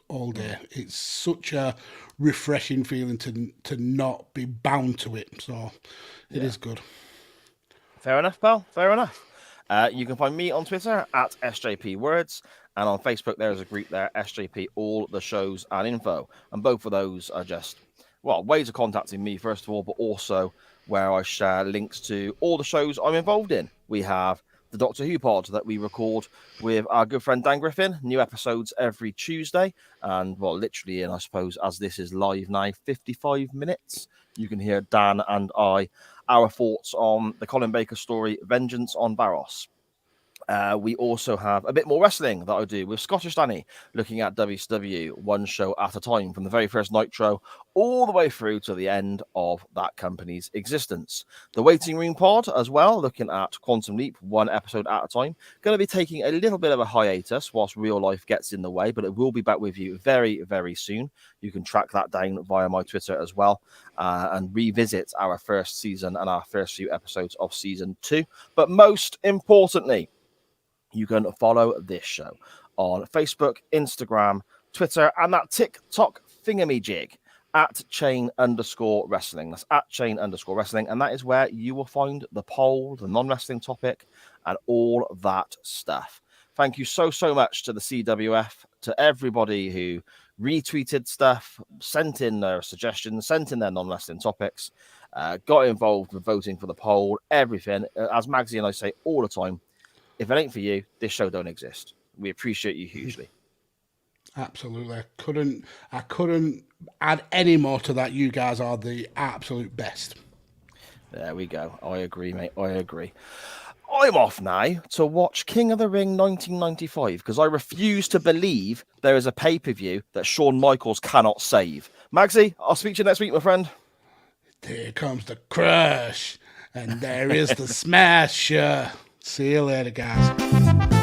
all day. It's such a refreshing feeling to not be bound to it. So it is good. Fair enough, pal. Fair enough. You can find me on Twitter at SJPWords, and on Facebook there's a group there, SJP All the Shows and Info. And both of those are just, well, ways of contacting me, first of all, but also where I share links to all the shows I'm involved in. We have the Doctor Who pod that we record with our good friend Dan Griffin. New episodes every Tuesday. And, well, literally, and I suppose as this is live now, 55 minutes, you can hear Dan and I, our thoughts on the Colin Baker story, Vengeance on Varos. We also have a bit more wrestling that I do with Scottish Danny, looking at WCW one show at a time from the very first Nitro all the way through to the end of that company's existence. The Waiting Room pod as well, looking at Quantum Leap one episode at a time. Going to be taking a little bit of a hiatus whilst real life gets in the way, but it will be back with you very, very soon. You can track that down via my Twitter as well and revisit our first season and our first few episodes of season 2. But most importantly, you can follow this show on Facebook, Instagram, Twitter, and that TikTok thingamajig at chain_wrestling. That's at chain_wrestling. And that is where you will find the poll, the non-wrestling topic, and all that stuff. Thank you so much to the CWF, to everybody who retweeted stuff, sent in their suggestions, sent in their non-wrestling topics, got involved with voting for the poll, everything. As Magsy and I say all the time, if it ain't for you, this show don't exist. We appreciate you hugely. Absolutely. I couldn't add any more to that. You guys are the absolute best. There we go. I agree, mate. I agree. I'm off now to watch King of the Ring 1995 because I refuse to believe there is a pay-per-view that Shawn Michaels cannot save. Magsy, I'll speak to you next week, my friend. There comes the crush, and there is the smasher. See you later, guys.